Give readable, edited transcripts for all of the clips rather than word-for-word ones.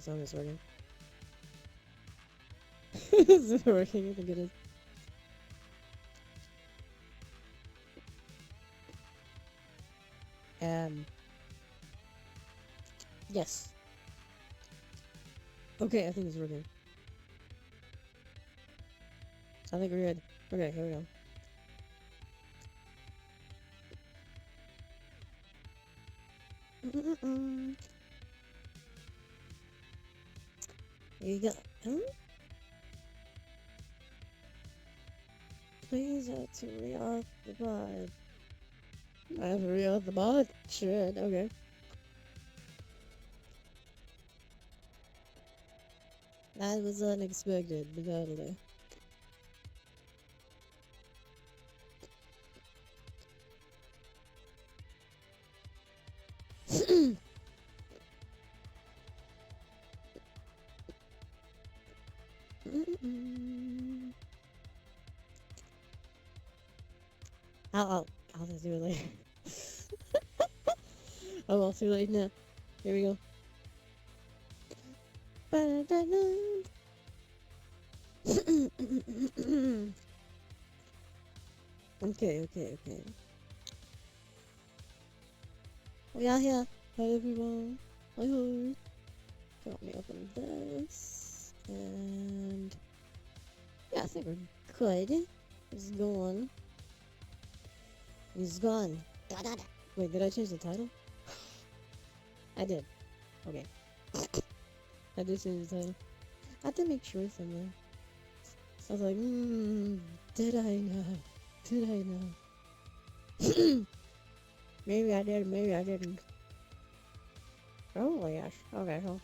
as long as it's working. Is it working? I think it is. Yes. Okay, I think it's working. I think we're good. Okay, here we go. Here you go. Please have to re-auth the bot. I have to re-auth the bot? Shit, okay. That was unexpected, totally. I'll just do it later. Oh well, too late now. Here we go. Okay. We are here. Hi everyone. Hi. Let me open this. And yeah, I think we're good. It's gone. He's gone. Wait, did I change the title? I did. Okay. I did change the title. I had to make sure somewhere. I was like, did I know? Did I know? Maybe I did, maybe I didn't. Oh my gosh. Okay, so.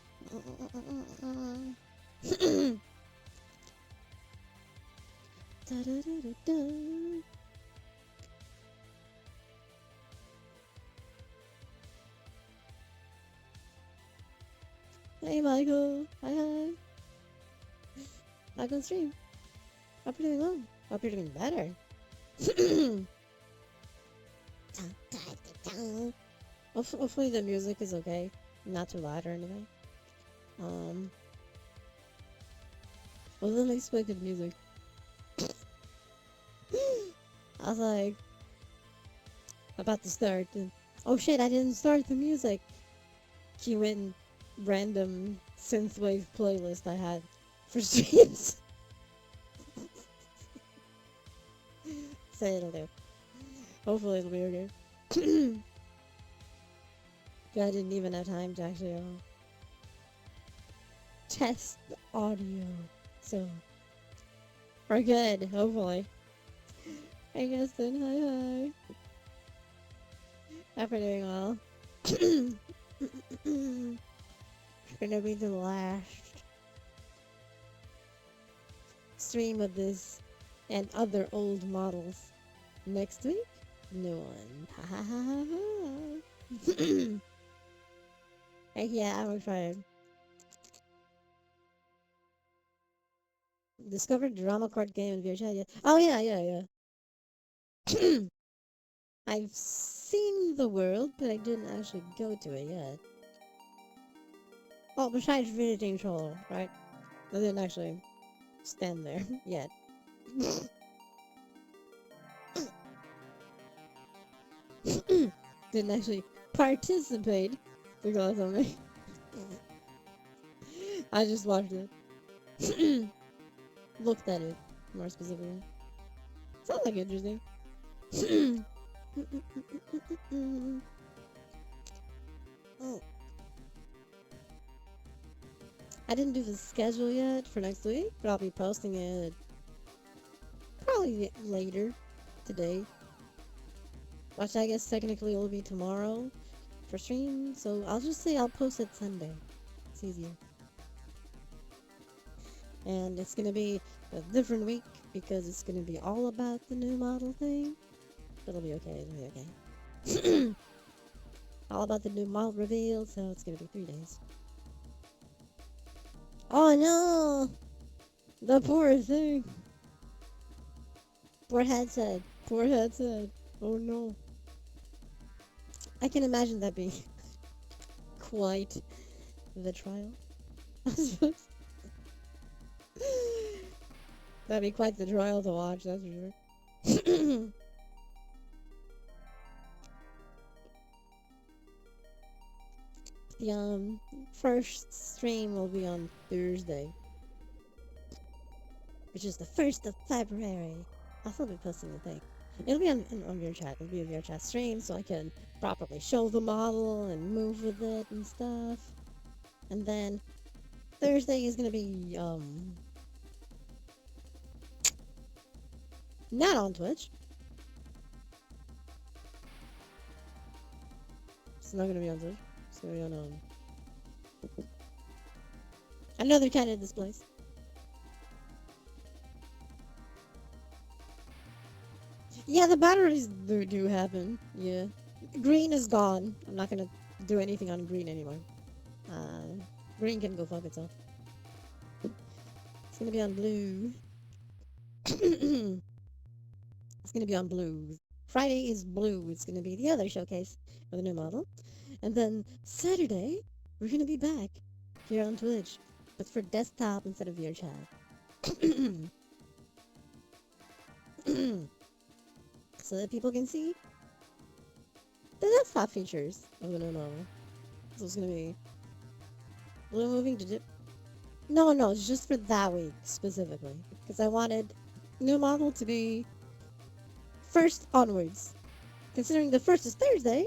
Hey Michael. Hi. Back on stream. Hope you're doing well. Hope you're doing better. Hopefully the music is okay. Not too loud or anything. Wasn't unexpected music. I was like, about to start. And, oh shit, I didn't start the music. Cue in random synthwave playlist I had for streams. Say it'll do. Hopefully it'll be okay. I didn't even have time to actually test the audio. So, we're good, hopefully. Hey Justin, hi. Hope you're doing well. Gonna be the last stream of this and other old models. Next week, new one. Heck yeah, I'm excited. Discovered drama card game in VRChat. Oh yeah. I've seen the world, but I didn't actually go to it yet. Well, besides visiting Troll, right? I didn't actually stand there yet. Didn't actually participate because of me. I just watched it. Looked at it, more specifically. Sounds like interesting. Oh. I didn't do the schedule yet for next week, but I'll be posting it probably later today. Which I guess technically will be tomorrow for stream, so I'll just say I'll post it Sunday. It's easier. And it's gonna be a different week because it's gonna be all about the new model thing. But it'll be okay, all about the new model reveal, so it's gonna be 3 days. Oh no! The poor thing! Poor headset. Oh no. I can imagine that being quite the trial. That'd be quite the trial to watch, that's for sure. The first stream will be on Thursday, which is the 1st of February. I'll still be posting the thing. It'll be on your chat. It'll be a VR chat stream, so I can properly show the model and move with it and stuff. And then Thursday is gonna be not on Twitch. It's not gonna be on Twitch. It's gonna be on another kind of displays. Yeah, the batteries do happen. Yeah, green is gone. I'm not gonna do anything on green anymore. Green can go fuck itself. It's gonna be on blue. It's gonna be on blue. Friday is blue. It's gonna be the other showcase for the new model. And then Saturday, we're gonna be back here on Twitch, but for desktop instead of VR chat. So that people can see the desktop features of the new model. So it's gonna be blue moving to No, it's just for that week specifically. Because I wanted new model to be first onwards. Considering the first is Thursday,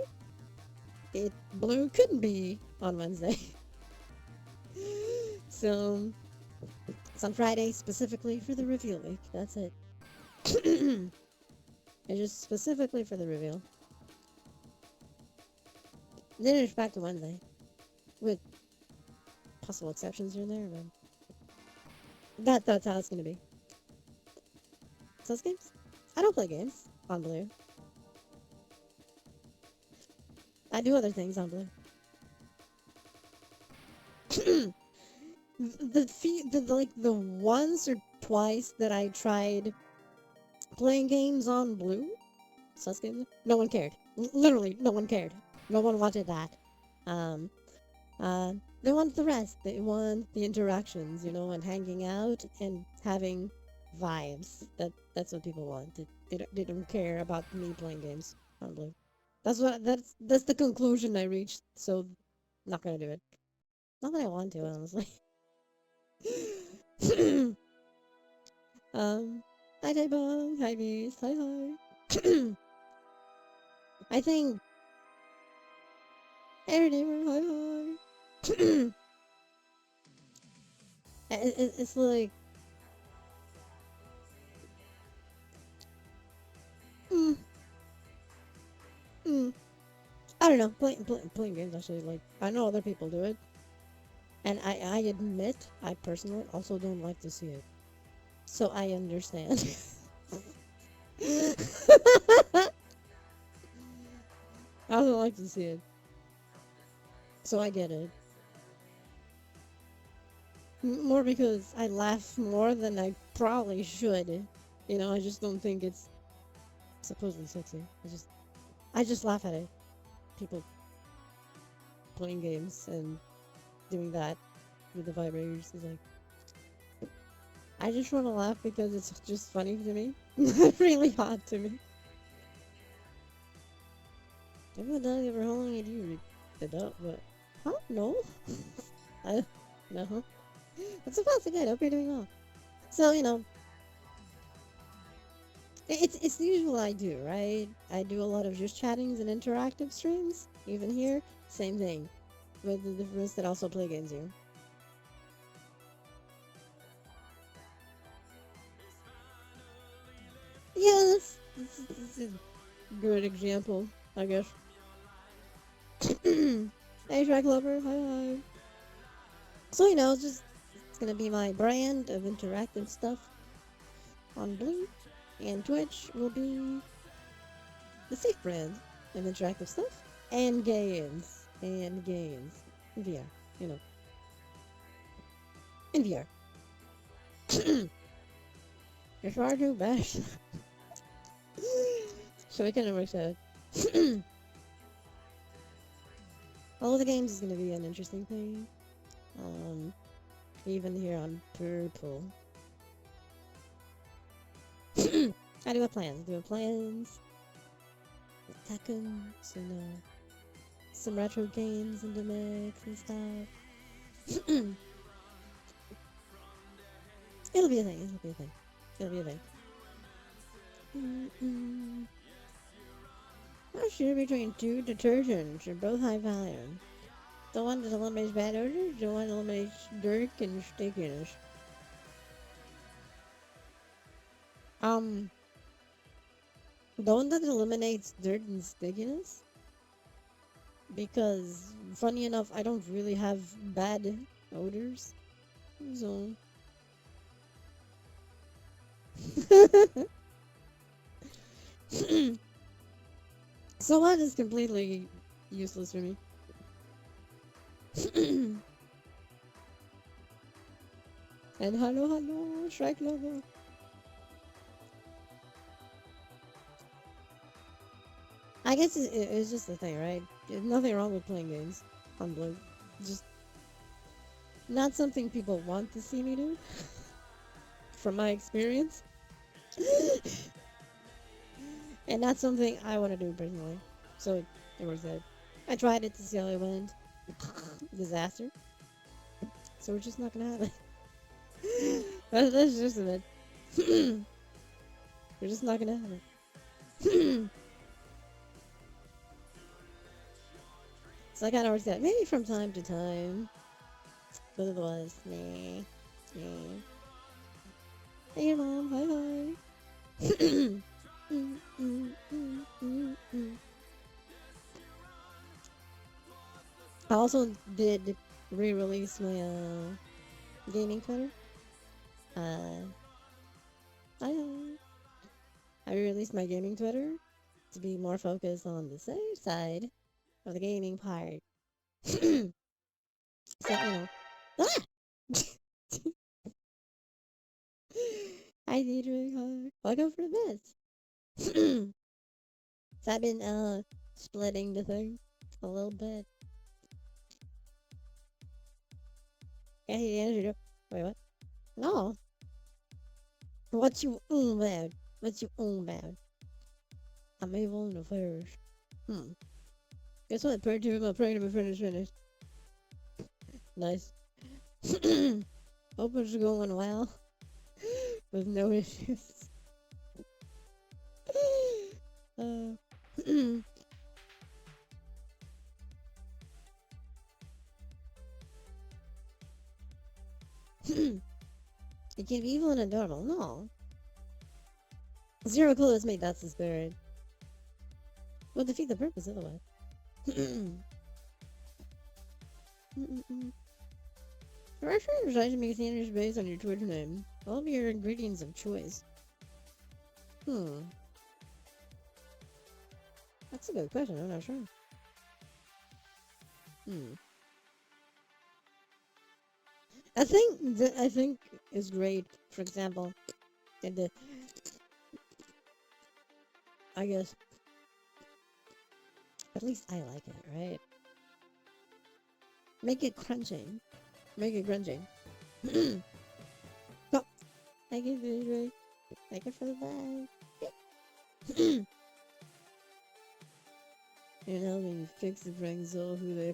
blue couldn't be on Wednesday. So it's on Friday specifically for the reveal week. That's it. It's just specifically for the reveal. Then it's back to Wednesday. With possible exceptions here and there, but that's how it's gonna be. So it's games. I don't play games on blue. I do other things on blue. the once or twice that I tried playing games on blue, sus games, no one cared. Literally, no one cared. No one wanted that. They want the rest. They want the interactions, and hanging out and having vibes. That's what people want. They don't care about me playing games on blue. That's the conclusion I reached. So, not gonna do it. Not that I want to, honestly. Hi Daybong, hi Beast, hi. I think. Hey Redeemer, hi. It's like. Mm, I don't know. Playing games actually, like, I know other people do it. And I admit, I personally also don't like to see it. So I understand. I don't like to see it. So I get it. More because I laugh more than I probably should. I just don't think it's supposedly sexy. I just laugh at it. People playing games and doing that with the vibrators is like, I just want to laugh because it's just funny to me. Really hot to me. I'm not done ever holding at you. But huh? No. No. It's so fast again. I hope you're doing well. So it's the usual I do, right? I do a lot of just chattings and interactive streams. Even here, same thing, with the difference that I also play games here. Yeah, this is a good example, I guess. Hey, Track Lover, hi. So, it's gonna be my brand of interactive stuff on Blue, and Twitch will be the safe brand of interactive stuff, and games. In VR, in VR. It's hard to bash. So we kind of works out. All of the games is gonna be an interesting thing. Even here on purple. I do have plans. Do have plans. With tacos and some retro games in the mix and stuff. It'll be a thing. It'll be a thing. It'll be a thing. I choose between two detergents. They're both high value. The one that eliminates bad odors, the one that eliminates dirt and stickiness. Um, the one that eliminates dirt and stickiness? Because, funny enough, I don't really have bad odors. So... so that is completely useless for me. And hello, Shrek logo. I guess it's just the thing, right? There's nothing wrong with playing games on Blue. Just not something people want to see me do, from my experience. And not something I want to do personally. So there was that. I tried it to see how it went. Disaster. So we're just not gonna have it. That's just it. We're just not gonna have it. So I kind of always said, maybe from time to time. But otherwise, nah. Hey, Mom. Hi. I also did re-release my gaming Twitter. Uh, I re-released my gaming Twitter to be more focused on the safe side of the gaming part. So, you know. Ah! I did really hard. I'll go for this. So I've been splitting the thing a little bit. Yeah, wait, what? No. What you own about? What you own about? I'm able on the first. Guess what? Part 2 of my program finished. Nice. Hope it's going well. With no issues. It can be evil and adorable. No. Zero clue has made that's the spirit. Will defeat the purpose otherwise. Restaurant decides to make sandwiches based on your Twitter name. What will be your ingredients of choice? That's a good question. I'm not sure. I think is great. For example, in the I guess at least I like it, right? Make it crunchy. Make it crunchy. Oh, thank you, Vijay. Thank you for the bag. You're helping fix the brains all who they.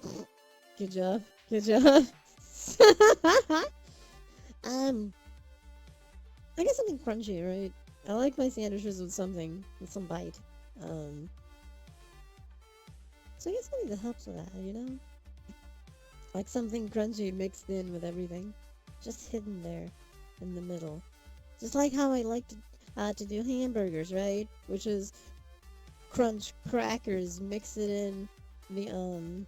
Good job. Good job. I guess something crunchy, right? I like my sandwiches with something, with some bite. So I guess something that helps with that, you know? Like something crunchy mixed in with everything. Just hidden there in the middle. Just like how I like to do hamburgers, right? Which is crunch crackers, mix it in the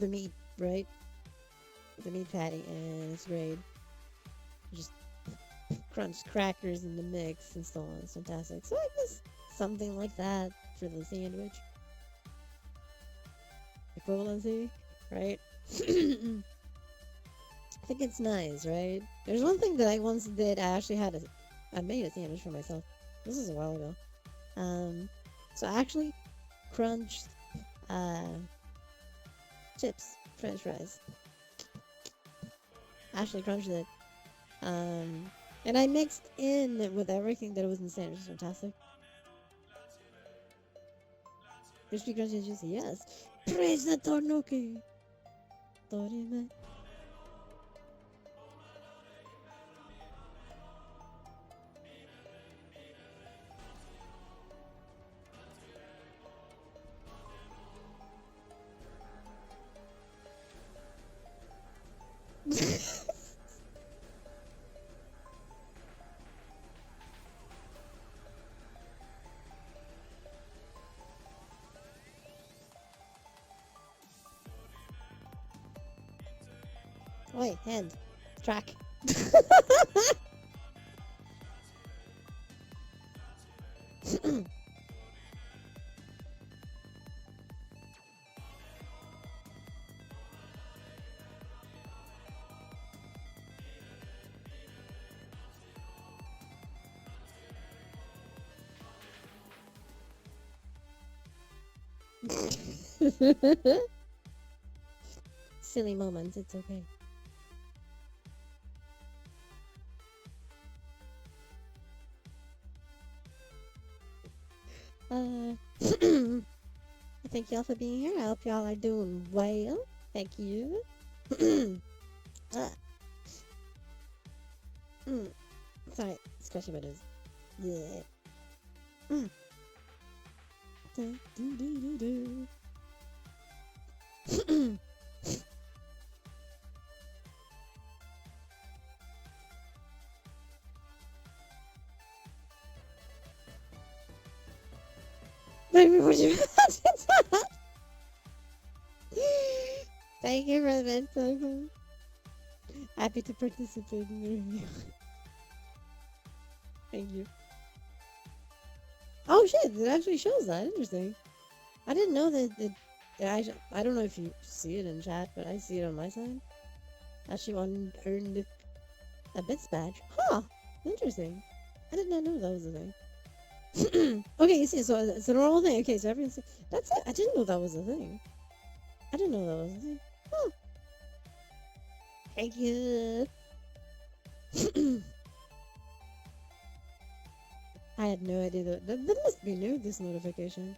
meat, right? The meat patty, and it's great. Just crunch crackers in the mix and so on. It's fantastic. So I guess something like that for the sandwich. Equivalency, right? I think it's nice, right? There's one thing that I once did. I made a sandwich for myself. This is a while ago. So I actually crunched chips, French fries. actually crunched it. And I mixed in with everything that was insane. It was fantastic. Crispy, crunchy, and juicy. Yes. Praise the Tornoki. Torime. Wait, hand. Track. Silly moments, it's okay. Thank y'all for being here. I hope y'all are doing well. Thank you. uh, mm, sorry, scratchy my nose. Yeah. Mm. Do, do, do, do, do. Maybe what you Thank you for the mental. Happy to participate in your review. Thank you. Oh shit, it actually shows that. Interesting. I didn't know that it. I don't know if you see it in chat, but I see it on my side. Actually, one earned a bits badge. Huh. Interesting. I did not know that was a thing. Okay, you see, so it's a normal thing. Okay, so everyone's. That's it. I didn't know that was a thing. I didn't know that was a thing. Huh. Thank you. I had no idea that must be new, this notification.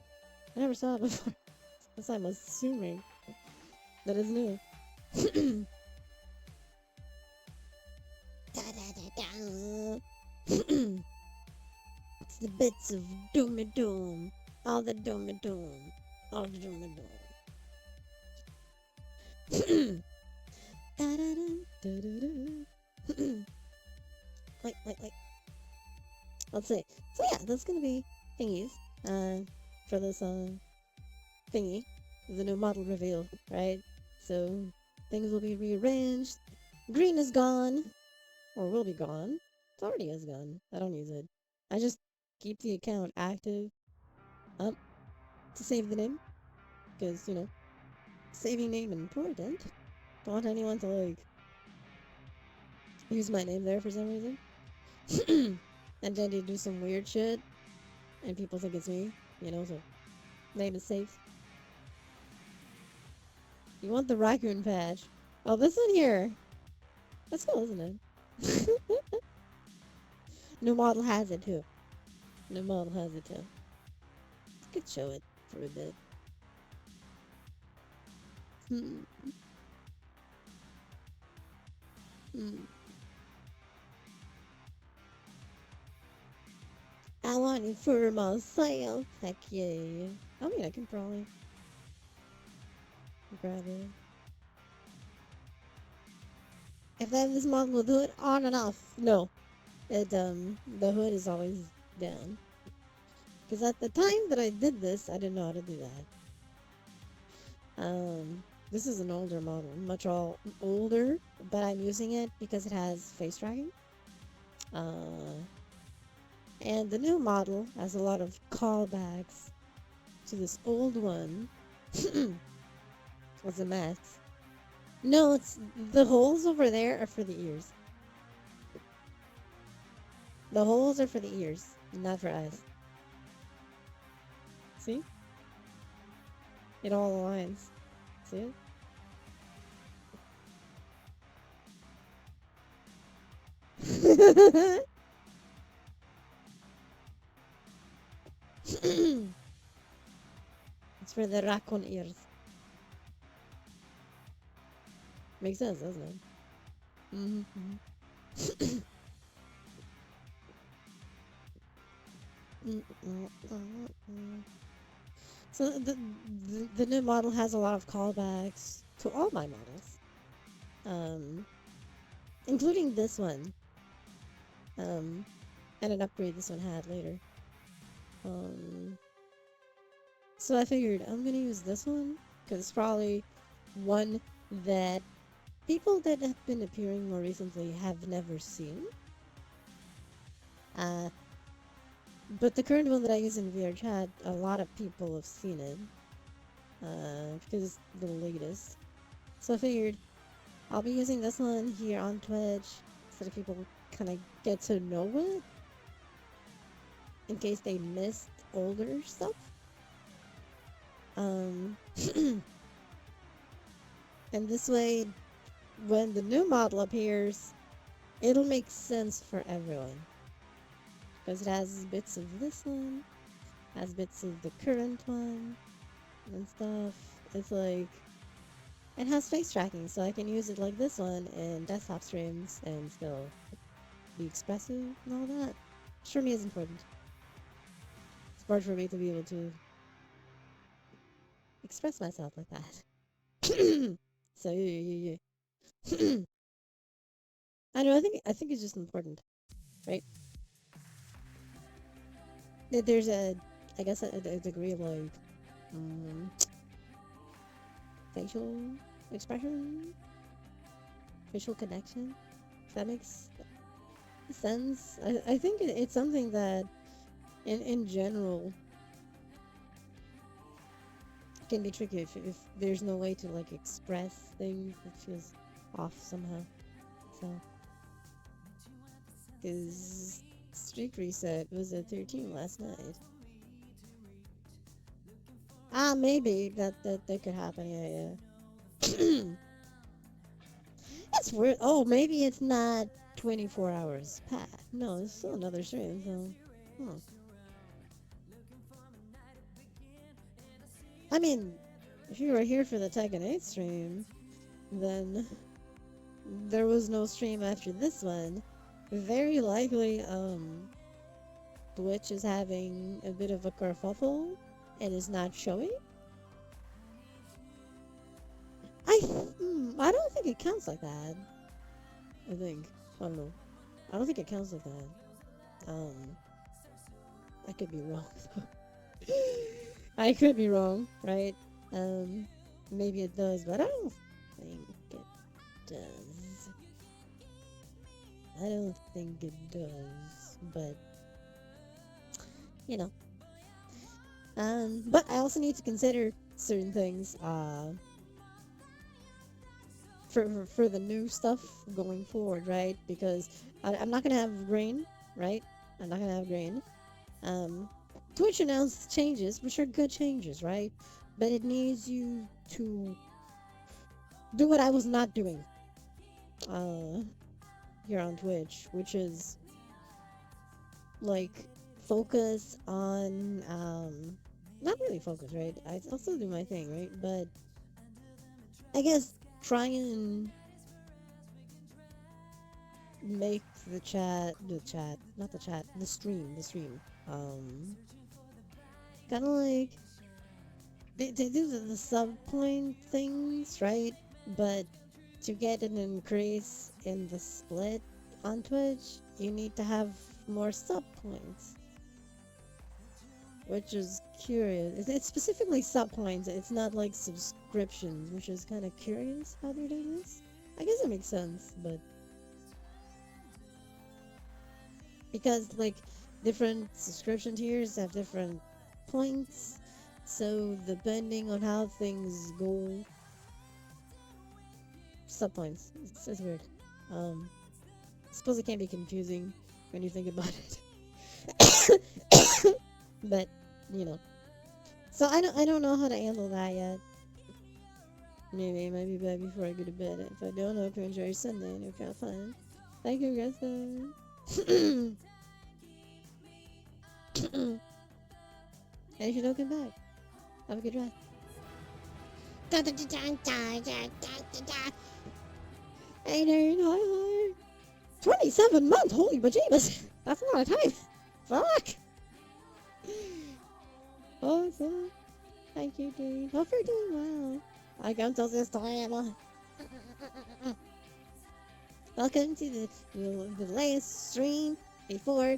I never saw it before. That's why I'm assuming that it's new. It's the bits of doom and doom. All the doom and doom. All the doom and doom. Wait. Let's see. So yeah, that's gonna be thingies. For this thingy, the new model reveal, right? So things will be rearranged. Green is gone, or will be gone. It already is gone. I don't use it. I just keep the account active up to save the name, because saving name important. Don't want anyone to use my name there for some reason, and then you do some weird shit, and people think it's me. So name is safe. You want the raccoon patch? Oh, this one here. That's cool, isn't it? New model has it too. New model has it too. Could show it for a bit. Hmm. Hmm. I want it for myself. Heck yeah. I mean, I can probably grab it. If I have this model with hood on and off, no. The hood is always down. Because at the time that I did this, I didn't know how to do that. This is an older model, much older, but I'm using it because it has face tracking. And the new model has a lot of callbacks to this old one. Was a mess. No, it's the holes over there are for the ears. The holes are for the ears, not for eyes. See? It all aligns. See it? It's for the raccoon ears. Makes sense, doesn't it? Mm-hmm. So the new model has a lot of callbacks to all my models, um, including this one, um, and an upgrade this one had later. Um, so I figured I'm gonna use this one because it's probably one that people that have been appearing more recently have never seen. Uh, but the current one that I use in VR chat, a lot of people have seen it because it's the latest. So I figured I'll be using this one here on Twitch so that people kind of get to know it in case they missed older stuff. And this way, when the new model appears, it'll make sense for everyone. Because it has bits of this one, has bits of the current one, and stuff. It's like, it has face tracking, so I can use it like this one in desktop streams and still be expressive and all that. Which for me is important. It's hard for me to be able to express myself like that. So yeah. I know. I think it's just important, right? There's I guess, a degree of like um, facial expression, facial connection. If that makes sense. I think it's something that, in general, can be tricky if there's no way to like express things. It feels off somehow. So, because streak reset was at 13 last night. Maybe that could happen. Yeah. That's weird. Oh, maybe it's not 24 hours past. No, it's still another stream. So, I mean, if you were here for the Tekken 8 stream, then there was no stream after this one. Very likely, Twitch is having a bit of a kerfuffle and is not showing. I don't think it counts like that. I think. I don't know. I don't think it counts like that. I could be wrong. I could be wrong, right? Um, maybe it does, but I don't think it does. I don't think it does, but you know. But I also need to consider certain things. For the new stuff going forward, right? Because I'm not gonna have grain, right? I'm not gonna have grain. Twitch announced changes, which are good changes, right? But it needs you to do what I was not doing here on Twitch, which is like focus on not really focus, right? I'll still do my thing, right? But I guess try and make the stream kind of like they do the sub point things, right? But to get an increase in the split on Twitch, you need to have more sub points, which is curious. It's specifically sub points. It's not like subscriptions, which is kind of curious how they're doing this. I guess it makes sense, but because like different subscription tiers have different points, so depending on how things go, sub points. It's weird. I suppose it can be confusing when you think about it. But you know, so I don't know how to handle that yet. Maybe it might be bad before I go to bed. If I don't, I hope you enjoy your Sunday and you're kind of fun. Thank you, guys. And you should come back. Have a good rest. Hey there, hi, hi. 27 months, holy bejeebus. That's a lot of time. Fuck. Awesome. Thank you, dude. Hope you're doing well. I come to this time. Welcome to the latest stream before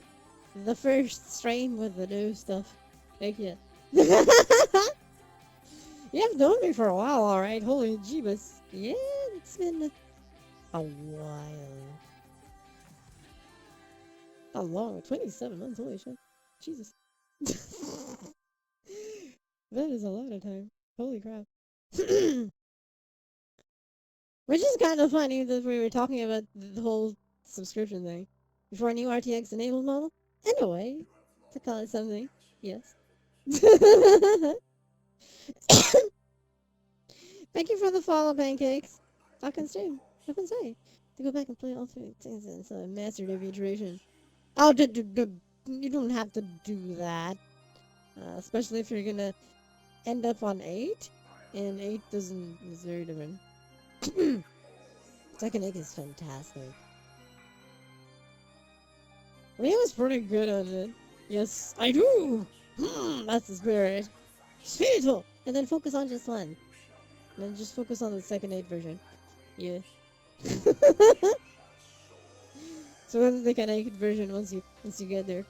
the first stream with the new stuff. Thank you. You have known me for a while, alright. Holy jeebus. Yeah, it's been a while. How long? 27 months, holy shit. Jesus. That is a lot of time. Holy crap. Which is kind of funny that we were talking about the whole subscription thing. Before a new RTX enabled model? In a way. To call it something. Yes. Thank you for the follow, pancakes. Fucking stream. Fucking say. To go back and play all three things in a mastered every iteration. Oh, you don't have to do that. Especially if you're gonna end up on 8. And 8 doesn't. It's very different. Second egg is fantastic. Leo was pretty good on it. Yes, I do! That's the spirit. Spiritual! And then focus on just one. And then just focus on the second 8 version. Yeah. So then the kind of 8 version once you get there.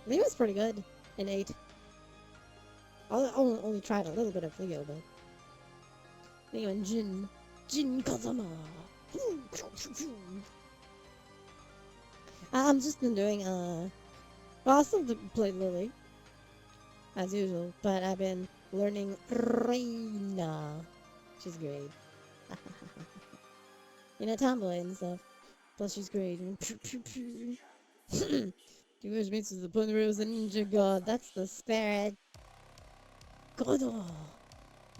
Leo's pretty good in 8. I'll only tried a little bit of Leo, but Leo and Jin. Jin Kazama! I'm just been doing, well, I still play Lily, as usual, but I've been learning Reina. She's great. You know, tomboy and stuff. Plus, she's great. He wish me to the point where it was a ninja god. That's the spirit. Godo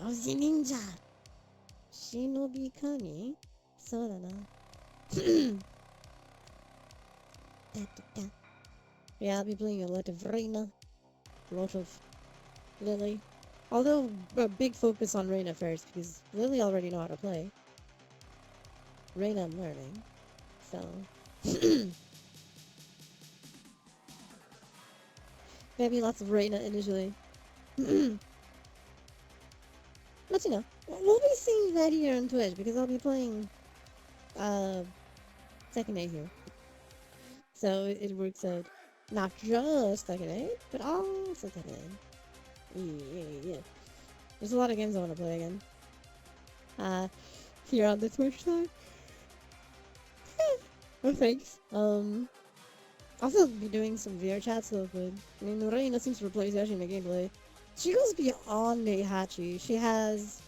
of the ninja. Shinobi Kami. So da na. Yeah, I'll be playing a lot of Reina. A lot of Lily. Although, a big focus on Reina first, because Lily already know how to play. Reina I'm learning. So... maybe lots of Reina initially. But you know, we'll be seeing that here on Twitch, because I'll be playing, Second Aid here. So it works out. Not just Second Aid, but also Second Aid. Yeah. There's a lot of games I want to play again. Here on the Twitch side. Oh, thanks. I'll still be doing some VR chats though, but I mean, Reina seems to replace Ashi in the gameplay. She goes beyond Heihachi. She has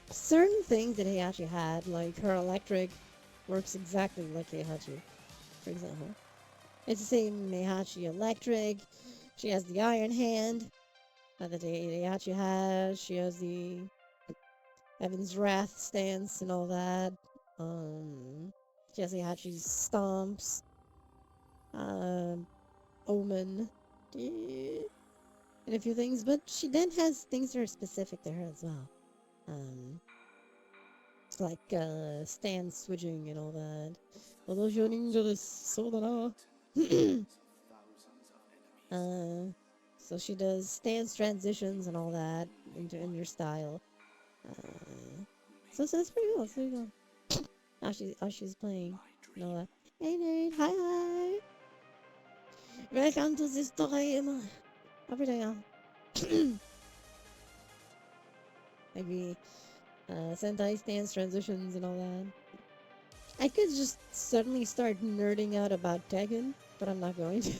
certain things that Heihachi had, like her electric works exactly like Heihachi, for example. It's the same Heihachi electric. She has the Iron Hand that Heihachi has. She has the Evan's Wrath stance and all that. She has Heihachi's stomps. Omen. And a few things, but she then has things that are specific to her as well. It's like, stance switching and all that. Although you're ninja desu, so da na. So she does stance transitions and all that in your style. So that's pretty cool. It's pretty cool. How she's playing and all that. Hey Nate, hi. Welcome to this stream. Every day. Maybe Sentai stance transitions and all that. I could just suddenly start nerding out about Tekken, but I'm not going to.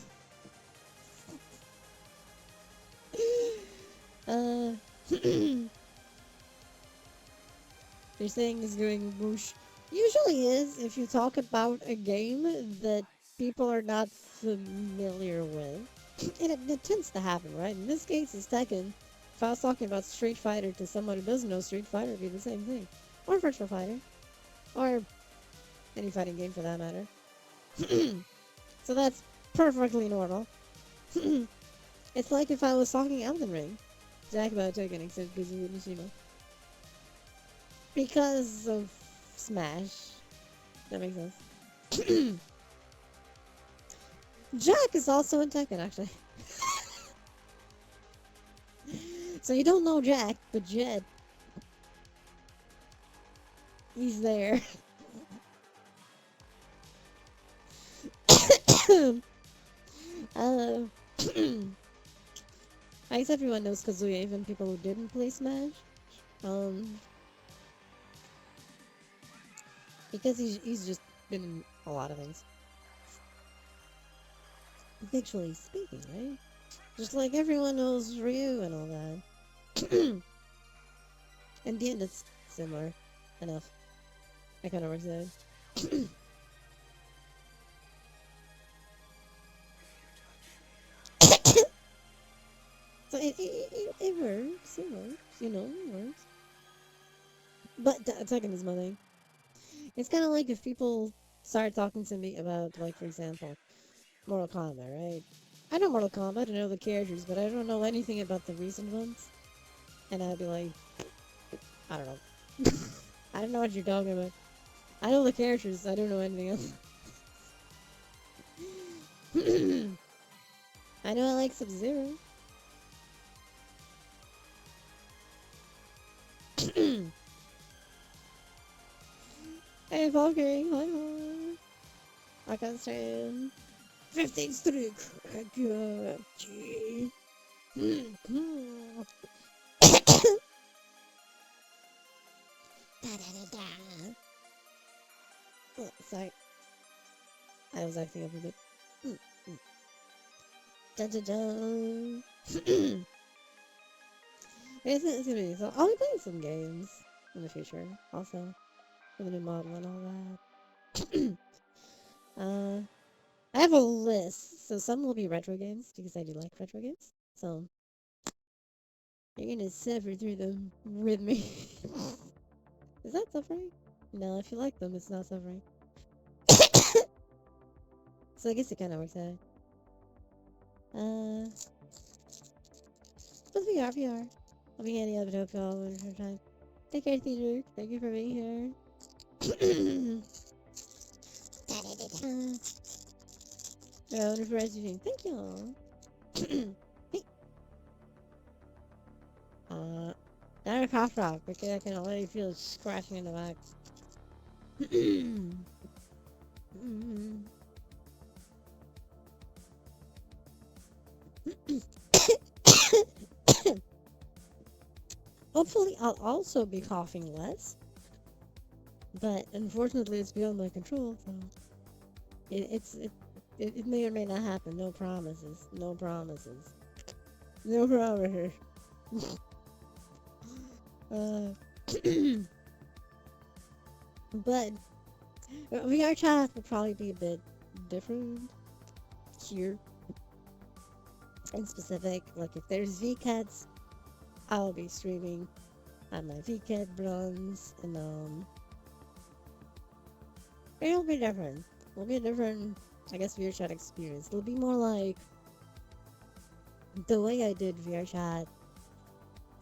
They're saying it's going whoosh. Usually is if you talk about a game that people are not familiar with. And it tends to happen, right? In this case, it's Tekken. If I was talking about Street Fighter to someone who doesn't know Street Fighter, it'd be the same thing. Or Virtual Fighter. Or Any fighting game for that matter. So that's perfectly normal. It's like if I was talking Elden Ring. Jack about taking except Kazuya Mishima. Because of Smash. That makes sense. Jack is also in Tekken, actually. So you don't know Jack, but Jed. He's there. uh, I guess everyone knows Kazuya, even people who didn't play Smash. Um, because he's just been in a lot of things. Visually speaking, right? Just like everyone knows Ryu and all that. In the end, it's similar enough. I kind of works out. So it works. It works. You know, it works. But Tekken is my thing. It's kind of like if people start talking to me about, like, for example, Mortal Kombat, right? I know Mortal Kombat, I know the characters, but I don't know anything about the recent ones. And I'd be like, I don't know. I don't know what you're talking about. I know the characters, I don't know anything else. I know I like Sub-Zero. Hey, Valkyrie, hi hi. I can stand 15 streak. Gee. Da, da, da, da. Oh, sorry, I was acting up a bit. Dun, dun, dun. It's gonna be so. I'll be playing some games in the future, also with the new model and all that. I have a list, so some will be retro games because I do like retro games. So you're gonna suffer through them with me. Is that suffering? No, if you like them, it's not suffering. So I guess it kind of works out. But VR. I'll be handing out the hope y'all one more time. Take care, Theater. Thank you for being here. Yeah, wonderful rest of your Thank you. Hey. Not a cough drop, because I can already feel it scratching in the back. Hopefully, I'll also be coughing less. But unfortunately, it's beyond my control, so it may or may not happen. No promises. No promises. No promises. But VR chat will probably be a bit different here. In specific, like if there's VCATs, I'll be streaming on my VCAT bronze, and it'll be different. It'll be a different, I guess, VR chat experience. It'll be more like the way I did VR chat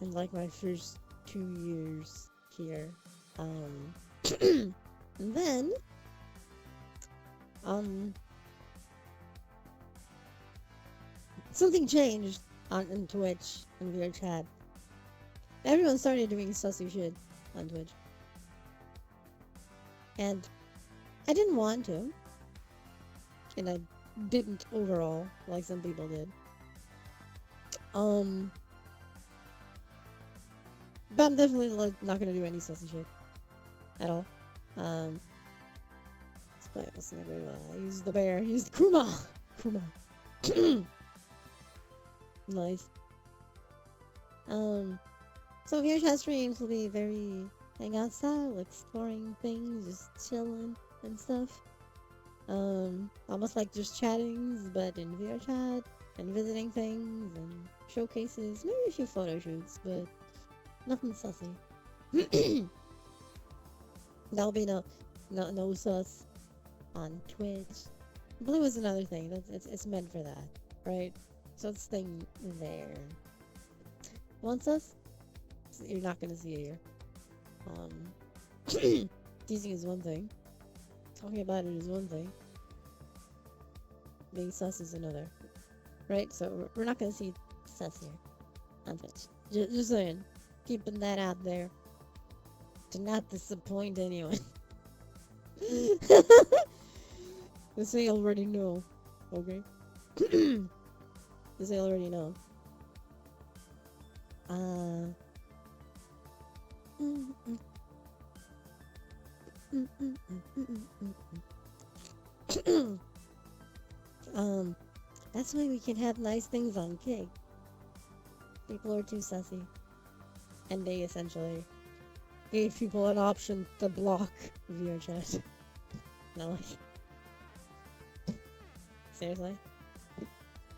in like my first 2 years here. And then, something changed on Twitch and VR chat. Everyone started doing sussy shit on Twitch. And I didn't want to. And I didn't overall, like some people did. But I'm definitely like not gonna do any sussy shit. At all. Let's play this thing. Use the bear. Use the Kuma! Kuma. Nice. So VR chat streams will be very hangout style, exploring things, just chilling and stuff. Almost like just chattings, but in VR chat, and visiting things, and showcases, maybe a few photo shoots, but nothing sussy. That'll be no no sus on Twitch. Blue is another thing. It's meant for that, right? So it's staying there. One sus, you're not gonna see it here. Teasing is one thing. Talking about it is one thing. Being sus is another. Right? So we're not gonna see sus here on Twitch. Just saying. Keeping that out there. To not disappoint anyone. This they already know. Okay? This they already know. That's why we can have nice things on Kig. People are too sussy. And they essentially gave people an option to block VR chat. No, like, seriously?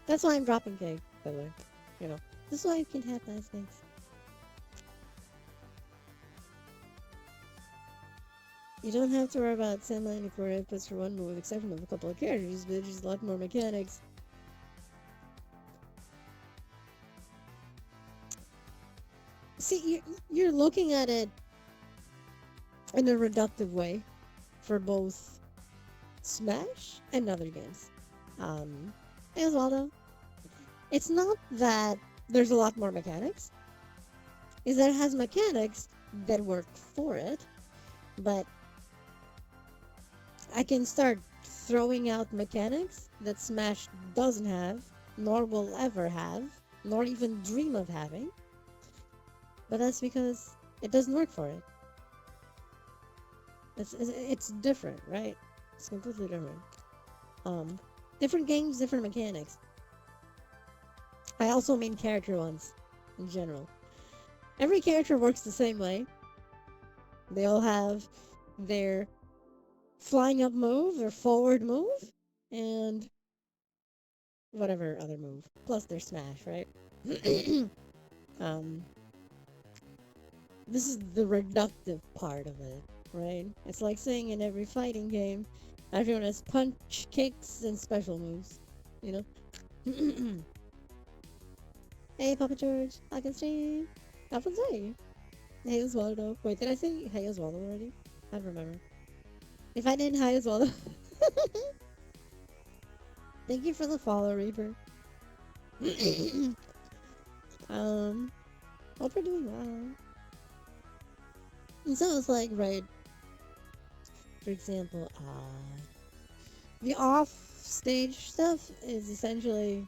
That's why I'm dropping Kig, by the way. You know, this is why we can have nice things. You don't have to worry about 1094 inputs for one move, except for a couple of characters, but just a lot more mechanics. See, you're looking at it in a reductive way for both Smash and other games. As well though, it's not that there's a lot more mechanics. Is that it has mechanics that work for it, but I can start throwing out mechanics that Smash doesn't have, nor will ever have, nor even dream of having. But that's because it doesn't work for it. It's different, right? It's completely different. Different games, different mechanics. I also mean character ones, in general. Every character works the same way. They all have their flying up move, their forward move, and whatever other move. Plus their smash, right? This is the reductive part of it, right? It's like saying in every fighting game, everyone has punch, kicks, and special moves. You know? Hey, Papa George, I can stream. I can say. Hey, Oswaldo. Wait, did I say hey, Oswaldo already? I don't remember. If I didn't, hi, Oswaldo. Thank you for the follow, Reaper. Hope you're doing well. And so it's like, right, for example, the off-stage stuff is essentially,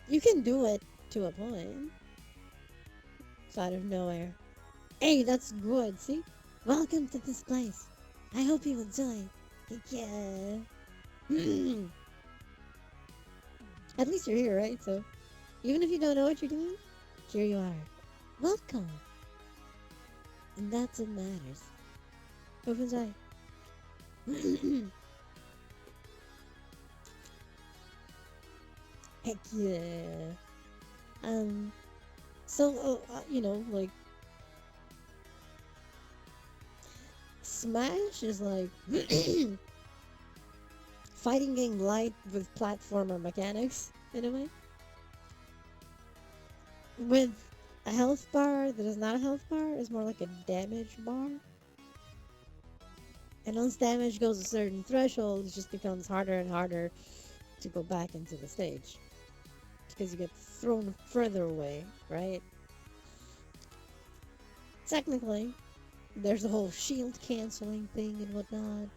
you can do it to a point. It's out of nowhere. Hey, that's good, see? Welcome to this place. I hope you enjoy. Yeah. At least you're here, right? So, even if you don't know what you're doing, here you are. Welcome. And that's what matters. Hope you enjoy. Heck yeah. So, you know, like, Smash is like fighting game light with platformer mechanics, in a way. With a health bar that is not a health bar, is more like a damage bar. And once damage goes a certain threshold, it just becomes harder and harder to go back into the stage. Because you get thrown further away, right? Technically, there's a whole shield canceling thing and whatnot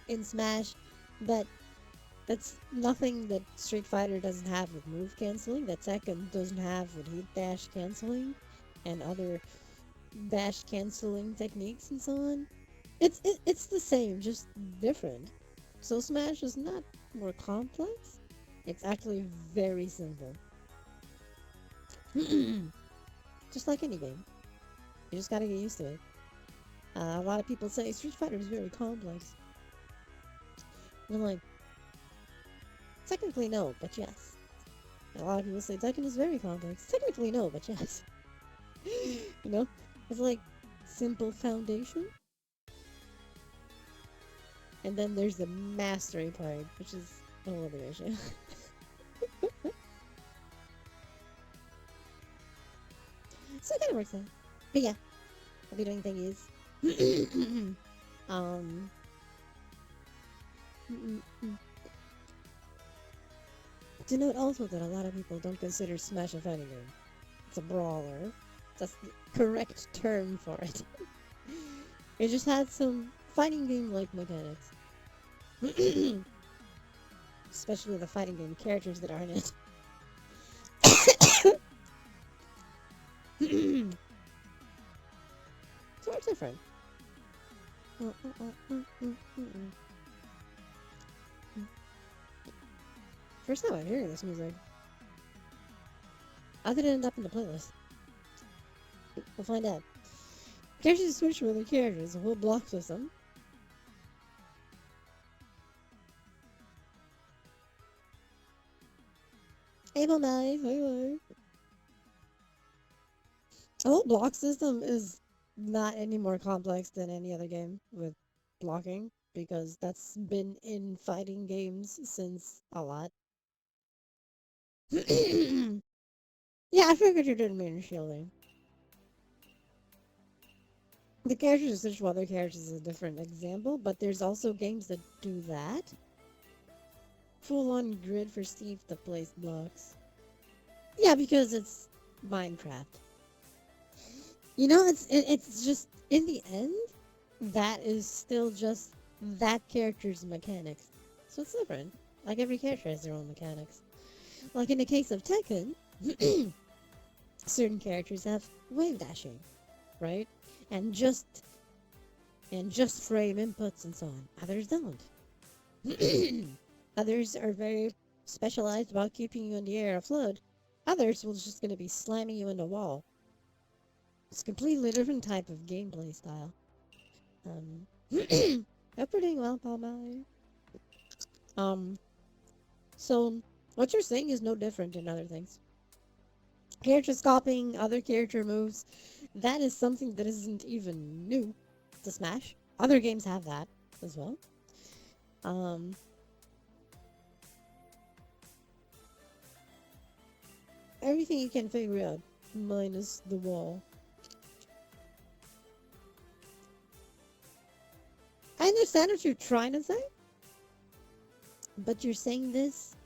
in Smash, but that's nothing that Street Fighter doesn't have with move canceling, that Tekken doesn't have with heat dash canceling and other dash canceling techniques and so on. It's the same, just different. So Smash is not more complex. It's actually very simple. Just like any game. You just gotta get used to it. A lot of people say Street Fighter is very complex. And I'm like, technically no, but yes. And a lot of people say Tekken is very complex. Technically no, but yes. You know? It's like simple foundation. And then there's the mastery part, which is a whole other issue. So it kind of works out. But yeah, I'll be doing thingies. um. To note also that a lot of people don't consider Smash a fighting game. It's a brawler. That's the correct term for it. It just had some fighting game-like mechanics. Especially the fighting game characters that are in it. So it's different. First time I'm hearing this music. How did it end up in the playlist? We'll find out. Characters switch with other characters, a whole block system. Able nice, a whole block system is not any more complex than any other game with blocking, because that's been in fighting games since a lot. Yeah, I figured you didn't mean shielding. The characters switch with other characters is a different example, but there's also games that do that. Full-on grid for Steve to place blocks. Yeah, because it's Minecraft. You know, it's just in the end, that is still just that character's mechanics. So it's different. Like every character has their own mechanics. Like in the case of Tekken, certain characters have wave dashing, right? And just frame inputs and so on. Others don't. Others are very specialized about keeping you in the air afloat. Others will just gonna be slamming you into a wall. It's a completely different type of gameplay style. Hope you're doing well, Paul Mallory. So what you're saying is no different than other things. Characters copying other character moves, that is something that isn't even new to Smash. Other games have that as well. Everything you can figure out, minus the wall. I understand what you're trying to say, but you're saying this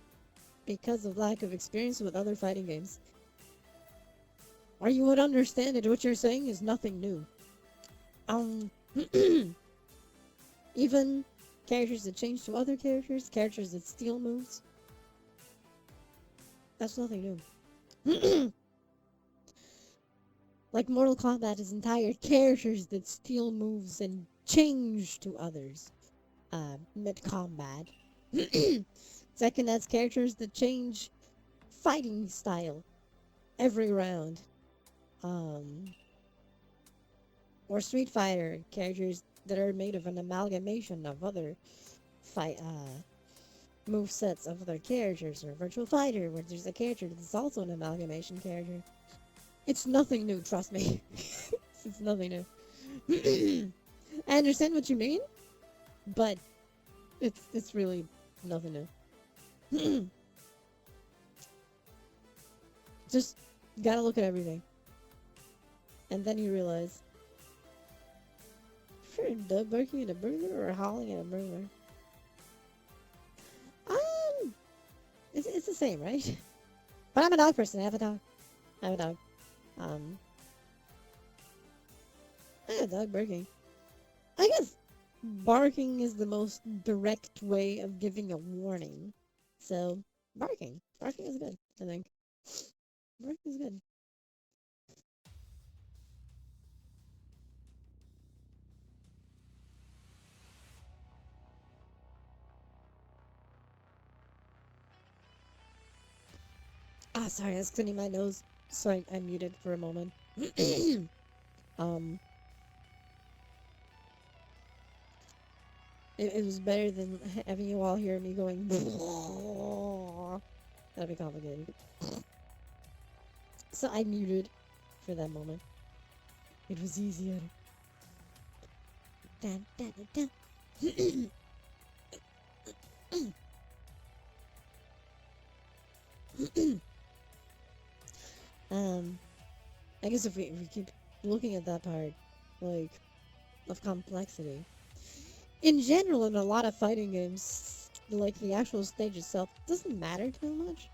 because of lack of experience with other fighting games. Or you would understand that what you're saying is nothing new. Even characters that change to other characters, characters that steal moves, that's nothing new. Like Mortal Kombat is entire characters that steal moves and change to others mid-combat. Second, that's characters that change fighting style every round. Or Street Fighter characters that are made of an amalgamation of other fight move sets of other characters, or Virtual Fighter where there's a character that's also an amalgamation character. It's nothing new, trust me. It's nothing new. I understand what you mean, but it's really nothing new. Just gotta look at everything. And then you realize, for dog barking at a burger or howling at a burger? It's the same, right? But I'm a dog person. I have a dog. I have a dog. I have a dog barking. I guess barking is the most direct way of giving a warning. So, barking. Barking is good, I think. Barking is good. Ah, sorry, I was cleaning my nose, so I muted for a moment. um, it was better than having you all hear me going. That'd be complicated. So I muted for that moment. It was easier. Dun, dun, dun, dun. Um, I guess if we keep looking at that part, like, of complexity, in general, in a lot of fighting games, like the actual stage itself doesn't matter too much.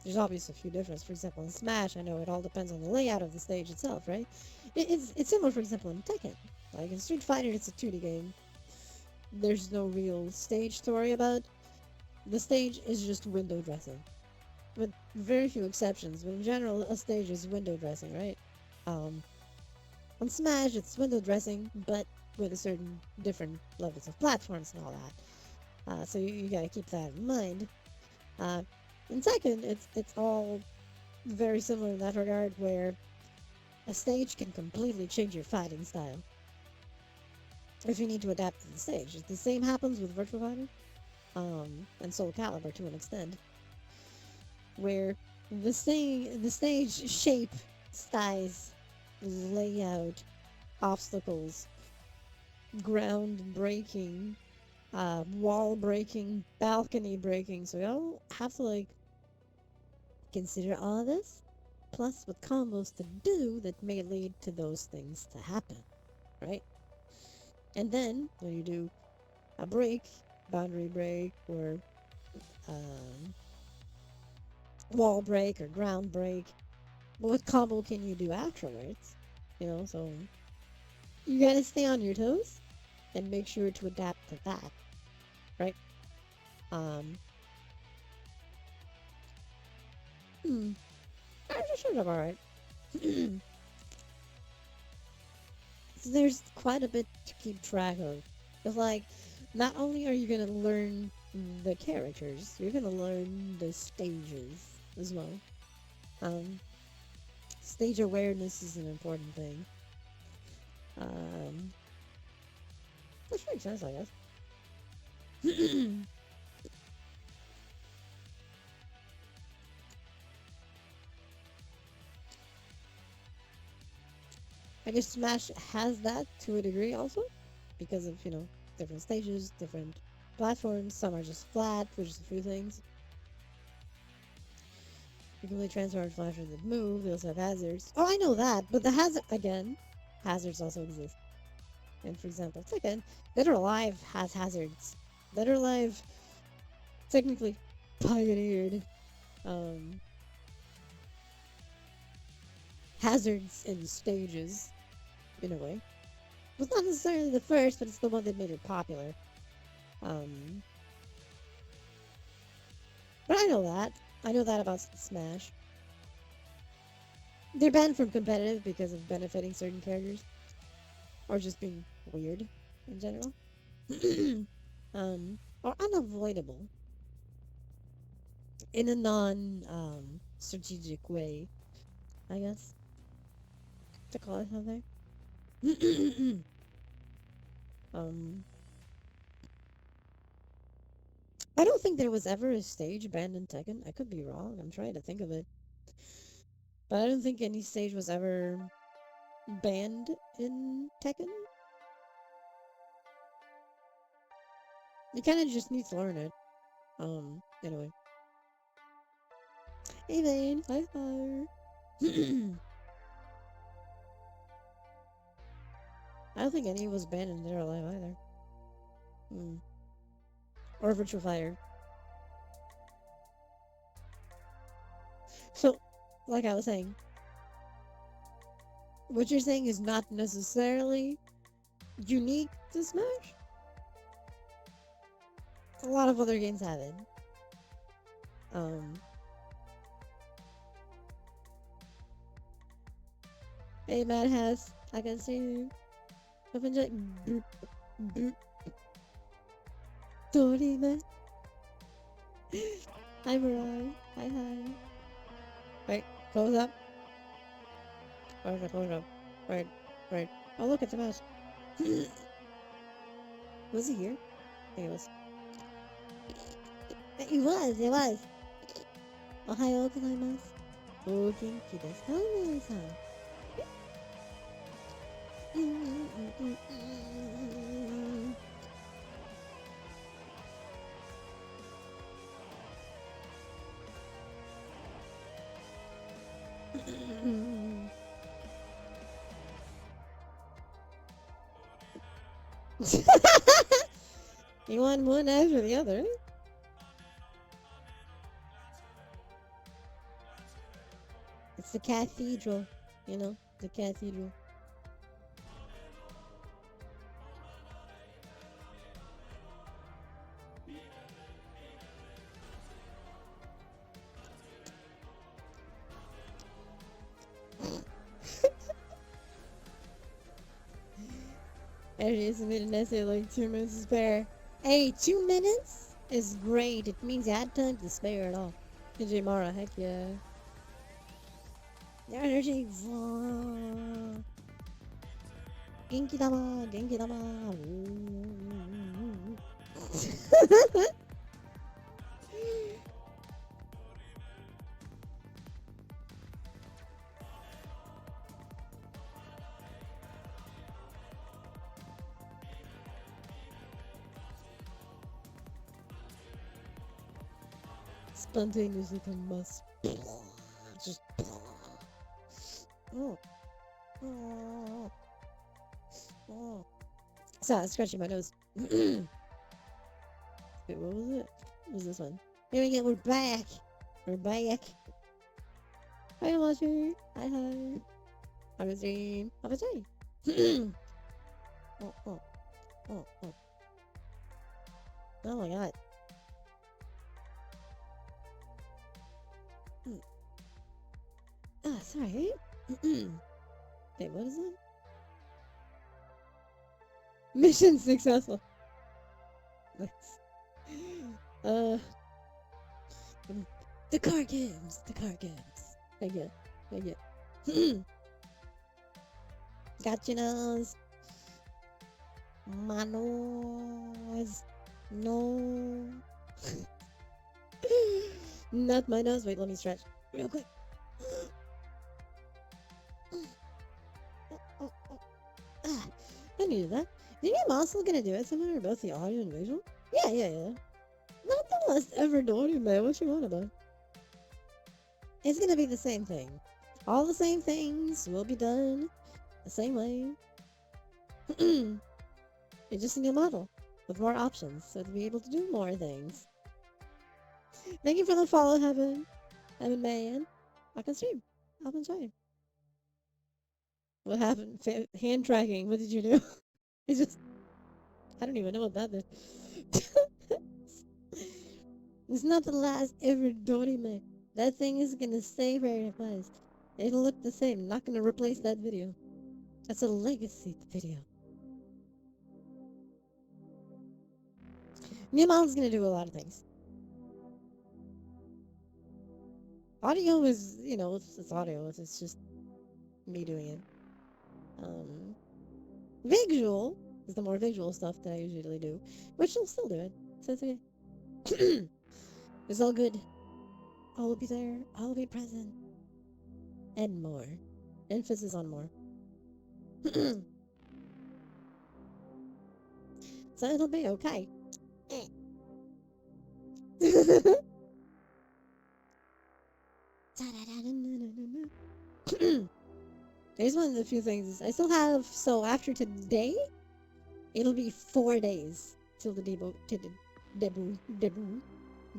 There's obviously a few differences. For example, in Smash, I know it all depends on the layout of the stage itself, right? It's similar, for example, in Tekken. Like in Street Fighter, it's a 2D game. There's no real stage to worry about. The stage is just window dressing, with very few exceptions. But in general, a stage is window dressing, right? Um, on Smash, it's window dressing, but with a certain different levels of platforms and all that. So you gotta keep that in mind. Uh, and second, it's all very similar in that regard, where a stage can completely change your fighting style if you need to adapt to the stage. The same happens with Virtua Fighter, and Soul Calibur to an extent, where the stage shape, size, layout, obstacles, ground breaking, wall breaking, balcony breaking. So you all have to like consider all of this, plus what combos to do that may lead to those things to happen, right? And then when you do a break, boundary break, or um, wall break or ground break, what combo can you do afterwards? So you gotta stay on your toes and make sure to adapt to that, right? Um, hmm, I just sort of alright. So there's quite a bit to keep track of. It's like, not only are you gonna learn the characters, you're gonna learn the stages as well. Um, Stage awareness is an important thing. Um, which makes sense, I guess. I guess Smash has that to a degree also, because of, different stages, different platforms. Some are just flat, which is a few things. You can only transform Flash with the move. They also have hazards. Oh, I know that, but the hazards also exist. And for example, second, Dead or Alive has hazards. Dead or Alive technically pioneered um, hazards in stages, in a way. It was not necessarily the first, but it's the one that made it popular. Um, but I know that. I know that about Smash. They're banned from competitive because of benefiting certain characters, or just being weird in general. Or unavoidable in a non strategic way, I guess, to call it something. um, I don't think there was ever a stage banned in Tekken. I could be wrong. I'm trying to think of it, but I don't think any stage was ever banned in Tekken. You kind of just need to learn it. Anyway. Hey, Vane. Hi, hi. I don't think any was banned in Dead or Alive either. Hmm. Or Virtual Fire. So, like I was saying, what you're saying is not necessarily unique to Smash. A lot of other games have it. Um, hey, Mad Has, I can see you. I've enjoyed. Boop, boop, Dorime. Hi, Mariah. Hi, hi. Wait, close up. Close up. Right, right. Oh, look, it's a mouse. Was he here? I think it was. It was. Ohio gozaimasu. O genki desu ka,皆さん? You want one after the other, right? It's the cathedral, you know, the cathedral. Every submitted an essay like 2 minutes to spare. Hey, 2 minutes is great. It means you had time to spare it all. PJ Mara, heck yeah. Your energy. Genki dama, genki dama. Spontaneous like a must. Just. Oh. Oh. Oh. So, scratching my nose. Wait, what was it? What was this one? Here we go, we're back. We're back. Hi, Watcher. Hi, hi. Have a dream. Have a dream. Oh, oh, oh, oh. Oh my god. Ah, sorry. Wait, what is it? Mission successful. Nice. Uh, the card games. The card games. Thank you. Thank you. Got your nose. My nose. No. Not my nose. Wait, let me stretch real quick. Ah, I needed that. Is your also gonna do it somewhere, both the audio and visual? Yeah, yeah, yeah. Not the last ever audio, man. What you want about? It's gonna be the same thing. All the same things will be done the same way. It's just a new model with more options, so to be able to do more things. Thank you for the follow, Heaven. Heaven Man. I can stream. I'll enjoy. What happened? Hand tracking. What did you do? It's just. I don't even know what that is. It's not the last ever Dorime. That thing is gonna stay where it was. It'll look the same. Not gonna replace that video. That's a legacy video. New model's gonna do a lot of things. Audio is, you know, it's audio. It's just me doing it. Visual is the more visual stuff that I usually do, which I'll still do it. So it's okay. It's all good. I'll be there. I'll be present. And more. Emphasis on more. So it'll be okay. There's one of the few things I still have. So after today, it'll be 4 days till the debut. To the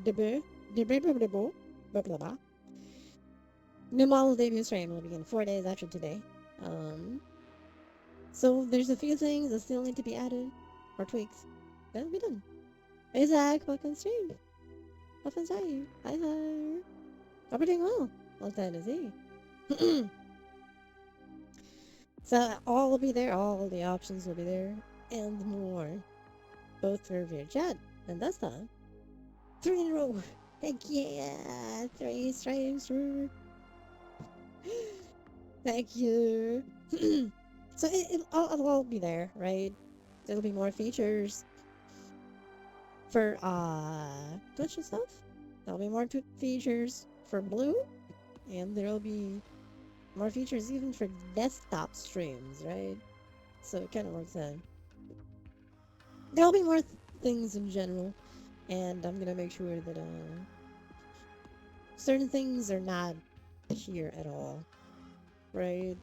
debut. Blah blah blah. New model debut stream will begin 4 days after today. So there's a few things that still need to be added or tweaks. That'll be done. Isaac, welcome stream. Welcome to you. Hi hi. Hope you're doing well. Long time to see. So all will be there. All the options will be there, and more. Both for your chat and desktop. 3 in a row. Heck yeah! 3 streams for. Thank you. So it'll all be there, right? There'll be more features for Twitch and stuff. There'll be more features for Blue, and there'll be more features even for desktop streams, right? So it kind of works out. There'll be more things in general, and I'm gonna make sure that certain things are not here at all, right?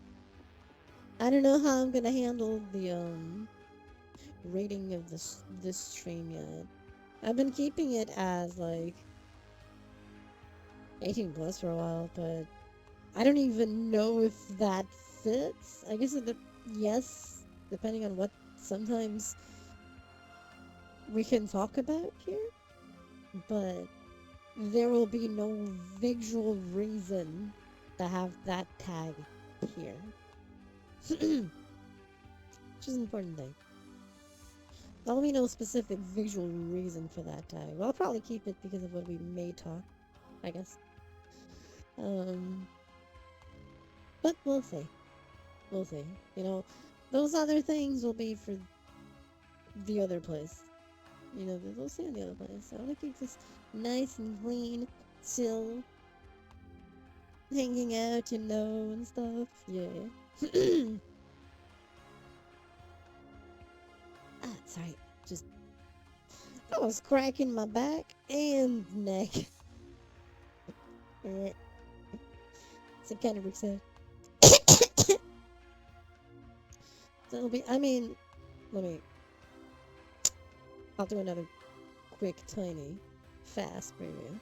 I don't know how I'm gonna handle the rating of this stream yet. I've been keeping it as like 18 plus for a while, but I don't even know if that fits. I guess yes, depending on what sometimes we can talk about here, but there will be no visual reason to have that tag here. Which is an important thing. There'll be no specific visual reason for that tag. Well, I'll probably keep it because of what we may talk, I guess. But we'll see. We'll see. You know, those other things will be for the other place. You know, we'll see on the other place. I want to keep this nice and clean, chill, hanging out, you know, and stuff. Yeah. Sorry. Just, I was cracking my back and neck. Some kind of reset. So it'll be, I mean, I'll do another quick, tiny, fast preview.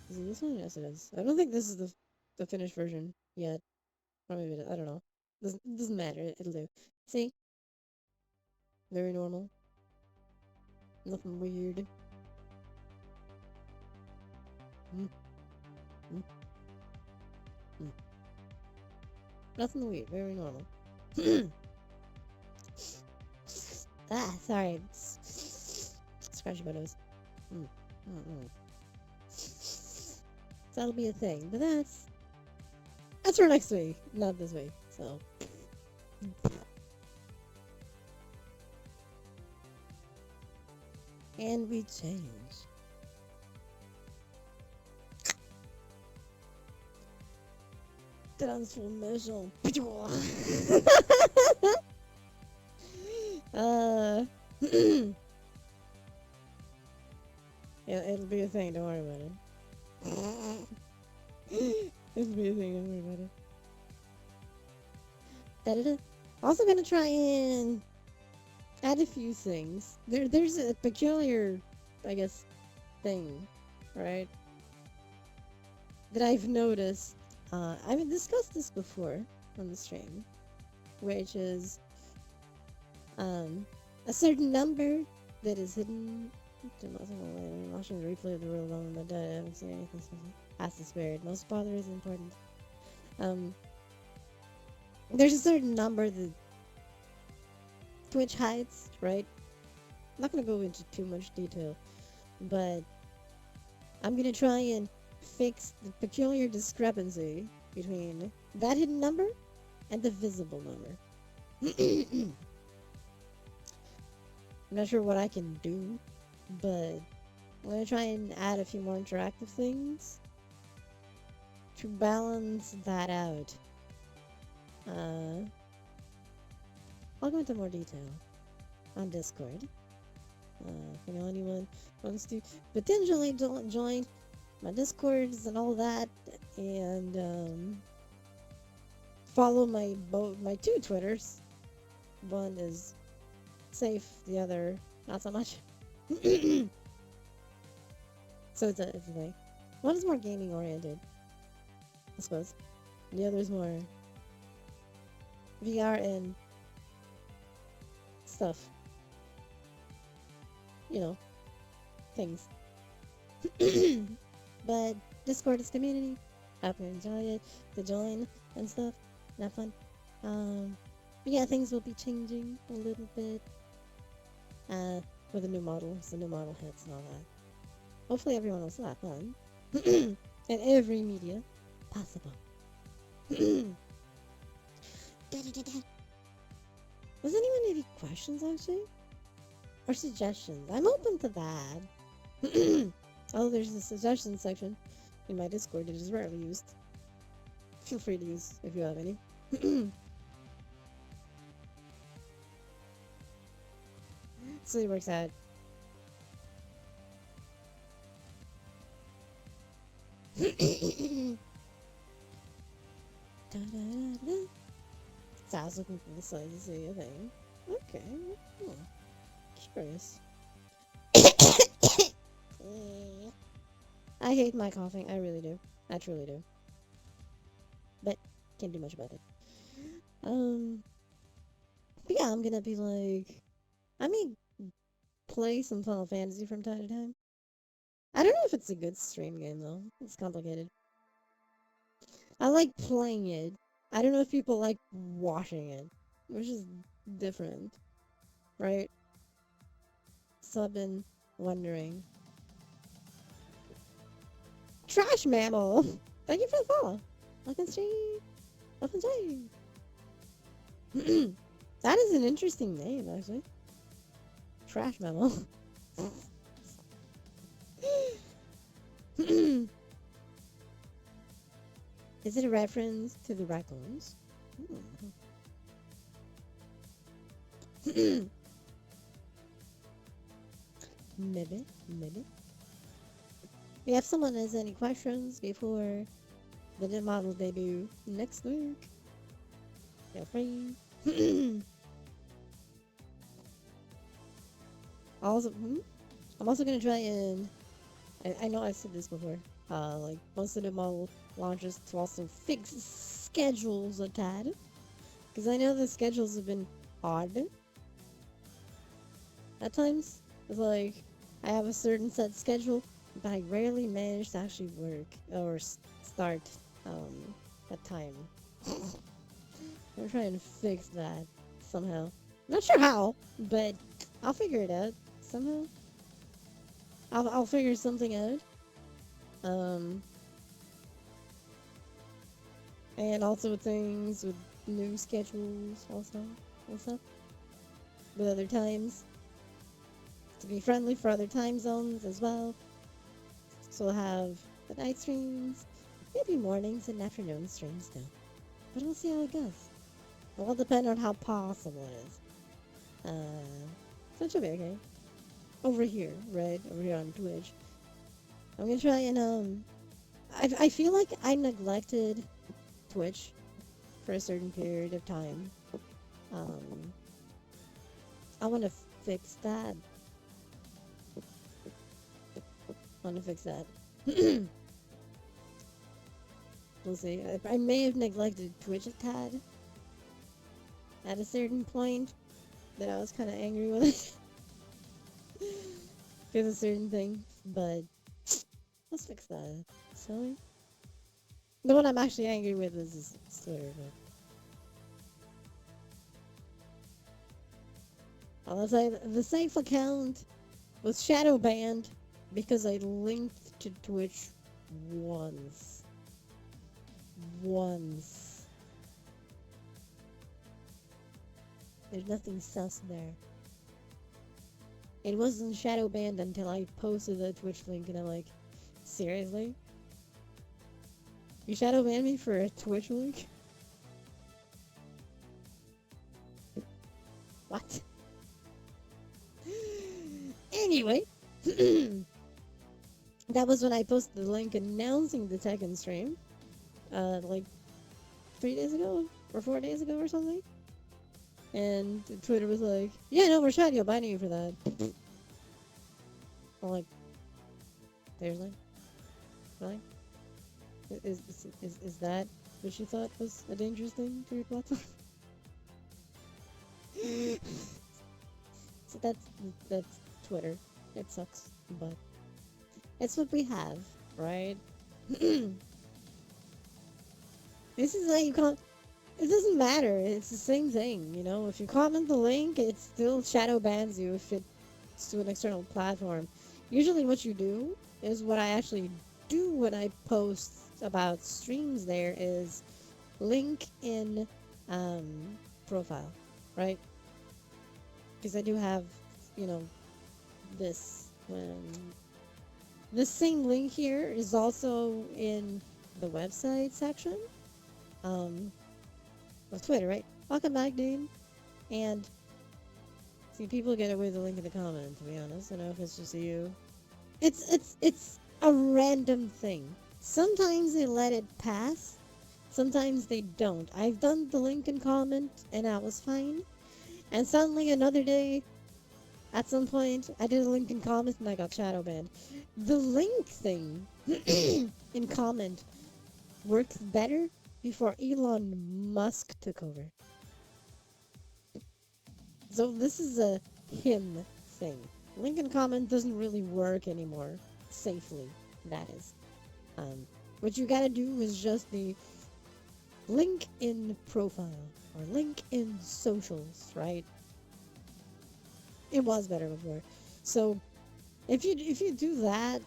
Is it this one? Yes, it is. I don't think this is the finished version yet. Or maybe it is. I don't know. Doesn't matter. It'll do. See? Very normal. Nothing weird. Mm, mm, mm. Nothing weird. Very normal. Sorry. Scratching my nose. So that'll be a thing. But that's for next week, not this week. So. And we change. Transformation. Yeah, it'll be a thing, don't worry about it. It'll be a thing, don't worry about it. Da-da-da. Also gonna try and add a few things. There's a peculiar, I guess, thing, right? That I've noticed. I've discussed this before on the stream, which is a certain number that is hidden. Watching the replay of the real moment, but I haven't seen anything special. As is spared. Most bother is important. There's a certain number that Twitch hides, right? I'm not gonna go into too much detail, but I'm gonna try and fix the peculiar discrepancy between that hidden number and the visible number. I'm not sure what I can do, but I'm gonna try and add a few more interactive things to balance that out. I'll go into more detail on Discord. If you know anyone wants to potentially join my Discords and all that, and follow my two Twitters. One is safe, the other not so much. So it's a thing. One is more gaming oriented, I suppose. The other is more VR and stuff. You know, things. But Discord is community. I hope you enjoy it. To join and stuff. Have fun. But yeah, things will be changing a little bit. With the new models, the new model hits and all that. Hopefully everyone will still have fun. In every media possible. Does anyone have any questions actually? Or suggestions? I'm open to that. Oh, there's a suggestion section in my Discord that is rarely used. Feel free to use if you have any. So it works out. So I was looking for the site to see a thing. Okay. Hmm. Curious. I hate my coughing. I really do. I truly do. But can't do much about it. Um. But yeah, I'm gonna be like, I may play some Final Fantasy from time to time. I don't know if it's a good stream game though. It's complicated. I like playing it. I don't know if people like watching it, which is different, right? So I've been wondering. Trash Mammal! Thank you for the follow. Welcome stream. Welcome stream. That is an interesting name, actually. Trash Mammal. Is it a reference to the raccoons? Maybe, maybe. If someone has any questions before the new model debut next week, feel free. Also, I'm also gonna try and I know I said this before. Like most of the model launches to also fix schedules a tad, because I know the schedules have been odd at times. It's like I have a certain set schedule, but I rarely manage to actually work or start at time. I'm trying to fix that somehow. Not sure how, but I'll figure it out somehow. I'll figure something out. Um, and also things with new schedules also with other times to be friendly for other time zones as well. So we'll have the night streams, maybe mornings and afternoon streams too. But we'll see how it goes. It will depend on how possible it is. So it should be okay. Over here, right? Over here on Twitch. I'm gonna try and I feel like I neglected Twitch for a certain period of time. Um, I want to fix that. I want to fix that. We'll see. I may have neglected Twitch a tad at a certain point that I was kind of angry with it because of certain things, but let's fix that. So the one I'm actually angry with is Twitter. I'll say the safe account was shadow banned because I linked to Twitch once. Once. There's nothing sus there. It wasn't shadow banned until I posted the Twitch link and I'm like, seriously? You shadow banned me for a Twitch link? What? Anyway, that was when I posted the link announcing the Tekken stream. Like 3 days ago or 4 days ago or something. And Twitter was like, yeah, no, we're shadow banning you for that. I'm like, seriously? Really? Is that what you thought was a dangerous thing for your platform? So that's Twitter. It sucks, but it's what we have, right? This is how you can't. It doesn't matter. It's the same thing, you know. If you comment the link, it still shadow bans you if it's to an external platform. Usually, what you do is what I actually do when I post about streams. There is link in profile, right? Because I do have, you know, this when the same link here is also in the website section. Um, of Twitter, right? Welcome back, dude. And see, people get away with the link in the comment. To be honest, I don't know if it's just you. It's a random thing. Sometimes they let it pass. Sometimes they don't. I've done the link and comment, and I was fine. And suddenly another day, at some point, I did a link in comment and I got shadow banned. The link thing in comment works better before Elon Musk took over. So this is a him thing. Link in comment doesn't really work anymore. Safely, that is. What you gotta do is just the link in profile or link in socials, right? It was better before. So if you do that,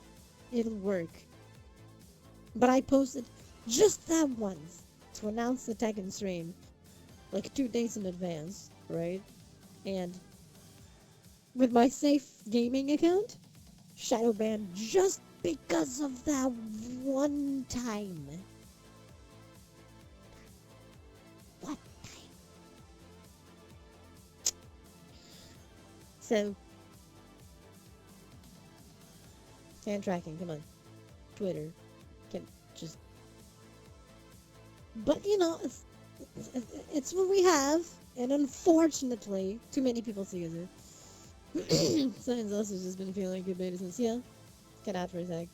it'll work. But I posted just that once to announce the Tekken stream, like 2 days in advance, right? And with my safe gaming account, shadow banned just because of that one time. What time? So, hand tracking, come on. Twitter can just. But you know, it's what we have, and unfortunately, too many people see it. Science also just been feeling good beta since, yeah. Cut out for a sec.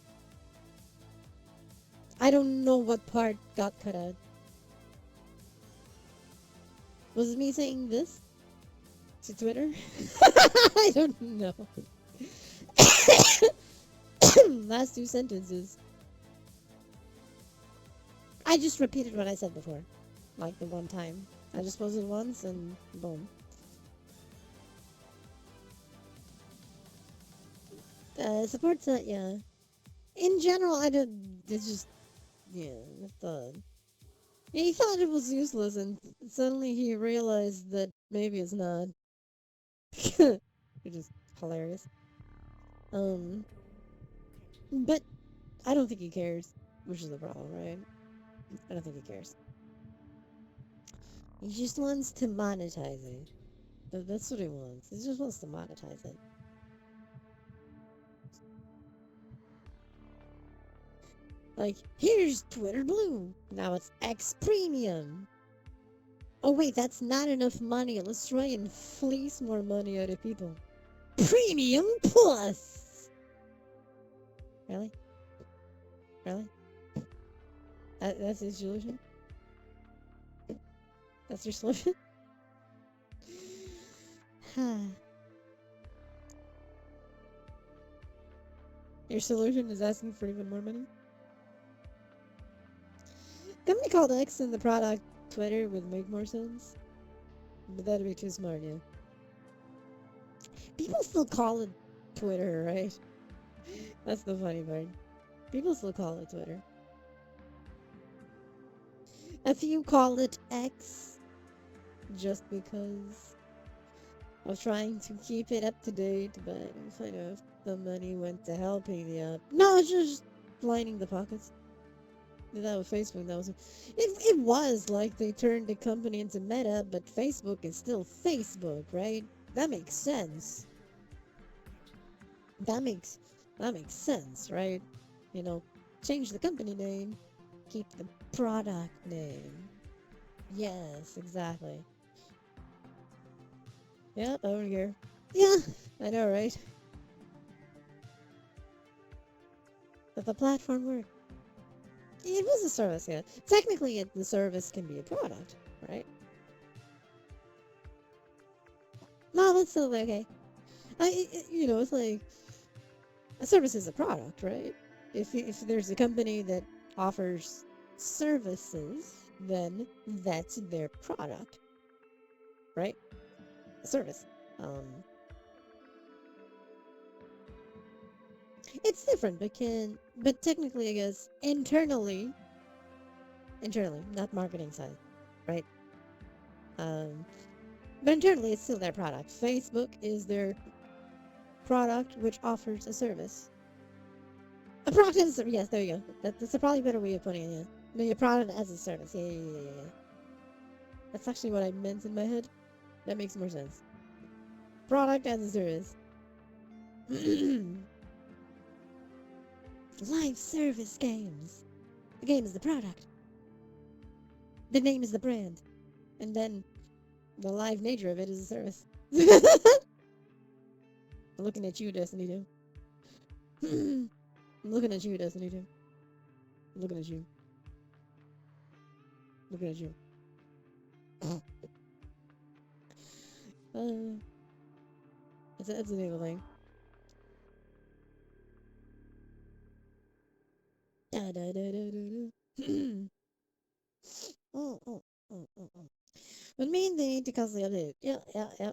I don't know what part got cut out. Was it me saying this to Twitter? I don't know. Last 2 sentences. I just repeated what I said before. Like the one time. I just posted once and boom. Support set, yeah. In general, I did. It's just, yeah. He thought it was useless, and suddenly he realized that maybe it's not. Which is hilarious. Um, but I don't think he cares, which is the problem, right? I don't think he cares. He just wants to monetize it. That's what he wants. He just wants to monetize it. Like, here's Twitter Blue. Now it's X Premium. Oh wait, that's not enough money. Let's try and fleece more money out of people. Premium Plus. Really? Really? That's his solution? That's your solution? Your solution is asking for even more money? Company called X and the product Twitter would make more sense. But that'd be too smart, yeah. People still call it Twitter, right? That's the funny part. People still call it Twitter. A few call it X just because I was trying to keep it up to date, but kind of the money went to helping the app. No, it's just lining the pockets. Did that with Facebook. That was it was like they turned the company into Meta, but Facebook is still Facebook, right? That makes sense. That makes sense, right? You know, change the company name, keep the product name. Yes, exactly. Yep, over here. Yeah, I know, right? But the platform worked. It was a service, yeah. Technically, the service can be a product, right? No, that's still okay. It's like a service is a product, right? If there's a company that offers services, then that's their product, right? A service. Um, it's different, but technically, I guess internally, not marketing side, right? Um, but internally, it's still their product. Facebook is their product, which offers a service. A product as a service. Yes, there you go. That's a probably better way of putting it. Yeah. Maybe a product as a service. Yeah. That's actually what I meant in my head. That makes more sense. Product as a service. Live service games. The game is the product. The name is the brand. And then The live nature of it is a service. I'm looking at you, Destiny 2. I'm looking at you, Destiny 2. I'm looking at you. Looking at you. uh, it's an evil thing. Da, da, da, da, da, da. Oh, oh, oh, oh, oh. But mainly because the other. Yeah, yeah, yeah.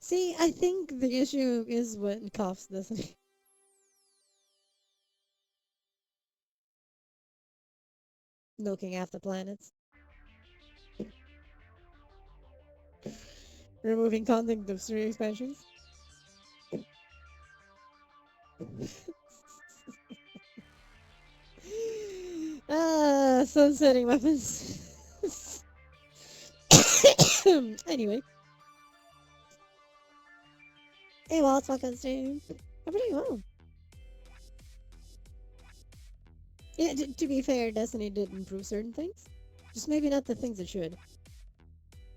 See, I think the issue is when coughs, doesn't it? Milking after planets. Removing content of story expansions. Sunsetting weapons. Anyway. Hey, well, it's welcome stream. I'm pretty well. Yeah, to be fair, Destiny did improve certain things. Just maybe not the things it should.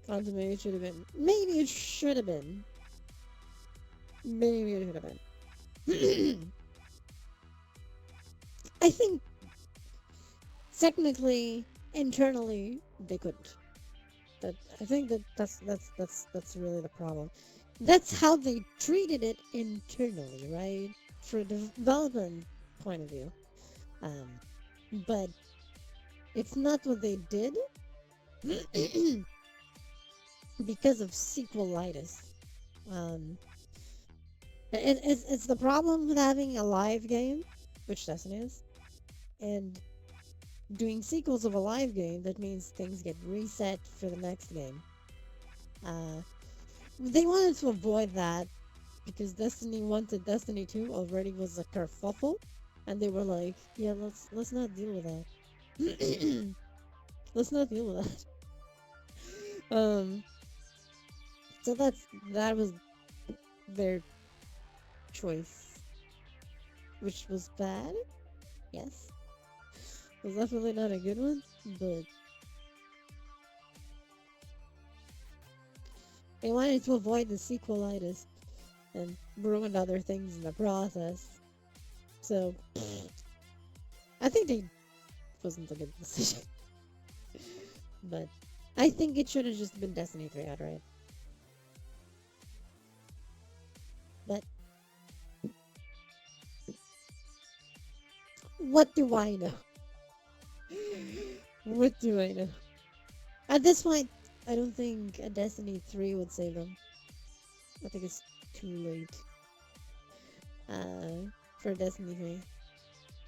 Quantum maybe it should have been. Maybe it should have been. Maybe it should have been. I think technically, internally, they couldn't. That I think that's really the problem. That's how they treated it internally, right? For the development point of view. Um, but it's not what they did because of sequelitis. Um, it's the problem with having a live game, which Destiny is, and doing sequels of a live game. That means things get reset for the next game. Uh, they wanted to avoid that because Destiny 1 to Destiny 2 already was a kerfuffle, and they were like, yeah, let's not deal with that. Let's not deal with that. So that was their choice, which was bad. Yes, it was definitely not a good one, but they wanted to avoid the sequelitis and ruined other things in the process. So I think they wasn't a good decision. But I think it should have just been Destiny 3 outright. But what do I know? What do I know? At this point, I don't think a Destiny 3 would save them. I think it's too late. For Destiny 3.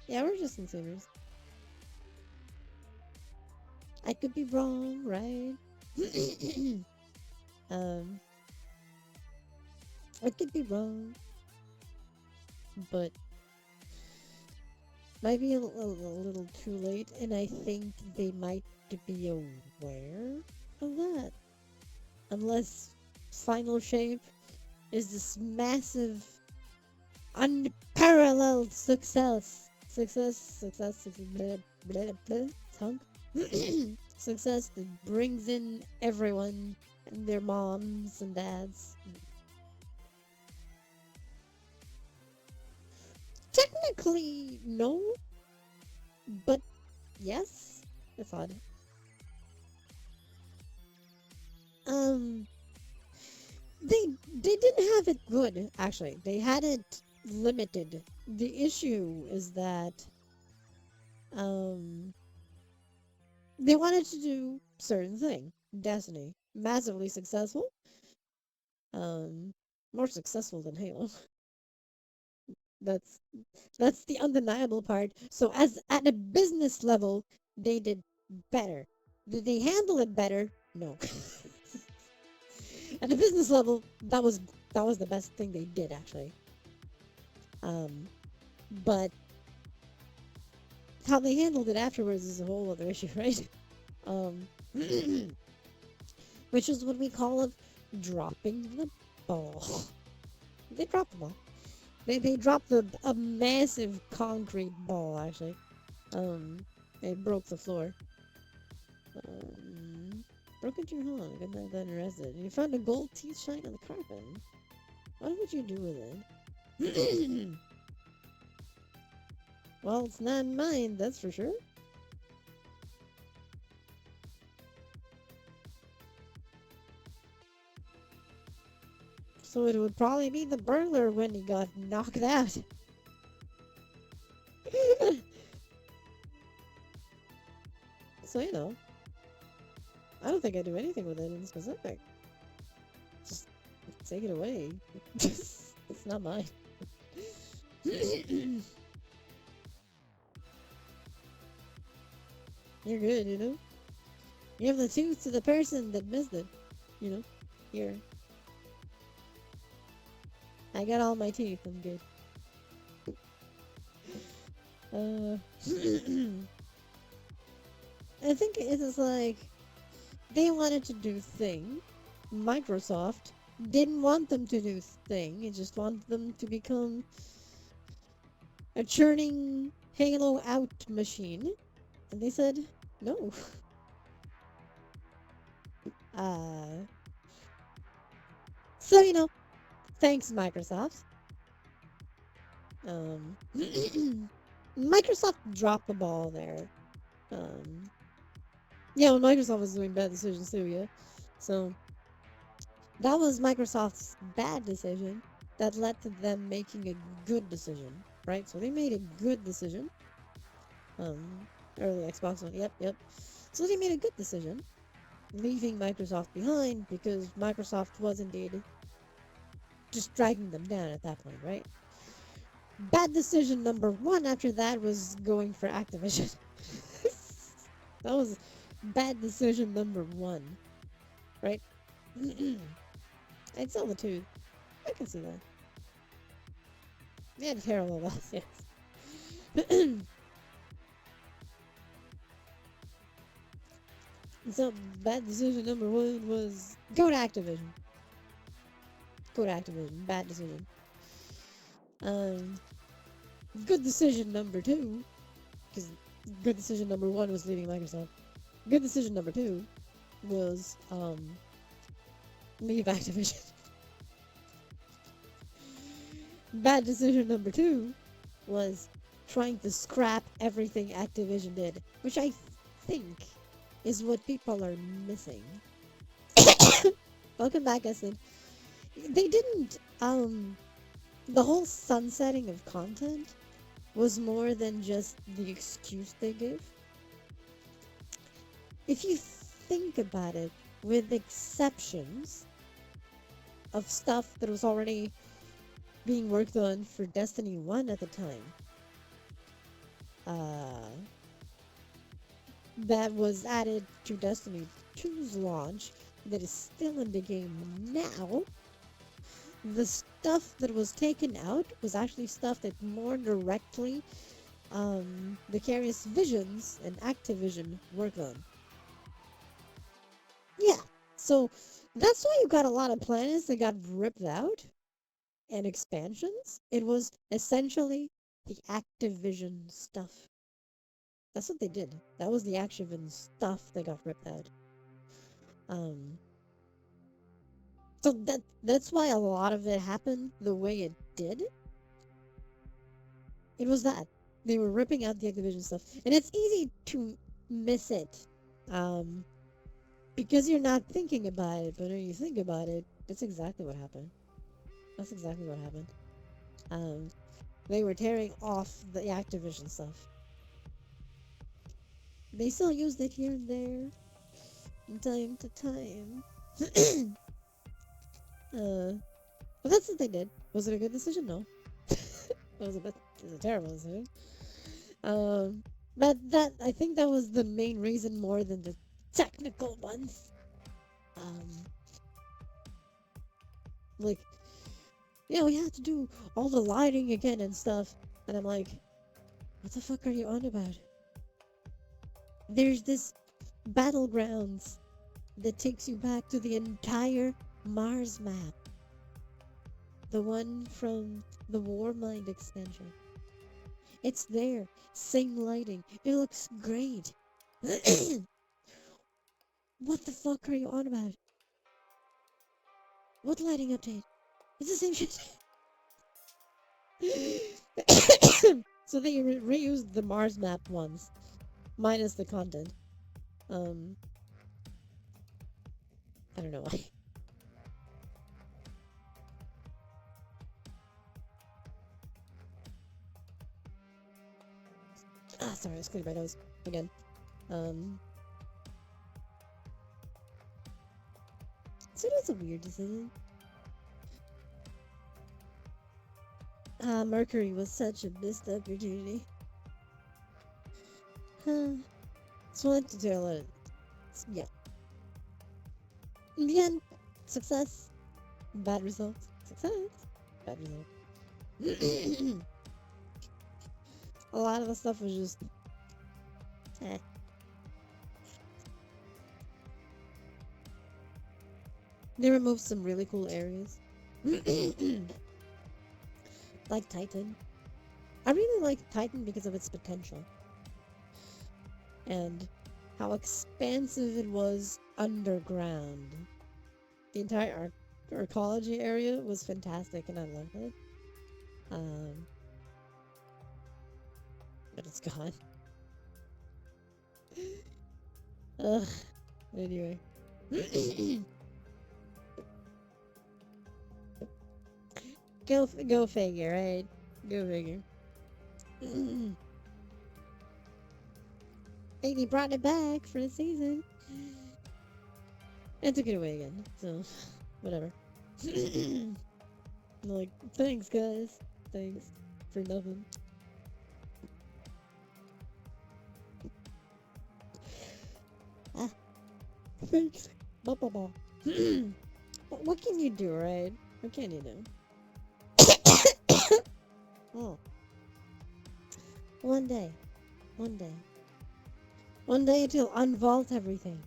Yeah, we're just consumers. I could be wrong, right? um, I could be wrong, but might be a little too late, and I think they might be aware of that. Unless Final Shape is this massive, unparalleled success, blah, blah, blah, tongue. Success that brings in everyone and their moms and dads. Technically, no, but yes, it's odd. Um, they didn't have it good, actually. They had it limited. The issue is that um they wanted to do certain thing. Destiny, massively successful. Um, more successful than Halo. That's that's the undeniable part. So as at a business level, they did better. Did they handle it better? No. At a business level, that was the best thing they did actually. Um, but how they handled it afterwards is a whole other issue, right? Um, which is what we call it dropping the ball. They dropped the ball. They dropped a massive concrete ball actually. It broke the floor. Um, broke into your home, got that arrested, and you found a gold teeth shine on the carpet. What would you do with it? Well, it's not mine, that's for sure. So it would probably be the burglar when he got knocked out. So, you know, I don't think I do anything with it in specific. Just take it away. It's not mine. You're good, you know? You have the tooth to the person that missed it. You know? Here. I got all my teeth, I'm good. I think it's like they wanted to do thing. Microsoft didn't want them to do thing. It just wanted them to become a churning Halo out machine. And they said no. Uh, so you know, thanks Microsoft. Um, Microsoft dropped the ball there. Um, yeah, when Microsoft was doing bad decisions too, yeah. So that was Microsoft's bad decision that led to them making a good decision, right? So they made a good decision. Early Xbox One, yep. So they made a good decision, leaving Microsoft behind because Microsoft was indeed just dragging them down at that point, right? Bad decision number one after that was going for Activision. That was bad decision number one, right? I'd sell the tooth. I can see that. They had a terrible loss, yes. So bad decision number one was go to Activision. Go to Activision. Bad decision. Um, good decision number two, because good decision number one was leaving Microsoft. Good decision number two was leave Activision. Bad decision number two was trying to scrap everything Activision did, which I think is what people are missing. Welcome back, Essen. They didn't, the whole sunsetting of content was more than just the excuse they give. If you think about it, with exceptions of stuff that was already being worked on for Destiny 1 at the time, that was added to Destiny 2's launch, that is still in the game now, the stuff that was taken out was actually stuff that more directly the Carious Visions and Activision work on. Yeah, so that's why you got a lot of planets that got ripped out and expansions. It was essentially the Activision stuff. That's what they did. That was the Activision stuff that got ripped out. So that's why a lot of it happened the way it did. It was that they were ripping out the Activision stuff, and it's easy to miss it, because you're not thinking about it. But when you think about it, that's exactly what happened. That's exactly what happened. They were tearing off the Activision stuff. They still used it here and there, from time to time. But that's what they did. Was it a good decision? No. It was a terrible decision. But that I think that was the main reason more than the technical ones. Um, like, yeah, we had to do all the lighting again and stuff, and I'm like, what the fuck are you on about? There's this battlegrounds that takes you back to the entire Mars map, the one from the Warmind expansion. It's there, same lighting. It looks great. What the fuck are you on about? What lighting update? It's the same shit. So they reused the Mars map once, minus the content. Um, I don't know why. Ah, sorry, I was clearing my nose again. Um, so that's a weird decision. Mercury was such a missed opportunity. Just wanted to do a lot. Yeah. In the end, success, bad results. Success, bad result. A lot of the stuff was just, eh. They removed some really cool areas. Like Titan. I really like Titan because of its potential. And how expansive it was underground. The entire arcology area was fantastic and I loved it. But it's gone. Ugh. Anyway. Go figure, right? Go figure. And he brought it back for the season. And took it away again. So, whatever. Like, thanks, guys. Thanks for nothing. Ah, thanks. Blah, blah, blah. What can you do, right? What can you do? Oh. One day. One day. One day it'll unvault everything.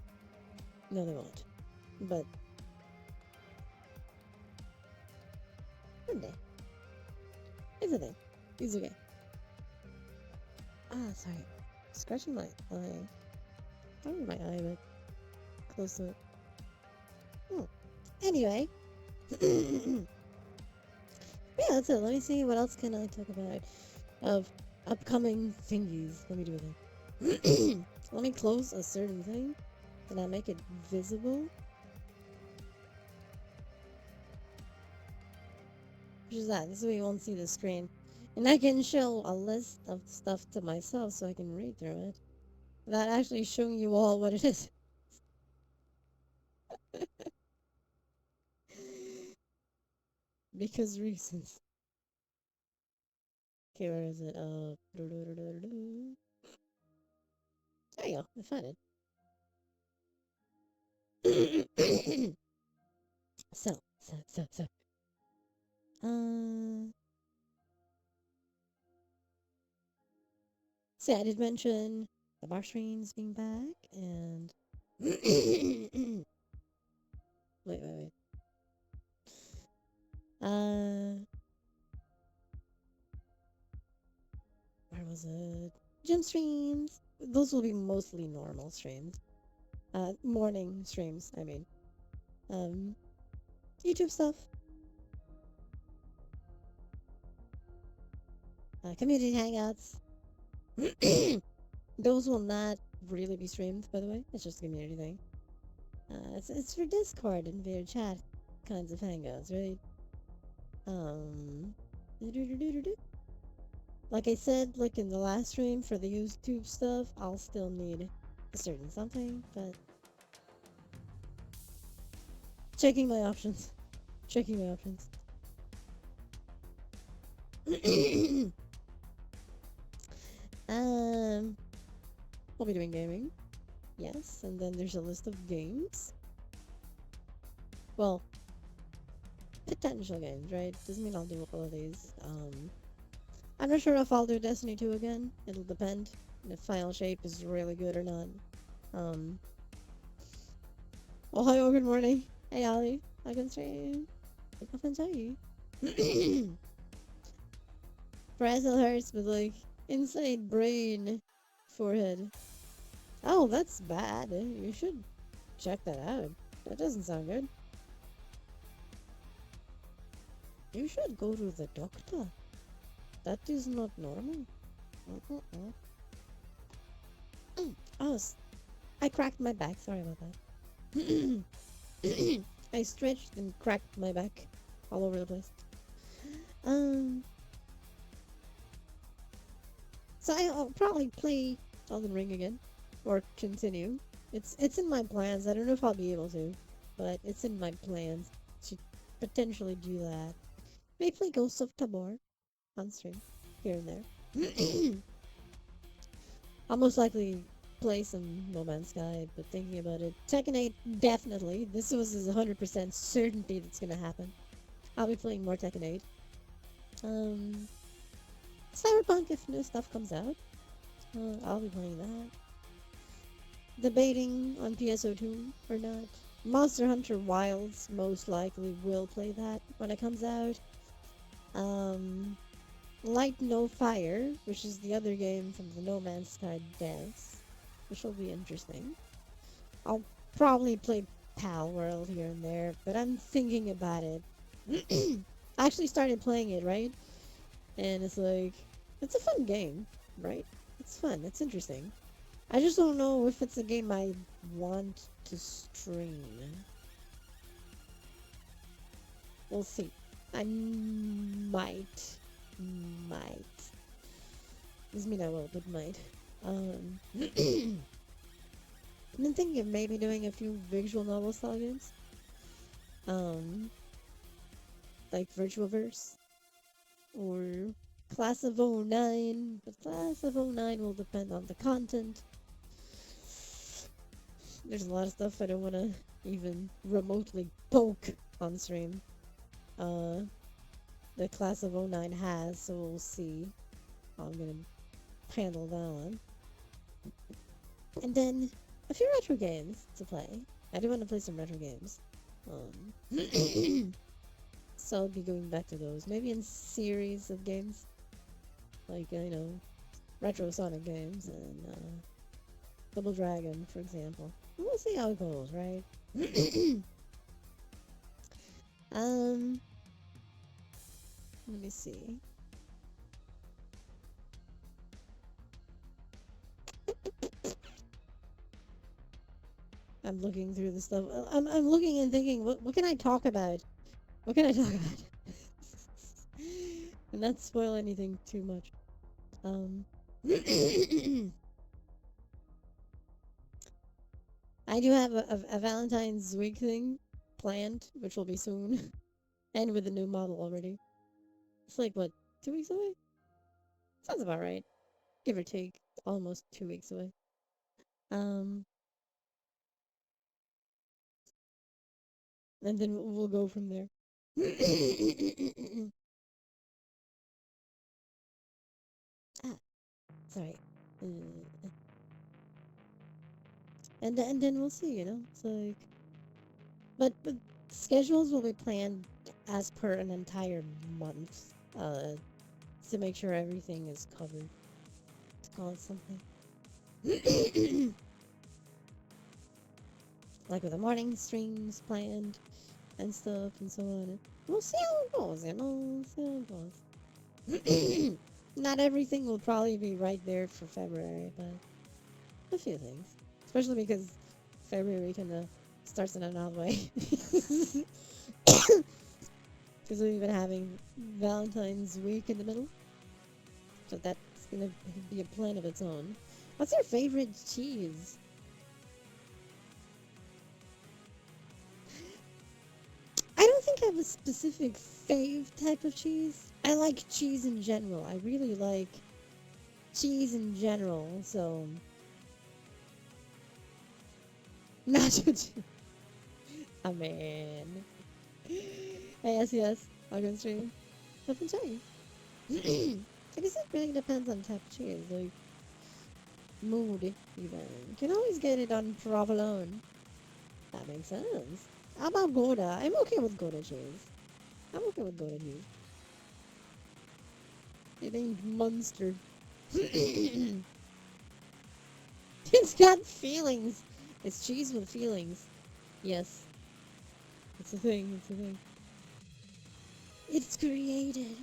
No, they won't. But one day. It's a thing. It's okay. Ah, sorry. Scratching my eye. Not my eye, but close to it. Oh. Anyway. Yeah, that's it. Let me see what else can I talk about of upcoming thingies. Let me do it. Let me close a certain thing. Can I make it visible? Which is that? This way you won't see the screen. And I can show a list of stuff to myself so I can read through it. Without actually showing you all what it is. Because reasons. Okay, where is it? There you go. I found it. So. So yeah, I did mention the bar streams being back, and wait. Where was it? Gym streams. Those will be mostly normal streams. Morning streams. I mean, um, YouTube stuff. Community hangouts. Those will not really be streamed, by the way. It's just a community thing. It's for Discord and via chat kinds of hangouts, right? Like I said, like in the last stream for the YouTube stuff, I'll still need a certain something, but checking my options. I'll be doing gaming. Yes, and then there's a list of games. Well, potential games, right? Doesn't mean I'll do all of these. I'm not sure if I'll do Destiny 2 again. It'll depend if Final Shape is really good or not. Ohio, good morning. Hey, Ollie. I can stream. I can say. Brazil hurts with like inside brain forehead. Oh, that's bad. You should check that out. That doesn't sound good. You should go to the doctor. That is not normal. Mm-mm-mm. Oh, I cracked my back. Sorry about that. I stretched and cracked my back all over the place. Um, so I'll probably play Elden Ring again, or continue. It's in my plans. I don't know if I'll be able to, but it's in my plans to potentially do that. May play Ghost of Tabor on stream here and there. I'll most likely play some No Man's Sky, but thinking about it, Tekken 8 definitely. This was 100% certainty that's gonna happen. I'll be playing more Tekken 8. Um, Cyberpunk if new stuff comes out. I'll be playing that. Debating on PSO2 or not. Monster Hunter Wilds most likely will play that when it comes out. Um, Light No Fire, which is the other game from the No Man's Sky devs, which will be interesting. I'll probably play Pal World here and there, but I'm thinking about it. I actually started playing it, right? And it's like, it's a fun game, right? It's fun, it's interesting. I just don't know if it's a game I want to stream. We'll see. I might. Doesn't mean I will, but might. I've been thinking of maybe doing a few visual novel style games. Like Virtualverse. Or Class of '09. But Class of '09 will depend on the content. There's a lot of stuff I don't want to even remotely poke on stream. The Class of '09 has, so we'll see how I'm gonna handle that one. And then a few retro games to play. I do want to play some retro games. So I'll be going back to those. Maybe in series of games. Like, retro Sonic games and Double Dragon, for example. We'll see how it goes, right? Let me see. I'm looking through the stuff. I'm looking and thinking, what can I talk about? What can I talk about? And not spoil anything too much. I do have a Valentine's week thing planned, which will be soon, and with a new model already. It's like, what, 2 weeks away? Sounds about right. Give or take, almost 2 weeks away. And then we'll go from there. Ah, sorry. And then we'll see, It's like, but schedules will be planned as per an entire month, to make sure everything is covered. To call it something. Like with the morning streams planned and stuff and so on. We'll see how it goes, We'll see how it goes. Not everything will probably be right there for February, but a few things. Especially because February kind of starts in an odd way. Because we've been having Valentine's week in the middle. So that's gonna be a plan of its own. What's your favorite cheese? I don't think I have a specific fave type of cheese. I like cheese in general. I really like cheese in general, so... Nacho cheese. Oh, man. Yes, I'll go stream. Nothing cheese. I guess it really depends on type of cheese, like... mood, even. You can always get it on provolone. That makes sense. How about Gouda? I'm okay with Gouda cheese. I'm okay with Gouda cheese. It ain't Munster. It's got feelings. It's cheese with feelings. Yes. It's a thing. It's a thing. It's created.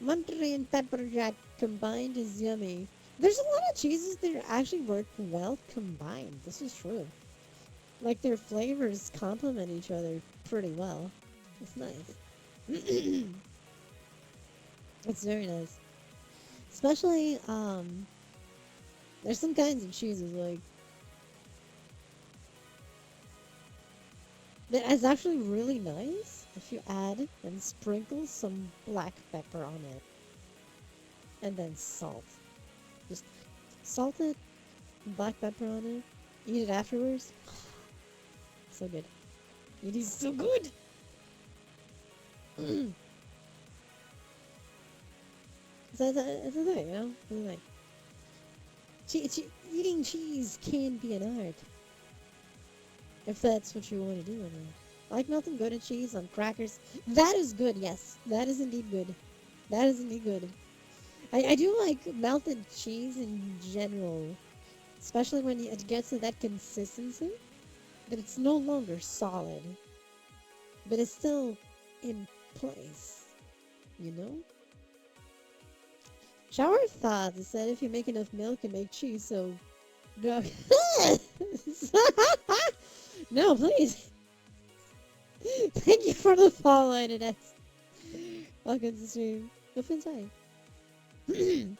Monterey and pepper jack combined is yummy. There's a lot of cheeses that actually work well combined. This is true. Like their flavors complement each other pretty well. It's nice. It's very nice. Especially, there's some kinds of cheeses like that is actually really nice if you add and sprinkle some black pepper on it. And then salt. Just salt it, black pepper on it, eat it afterwards. So good. It is so good! It's a thing, you know? It's a thing. Eating cheese can be an art. If that's what you want to do anyway. Like melting Gouda cheese on crackers. That is good, yes. That is indeed good. That is indeed good. I do like melted cheese in general. Especially when it gets to that consistency. That it's no longer solid. But it's still in place. You know? Shower thought said if you make enough milk and make cheese, so no. No, please. Thank you for the follow, Internet. Welcome to the stream. Look inside. Dog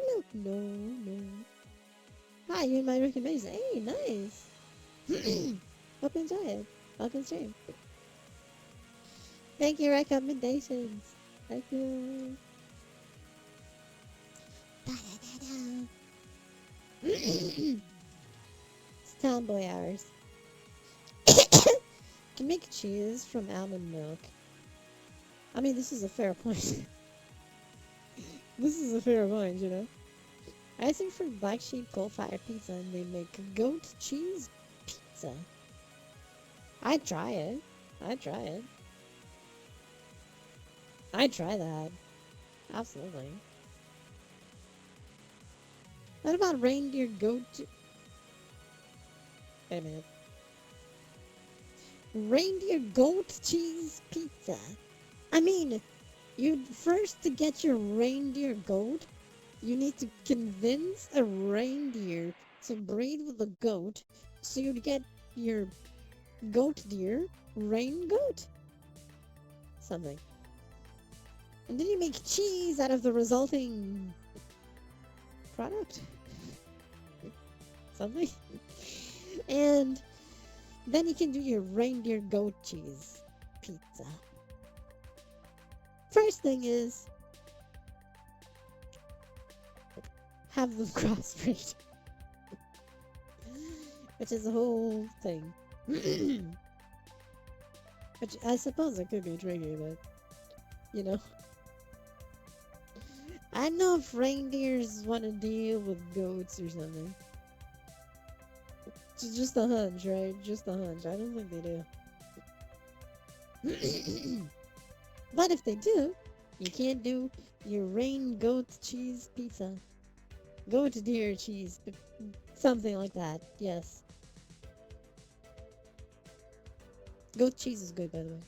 milk. No, no. Hi, you're my recommendation. Hey, nice. Hope you enjoy it. Welcome to the stream. Thank you, recommendations. Thank you. It's tomboy hours. Can make cheese from almond milk. I mean, this is a fair point. This is a fair point, you know. I think for black sheep coal-fired pizza, and they make goat cheese pizza. I'd try it. I'd try it. I'd try that. Absolutely. What about reindeer goat? Wait a minute. Reindeer goat cheese pizza. I mean, you'd first to get your reindeer goat, you need to convince a reindeer to breed with a goat, so you'd get your goat deer, rain goat. Something. And then you make cheese out of the resulting product. Something. And then you can do your reindeer goat cheese pizza. First thing is have them crossbreed. Which is a whole thing. Which I suppose it could be tricky, but you know. I don't know if reindeers want to deal with goats or something. It's just a hunch, right? Just a hunch. I don't think they do. But if they do, you can't do your rain goat cheese pizza. Goat deer cheese. Something like that. Yes. Goat cheese is good, by the way.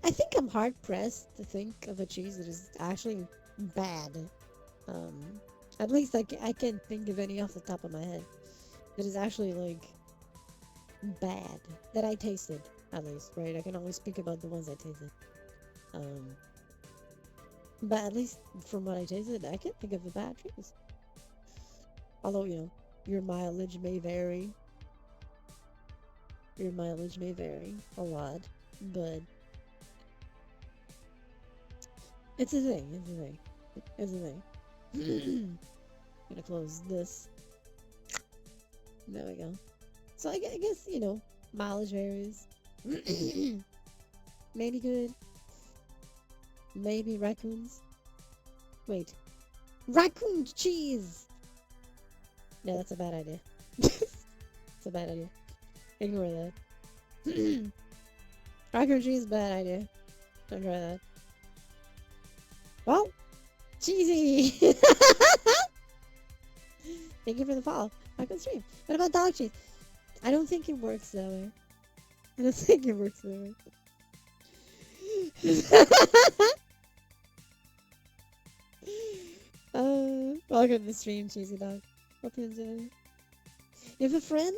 I think I'm hard pressed to think of a cheese that is actually bad. At least I can't think of any off the top of my head that is actually like bad that I tasted, at least, right? I can only speak about the ones I tasted. But at least from what I tasted, I can't think of a bad cheese. Although, you know, your mileage may vary. Your mileage may vary a lot, but it's a thing. It's a thing. It's a thing. I'm gonna close this. There we go. So I guess, you know, mileage varies. Maybe good. Maybe raccoons. Wait. Raccoon cheese! No, that's a bad idea. It's a bad idea. Ignore that. Raccoon cheese, bad idea. Don't try that. Well, cheesy! Thank you for the follow. Back on stream. What about dog cheese? I don't think it works that way. I don't think it works that way. Welcome to the stream, cheesy dog. Hope you enjoy. If a friend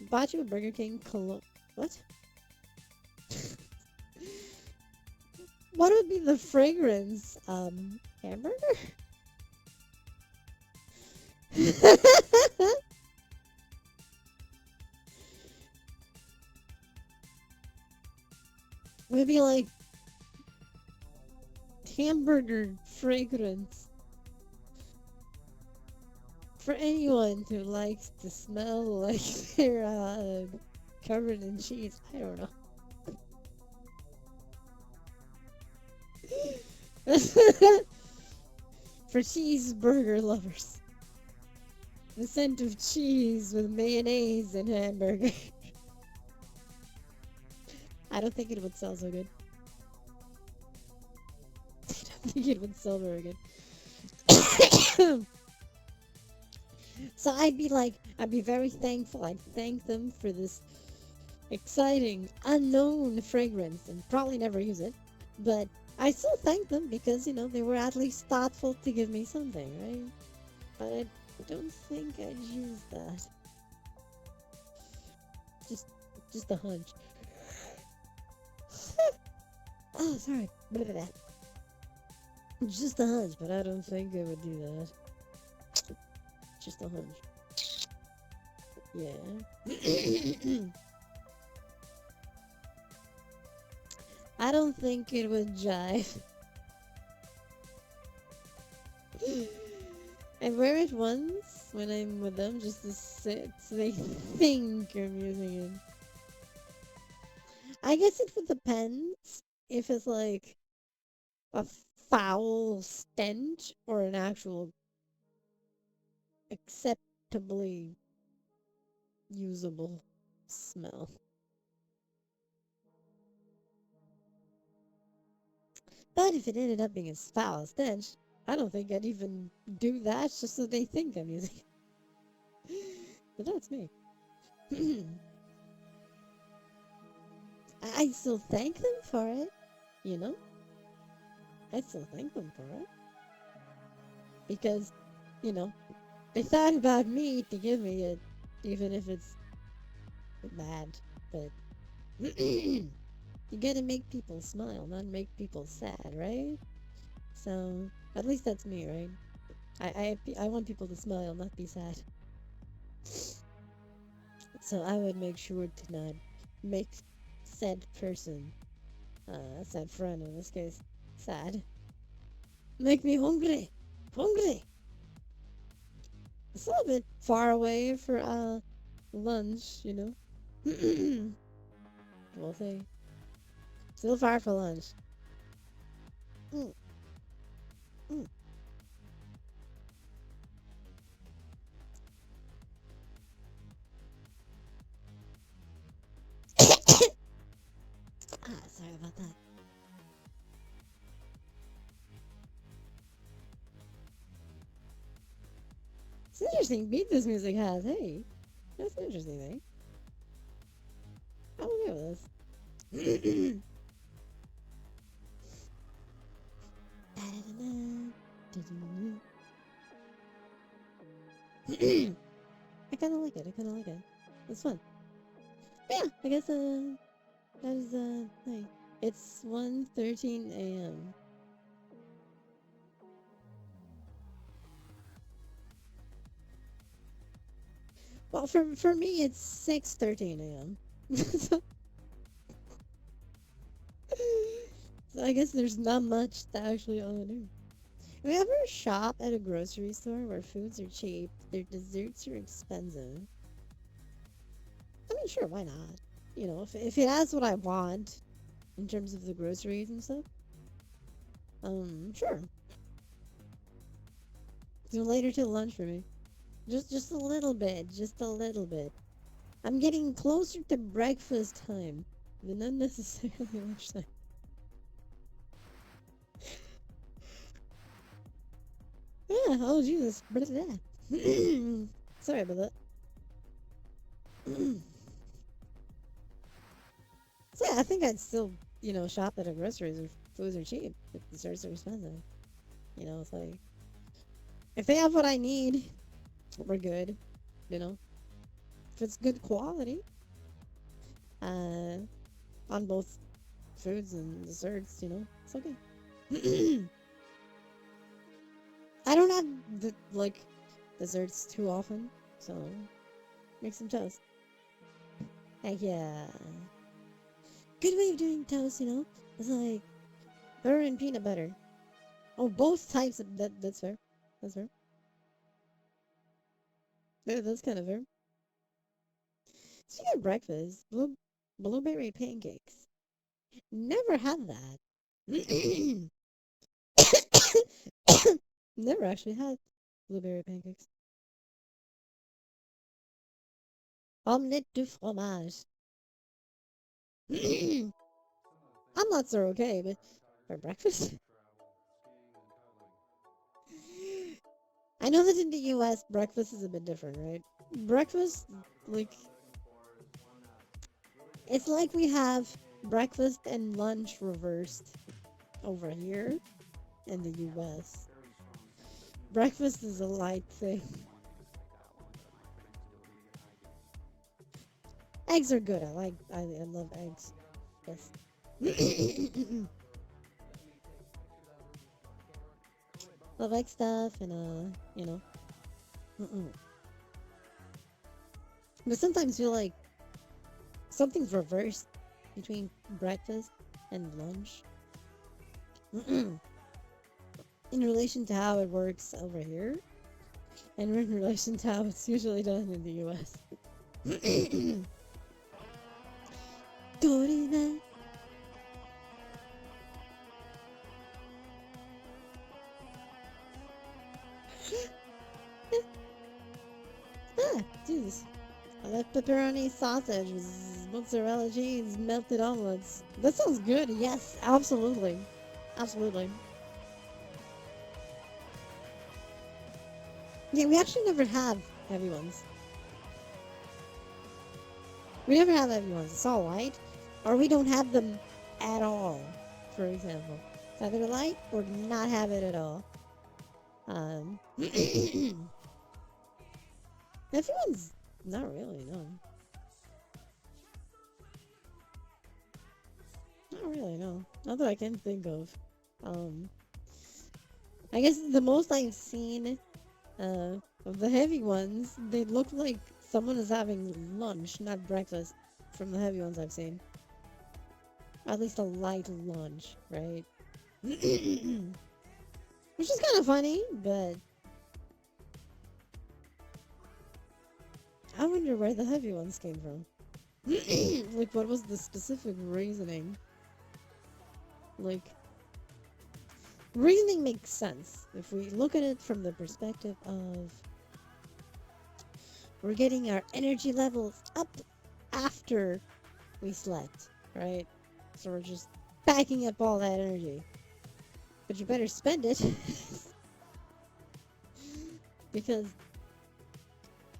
bought you a Burger King cologne, what? What would be the fragrance? Hamburger? Would it be like hamburger fragrance? For anyone who likes to smell like they're covered in cheese, I don't know. For cheeseburger lovers, the scent of cheese with mayonnaise and hamburger. I don't think it would sell so good. I don't think it would sell very good. So I'd be very thankful. I'd thank them for this exciting, unknown fragrance and probably never use it. But I still thank them because, they were at least thoughtful to give me something, right? But I don't think I'd use that. Just a hunch. Oh, sorry. Blah, blah, blah. Just a hunch, but I don't think I would do that. Just a hunch. Yeah. I don't think it would jive. I wear it once when I'm with them just to sit so they think I'm using it. I guess it would depend if it's like a foul stench or an actual acceptably usable smell. But if it ended up being a foul stench, I don't think I'd even do that just so they think I'm using it. But that's me. I still thank them for it, I still thank them for it. Because, they thought about me to give me it, even if it's bad. But you gotta make people smile, not make people sad, right? So at least that's me, right? I want people to smile, not be sad. So I would make sure to not make said person, said friend in this case, sad. Make me hungry, hungry. It's a little bit far away for lunch, We'll see. Still far for lunch. Mm. Mm. Sorry about that. It's an interesting beat this music has. Hey, that's an interesting thing. I'm okay with this. I kind of like it. It's fun. But yeah, I guess that is thing. It's 1:13 a.m. Well, for me, it's 6:13 a.m. So I guess there's not much to actually do. Have you ever shop at a grocery store where foods are cheap, their desserts are expensive? I mean, sure, why not? If it has what I want in terms of the groceries and stuff, sure. So later till lunch for me. Just a little bit, just a little bit. I'm getting closer to breakfast time than unnecessarily lunchtime. Yeah, oh Jesus, what is that? Sorry about that. So yeah, I think I'd still, shop at a grocery if foods are cheap. If desserts are expensive. It's like if they have what I need, we're good. You know, if it's good quality, uh, on both foods and desserts, it's okay. I don't have desserts too often, so make some toast. Heck yeah. Good way of doing toast, it's like butter and peanut butter. Oh, both types of that's fair. That's fair. Yeah, that's kind of fair. Speaking of breakfast, blueberry pancakes. Never had that. Never actually had blueberry pancakes. Omelette du fromage. Omelets are okay, but for breakfast? I know that in the US, breakfast is a bit different, right? Breakfast, like, it's like we have breakfast and lunch reversed over here in the US. Breakfast is a light thing. Eggs are good. I love eggs. Yes. Love egg stuff and, mm-mm. But sometimes feel like something's reversed between breakfast and lunch. In relation to how it works over here, and in relation to how it's usually done in the US. Dorina. Ah, Jesus. I love pepperoni sausage with mozzarella cheese, melted omelets. That sounds good. Yes, absolutely. Absolutely. Yeah, we actually never have heavy ones. We never have heavy ones. It's all light, or we don't have them at all. For example, it's either light or not have it at all. Heavy ones, not really. No, not really. No, not that I can think of. Um, I guess the most I've seen of the heavy ones, they look like someone is having lunch, not breakfast, from the heavy ones I've seen. At least a light lunch, right? Which is kind of funny, but I wonder where the heavy ones came from. Like, what was the specific reasoning? Like, reasoning makes sense if we look at it from the perspective of we're getting our energy levels up after we slept, right? So we're just backing up all that energy. But you better spend it because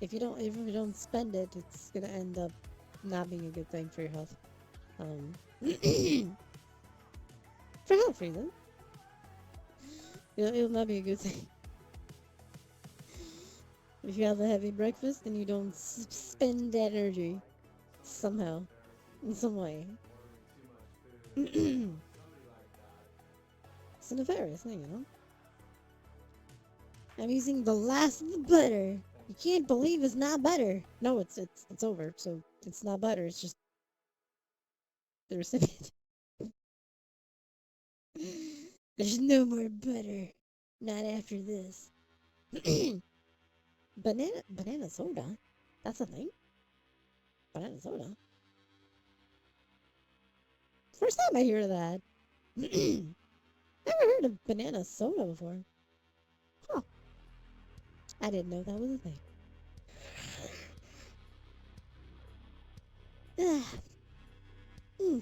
if you don't spend it, it's gonna end up not being a good thing for your health. Um, for health reasons, it'll not be a good thing. If you have a heavy breakfast and you don't spend energy somehow, in some way, it's a nefarious thing. I'm using the last of the butter. You can't believe it's not butter. No, it's over. So it's not butter. It's just the recipient. There's no more butter. Not after this. Banana soda. That's a thing. Banana soda. First time I hear that. Never heard of banana soda before. Huh. I didn't know that was a thing.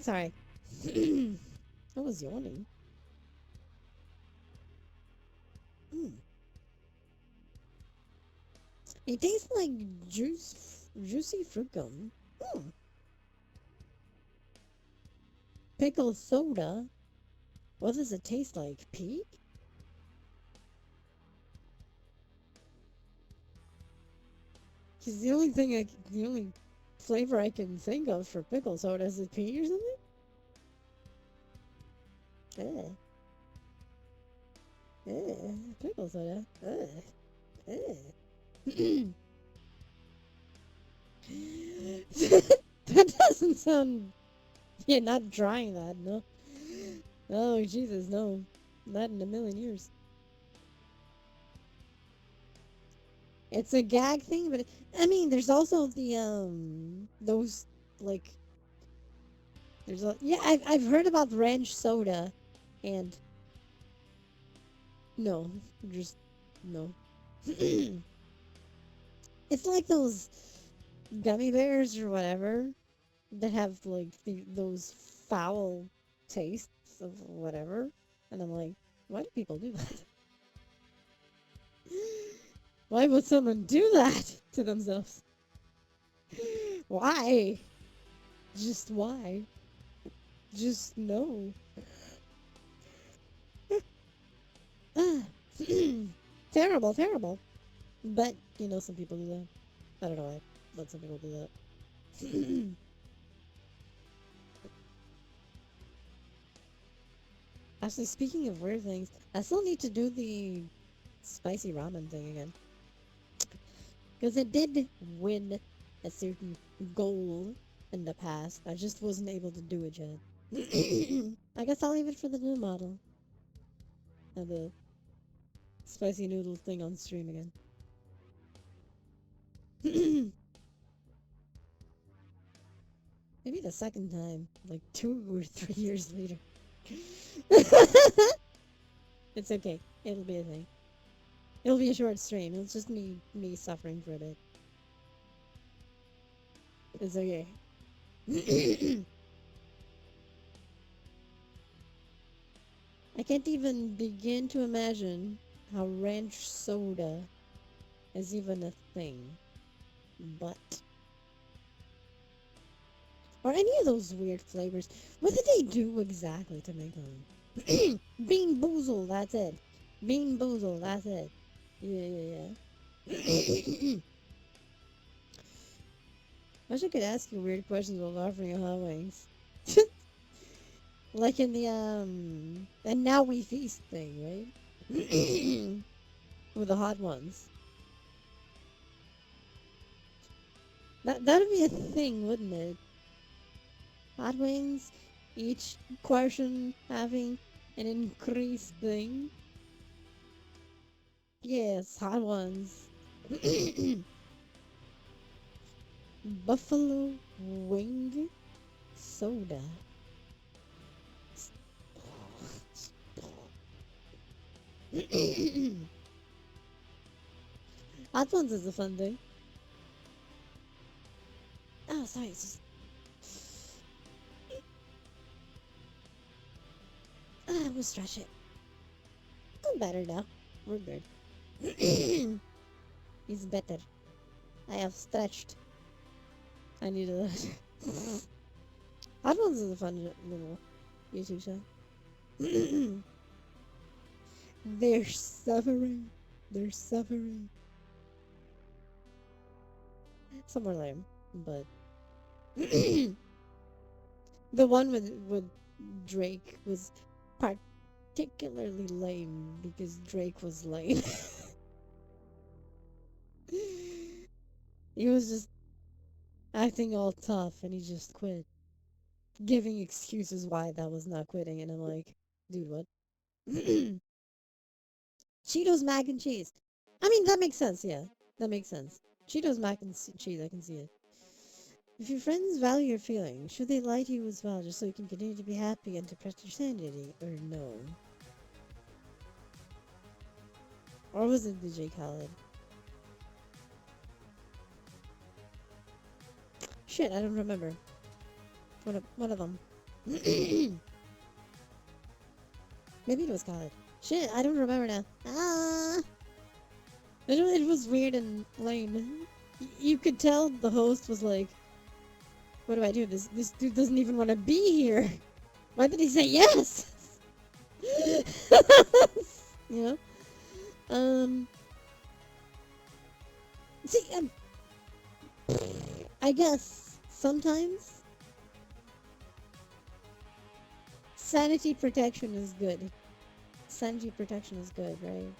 Sorry. I was yawning. Mm. It tastes like juicy fruit gum. Hmm. Pickle soda. What does it taste like? Pea? Because the only flavor I can think of for pickle soda is it pea or something? Eh, pickle soda. That doesn't sound. Yeah, not trying that, no. Oh, Jesus, no. Not in a million years. It's a gag thing, but I mean, there's also those, like, yeah, I've heard about ranch soda, and no, just, no. It's like those gummy bears or whatever that have, like, those foul tastes of whatever, and I'm like, why do people do that? Why would someone do that to themselves? Why? Just why? Just no. Terrible, terrible. But, some people do that. I don't know why, but some people do that. Actually, speaking of weird things, I still need to do the spicy ramen thing again. Because it did win a certain goal in the past. I just wasn't able to do it yet. I guess I'll leave it for the new model. Of the spicy noodle thing on stream again. Maybe the second time, like 2 or 3 years later. It's okay. It'll be a thing. It'll be a short stream. It's just me suffering for a bit. It's okay. I can't even begin to imagine how ranch soda is even a thing. But or any of those weird flavors. What did they do exactly to make them? Bean boozle, that's it. Bean boozle, that's it. Yeah. I wish I could ask you weird questions while offering you hot wings. Like in the and now we feast thing, right? With the hot ones. That'd be a thing, wouldn't it? Hot wings, each question having an increased thing. Yes, hot ones. Buffalo wing soda. Hot ones is a fun thing. Oh, sorry, it's just. We'll stretch it. I'm better now. We're good. It's better. I have stretched. I need a. Hot ones is a fun little YouTube show. They're suffering. They're suffering. Some are lame, but the one with Drake was particularly lame because Drake was lame. He was just acting all tough and he just quit, giving excuses why that was not quitting, and I'm like, dude, what? Cheetos mac and cheese. I mean, that makes sense, yeah. That makes sense. Cheetos mac and cheese, I can see it. If your friends value your feelings, should they lie to you as well just so you can continue to be happy and to protect your sanity, or no? Or was it DJ Khaled? Shit, I don't remember. One of them. Maybe it was Khaled. Shit, I don't remember now. Ah! It was weird and lame. You could tell the host was like, "What do I do? This dude doesn't even want to be here. Why did he say yes?" you know. Um. See, I guess sometimes sanity protection is good. Sanity protection is good, right?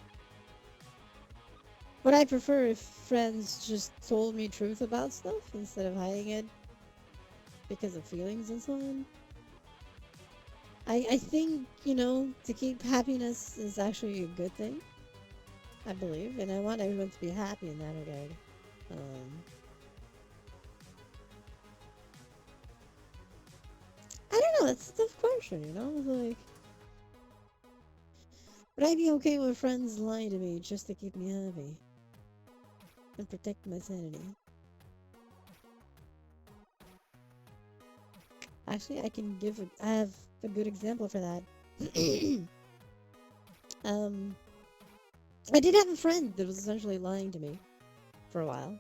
But I prefer if friends just told me truth about stuff instead of hiding it because of feelings and so on. I think, to keep happiness is actually a good thing, I believe, and I want everyone to be happy in that regard. Um, I don't know, it's a tough question, Like, would I be okay with friends lying to me just to keep me happy and protect my sanity? Actually, I have a good example for that. um, I did have a friend that was essentially lying to me for a while.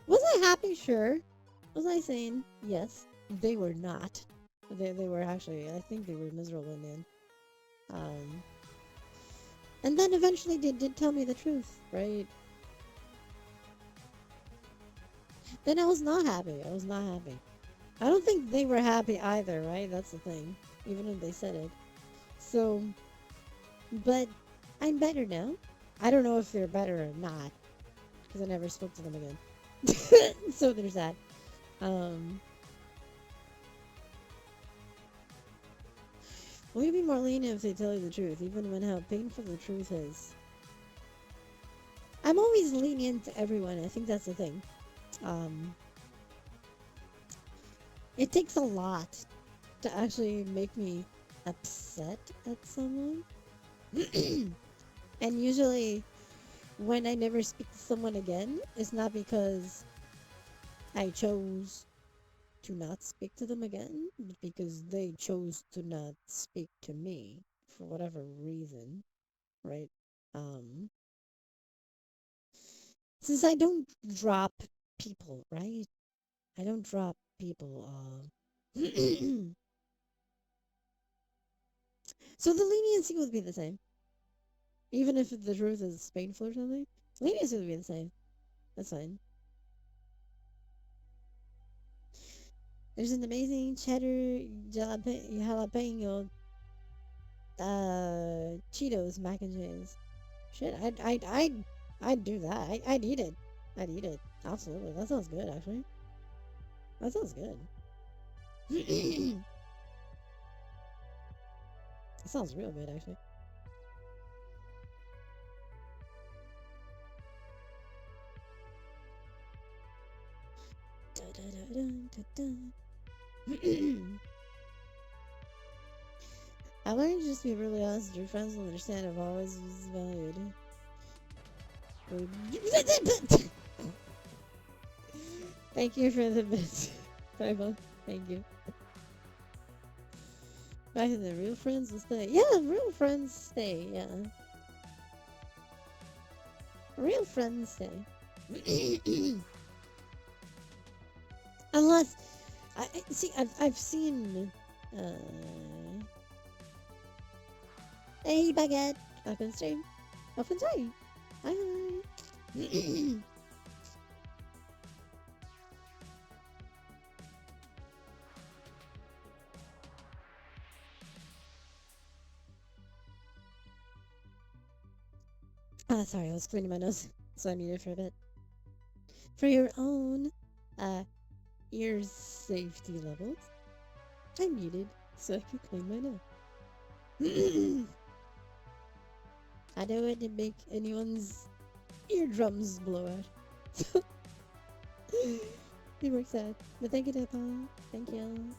Was I happy? Sure. Was I sane? Yes. They were not. They were actually, I think they were miserable in the end. Um, and then eventually they did tell me the truth, right? Then I was not happy. I was not happy. I don't think they were happy either, right? That's the thing. Even if they said it. So, but I'm better now. I don't know if they're better or not, because I never spoke to them again. So there's that. Um, will you be more lenient if they tell you the truth, even when how painful the truth is? I'm always lenient to everyone. I think that's the thing. Um, it takes a lot to actually make me upset at someone. And usually, when I never speak to someone again, it's not because I chose to not speak to them again, but because they chose to not speak to me for whatever reason, right? Um, since I don't drop people, right? I don't drop people. So the leniency would be the same, even if the truth is painful or something. Leniency would be the same. That's fine. There's an amazing cheddar jalapeno Cheetos mac and cheese. Shit, I'd do that. I'd eat it. I'd eat it. Absolutely. That sounds good, actually. That sounds good. That sounds real good, actually. I learned to just be really honest. Your friends will understand. I've always valued. Thank you for the bit. Bible. Thank you. Back in the real friends will stay. Yeah, real friends stay. Yeah, real friends stay. Unless see, I've seen. Uh, hey, baguette. Welcome stream. Welcome stream. Hi. Sorry, I was cleaning my nose, so I muted for a bit. For your own uh ear safety levels, I muted so I can clean my nose. I don't want to make anyone's eardrums blow out. It works out. But thank you, Depa. Thank you.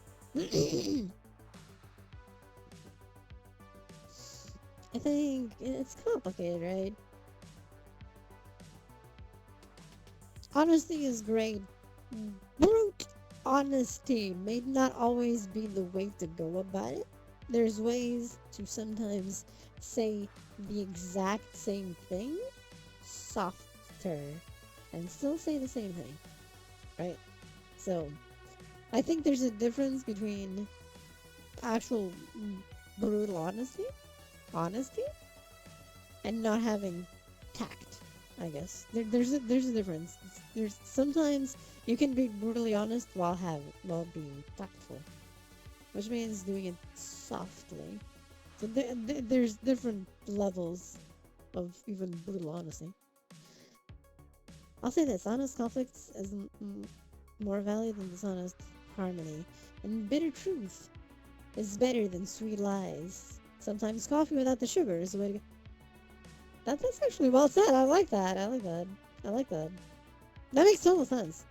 I think it's complicated, right? Honesty is great. Brute honesty may not always be the way to go about it. there's ways to sometimes say the exact same thing softer and still say the same thing, right? So I think there's a difference between actual brutal honesty, and not having tact. I guess there's a difference. There's sometimes you can be brutally honest while being tactful, which means doing it softly. So there's different levels of even brutal honesty. I'll say this: honest conflicts is more valid than dishonest harmony, and bitter truth is better than sweet lies. Sometimes coffee without the sugar is the way to go. That's actually well said. I like that. I like that. I like that. That makes total sense.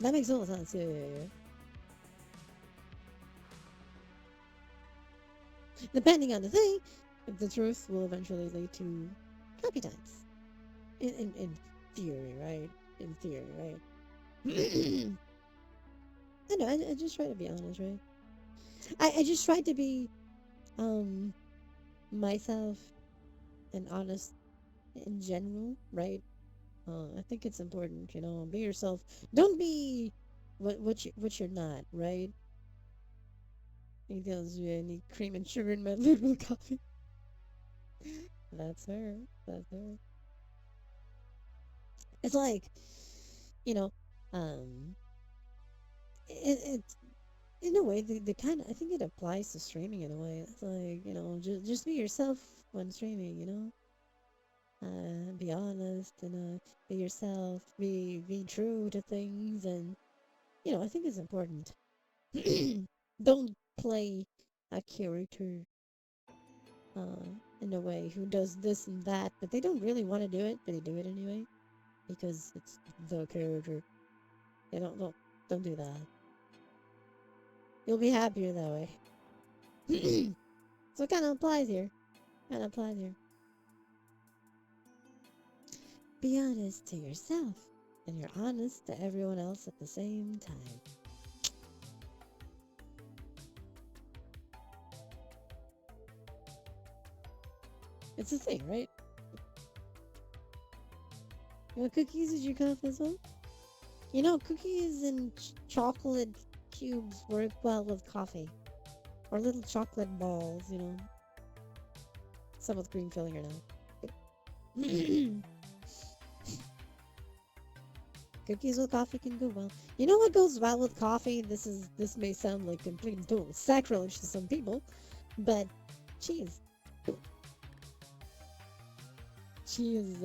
That makes total sense. Yeah, yeah, yeah. Depending on the thing, the truth will eventually lead to happy times. In theory, right? In theory, right? I know. I just try to be honest, right? I just try to be um myself and honest in general, right? I think it's important, be yourself. Don't be what you're not, right? He tells you I need cream and sugar in my little coffee. That's her. That's her. It's like, you know, um, it's in a way the kind of I think it applies to streaming in a way. It's like just be yourself when streaming. Be honest and be yourself. Be true to things, and I think it's important. Don't play a character uh, in a way who does this and that, but they don't really want to do it, but they do it anyway because it's the character. They don't do that. You'll be happier that way. So it kind of applies here. Kind of applies here. Be honest to yourself, and you're honest to everyone else at the same time. It's a thing, right? You want cookies at your coffee as well? Cookies and chocolate cubes work well with coffee. Or little chocolate balls. Some with cream filling or not. Cookies with coffee can go well. You know what goes well with coffee? This may sound like complete and total sacrilege to some people, but cheese. Cheese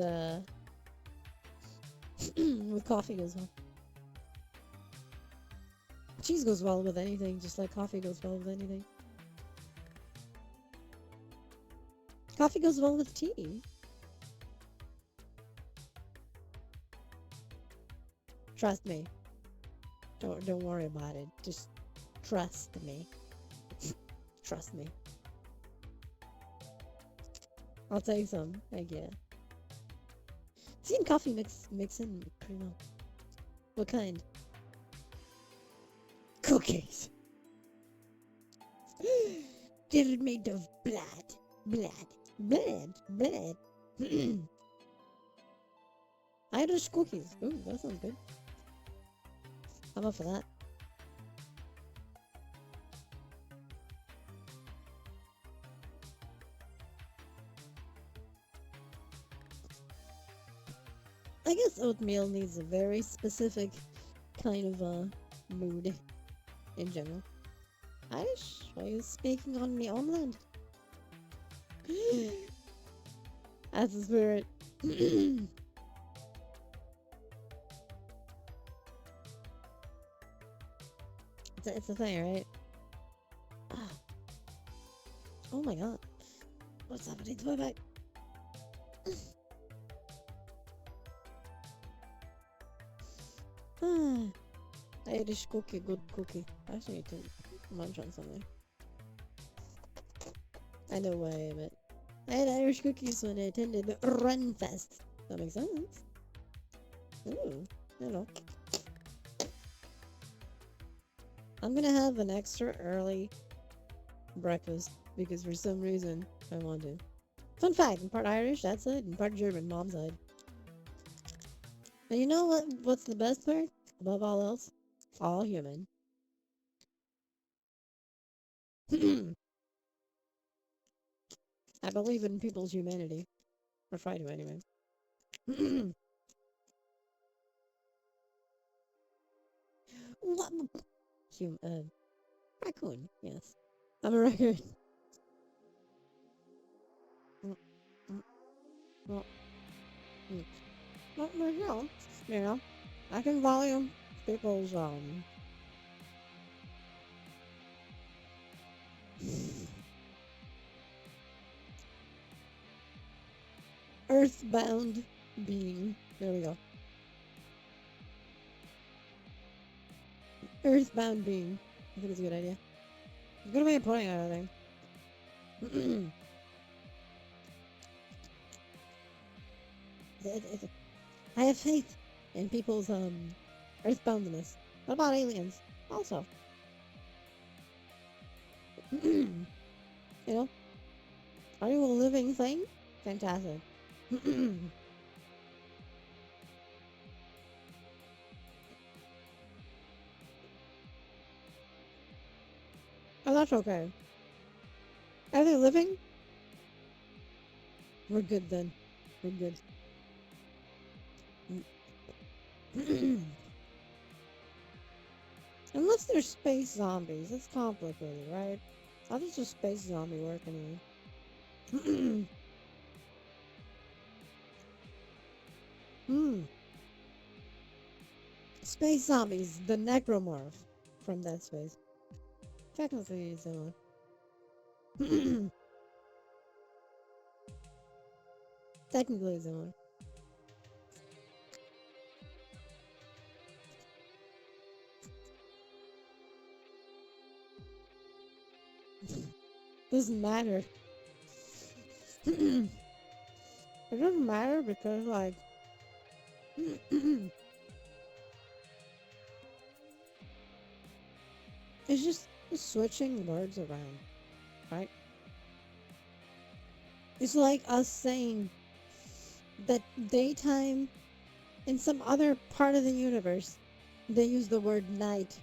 with coffee goes well. Cheese goes well with anything, just like coffee goes well with anything. Coffee goes well with tea. Trust me. Don't worry about it. Just trust me. Trust me. I'll tell you some. Yeah. Tea and coffee mix in pretty well. What kind? Cookies. They're made of blood. Blood. Irish cookies. Ooh, that sounds good. I'm up for that. I guess oatmeal needs a very specific kind of mood in general. Irish? Are you speaking on my own land? As a spirit. It's a thing, right? Oh my god. What's happening to my back? Irish cookie, good cookie. I actually need to munch on something. I know why, but I had Irish cookies when I attended Run Fest. That makes sense. Ooh, I don't know. I'm gonna have an extra early breakfast because for some reason I want to. Fun fact, I'm part Irish, that's it, and part German, mom's side. And you know what's the best part? Above all else? All human. I believe in people's humanity. Or try to anyway. What? Raccoon, yes. I'm a raccoon. Mm, mm, well, mm. Well, you know, I can volume people's, earthbound being. There we go. Earthbound being. I think it's a good idea. It's gonna be important, I think. I have faith in people's earthboundness. What about aliens? Also, you know, are you a living thing? Fantastic. Oh, that's okay. Are they living? We're good then. We're good. Unless they're space zombies, it's complicated, right? How does a space zombie work anyway? Hmm. Space zombies, the necromorph from that space. Technically similar. Technically similar. Doesn't matter. It doesn't matter because like it's just switching words around, right? It's like us saying that daytime in some other part of the universe they use the word night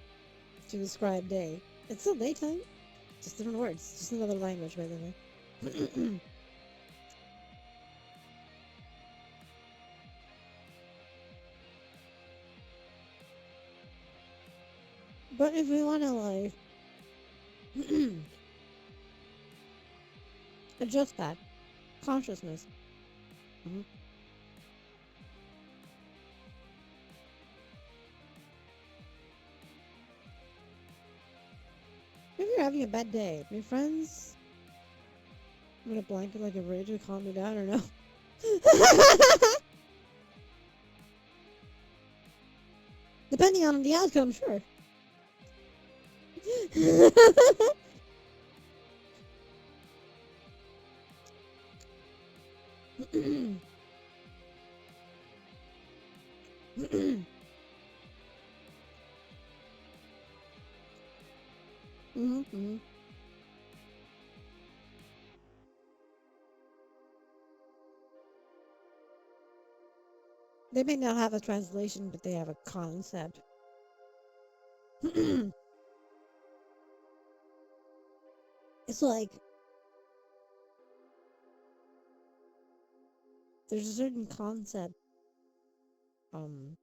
to describe day. It's still daytime, just different words, just another language, by the way. But if we want to like adjust that consciousness, mhm. If you're having a bad day, your friends with a blanket like a bridge to calm you down or no? Depending on the outcome, sure. Mm-hmm. They may not have a translation, but they have a concept. It's like there's a certain concept. Um,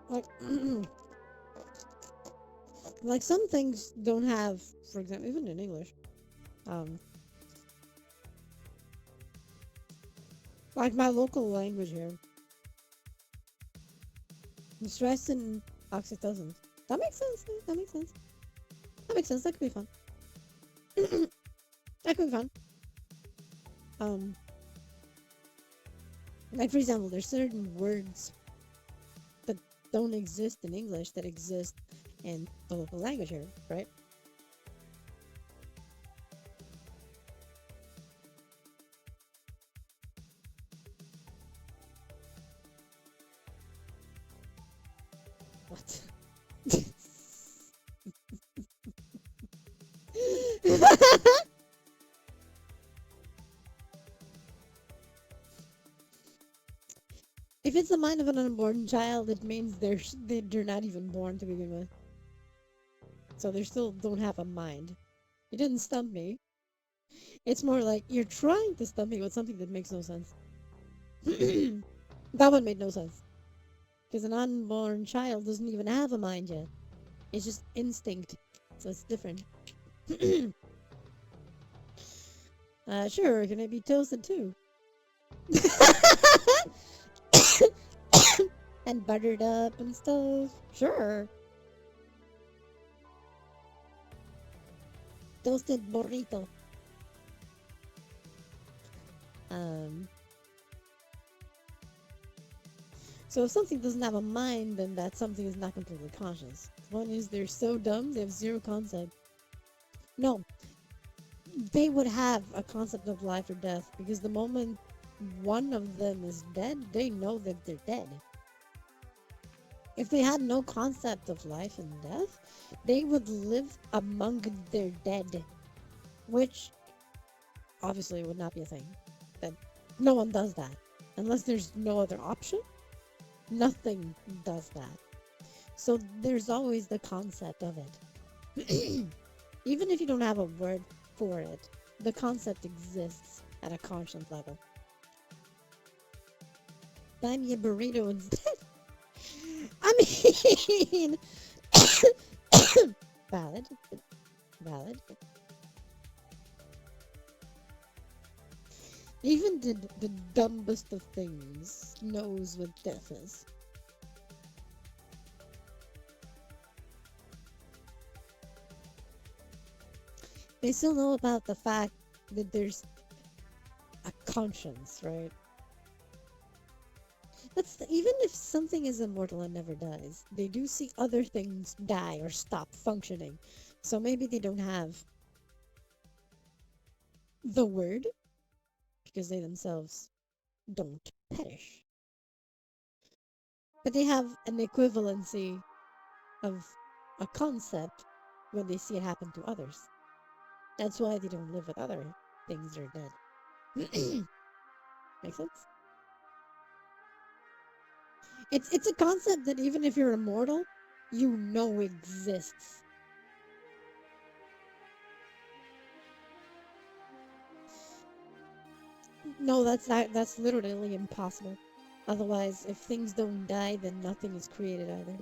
like like some things don't have, for example, even in English. Um, like my local language here, stress and oxytocin. That makes sense. That makes sense. That makes sense. That could be fun. That could be fun. Um, like for example, there's certain words that don't exist in English that exist in the local language here, right? What? If it's the mind of an unborn child, it means they're not even born to begin with. So they still don't have a mind. You didn't stump me. It's more like you're trying to stump me with something that makes no sense. That one made no sense. Because an unborn child doesn't even have a mind yet. It's just instinct. So it's different. Sure, can it be toasted too? And buttered up and stuff. Sure. Toasted burrito. Um, so if something doesn't have a mind, then that something is not completely conscious. One is they're so dumb, they have zero concept. No, they would have a concept of life or death because the moment one of them is dead, they know that they're dead. If they had no concept of life and death, they would live among their dead, which obviously would not be a thing. That no one does that unless there's no other option. Nothing does that. So there's always the concept of it. Even if you don't have a word for it, the concept exists at a conscious level. Buy me a burrito instead. I mean, valid, valid. Even the dumbest of things knows what death is. They still know about the fact that there's a conscience, right? Even if something is immortal and never dies, they do see other things die or stop functioning. So maybe they don't have the word because they themselves don't perish. But they have an equivalency of a concept when they see it happen to others. That's why they don't live with other things that are dead. Make sense? It's a concept that even if you're immortal, you know exists. No, that's literally impossible. Otherwise, if things don't die, then nothing is created either.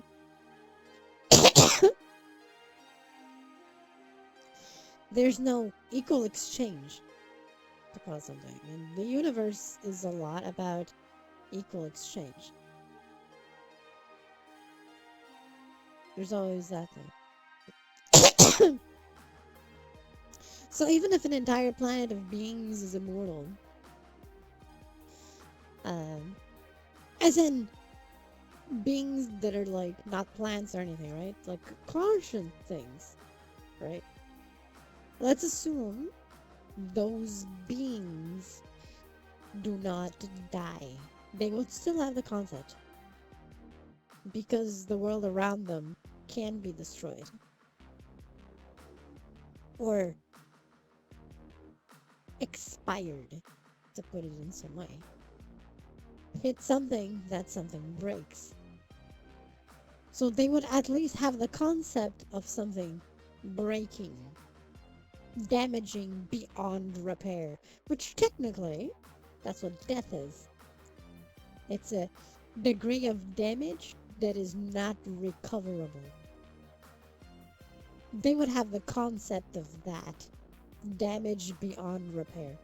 There's no equal exchange to cause something. And the universe is a lot about equal exchange. There's always that thing. So even if an entire planet of beings is immortal, as in beings that are like not plants or anything, right? Like conscious things, right? Let's assume those beings do not die. They will still have the concept because the world around them can be destroyed or expired, to put it in some way. Hit something, that something breaks. So they would at least have the concept of something breaking, damaging beyond repair, which technically, that's what death is. It's a degree of damage that is not recoverable. They would have the concept of that, damage beyond repair.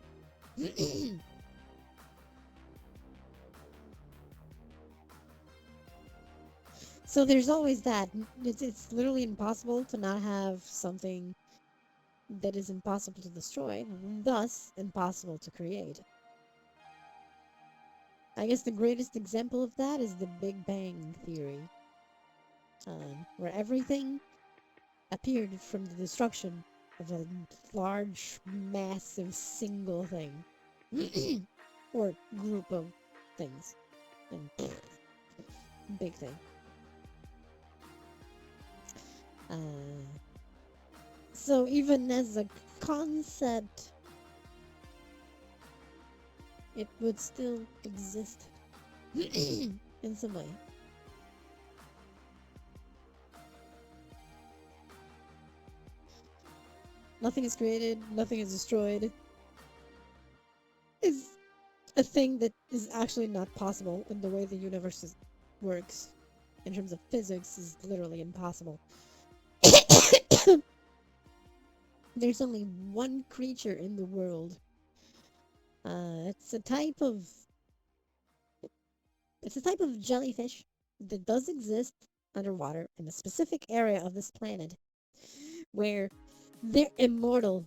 So there's always that. It's literally impossible to not have something that is impossible to destroy, thus impossible to create. I guess the greatest example of that is the Big Bang Theory, where everything appeared from the destruction of a large, massive single thing, or group of things, and big thing. Uh, so even as a concept, it would still exist in some way. Nothing is created, nothing is destroyed, is a thing that is actually not possible in the way the works. In terms of physics, is literally impossible. There's only one creature in the world. It's a type of jellyfish that does exist underwater in a specific area of this planet where they're immortal.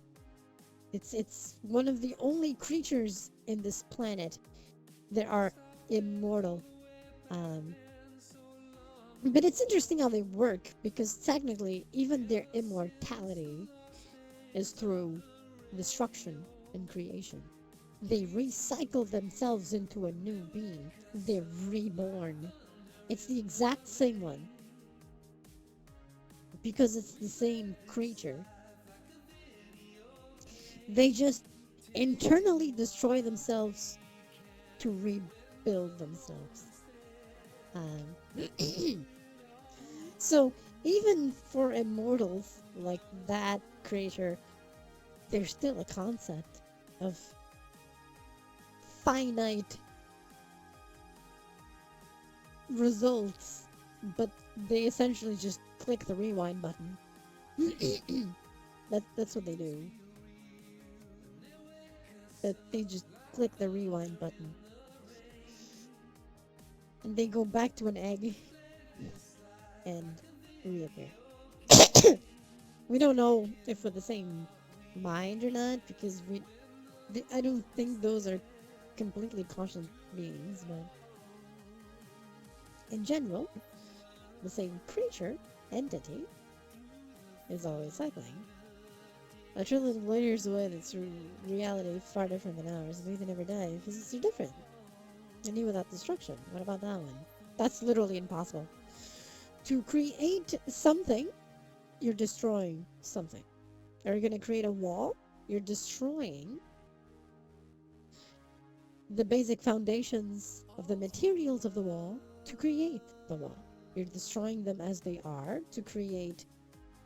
It's one of the only creatures in this planet that are immortal. Um, but it's interesting how they work because technically, even their immortality is through destruction and creation. They recycle themselves into a new being. They're reborn. It's the exact same one because it's the same creature. They just internally destroy themselves to rebuild themselves. So even for immortals like that creature, there's still a concept of finite results, but they essentially just click the rewind button. That's what they do. That they just click the rewind button. And they go back to an egg and reappear. We don't know if we're the same mind or not because I don't think those are completely conscious beings, but in general, the same creature, entity, is always cycling. A trillion light years away, that's reality far different than ours. Maybe they never die because they're different. And even without destruction. What about that one? That's literally impossible. To create something, you're destroying something. Are you going to create a wall? You're destroying the basic foundations of the materials of the wall to create the wall. You're destroying them as they are to create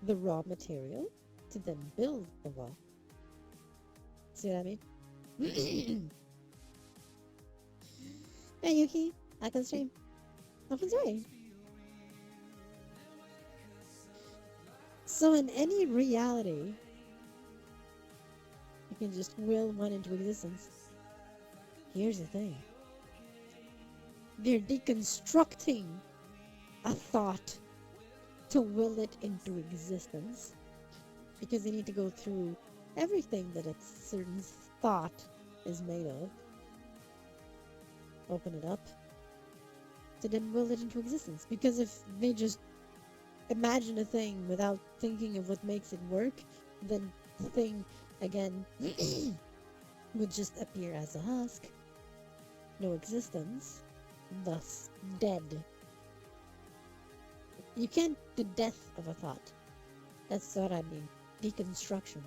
the raw material to then build the wall. See what I mean? Hey Yuki, I can stream. Open stream. So in any reality, you can just will one into existence. Here's the thing. They're deconstructing a thought to will it into existence because they need to go through everything that a certain thought is made of. Open it up to then will it into existence. Because if they just imagine a thing without thinking of what makes it work, then the thing again would just appear as a husk, no existence, thus dead. You can't the death of a thought. That's what I mean. Deconstruction.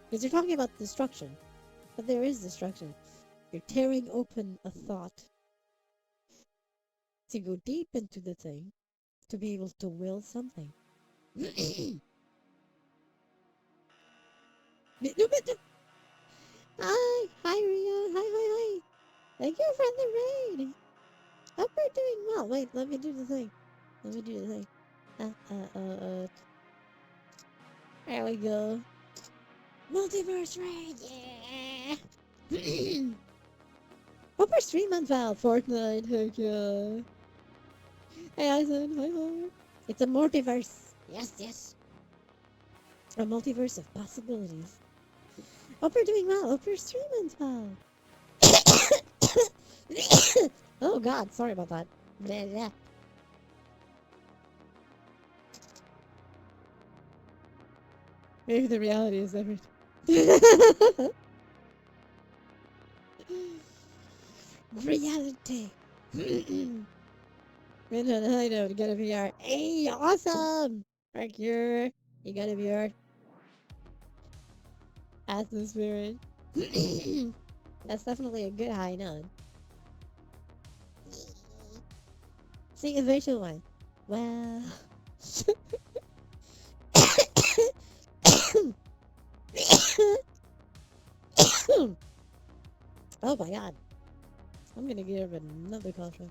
Because you're talking about destruction, but there is destruction. You're tearing open a thought to go deep into the thing to be able to will something. Hi, Ria. Hi. Thank you for the raid. Hope we're doing well. Wait, let me do the thing. There we go. Multiverse raid, yeah. Hope we're 3 months out. Fortnite, heck yeah. Hey, Eisen, hi. It's a multiverse. Yes. A multiverse of possibilities. Hope we're doing well. Hope we're 3 months out. Oh god, sorry about that. Blah. Maybe the reality is different. Reality. Been on a high note, get a VR. Hey, awesome! Right here. You gotta be our atmosphere. That's definitely a good high note. See, a visual one. Well. Oh my god. I'm gonna give another caution.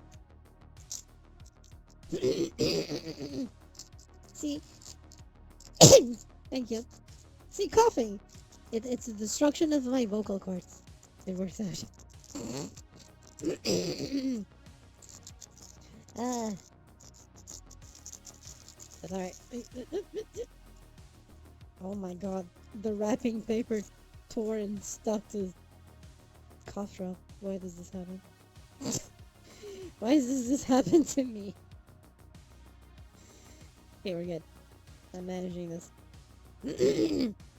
See, thank you. See, coughing. It's a destruction of my vocal cords. It works out. Ah, that's alright. Oh my god. The wrapping paper tore and stuck to cough drop. Why does this happen? Why does this happen to me? Okay, we're good. I'm managing this.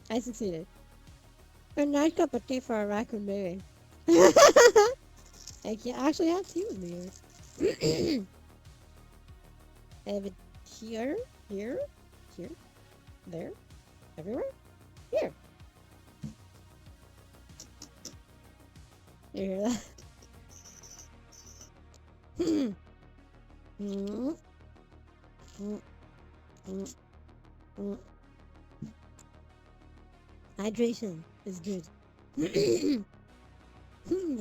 I succeeded. A nice cup of tea for a raccoon baby. I can actually have tea with me here. I have it here, here, here, there, everywhere. Here. You hear that? Hydration is good.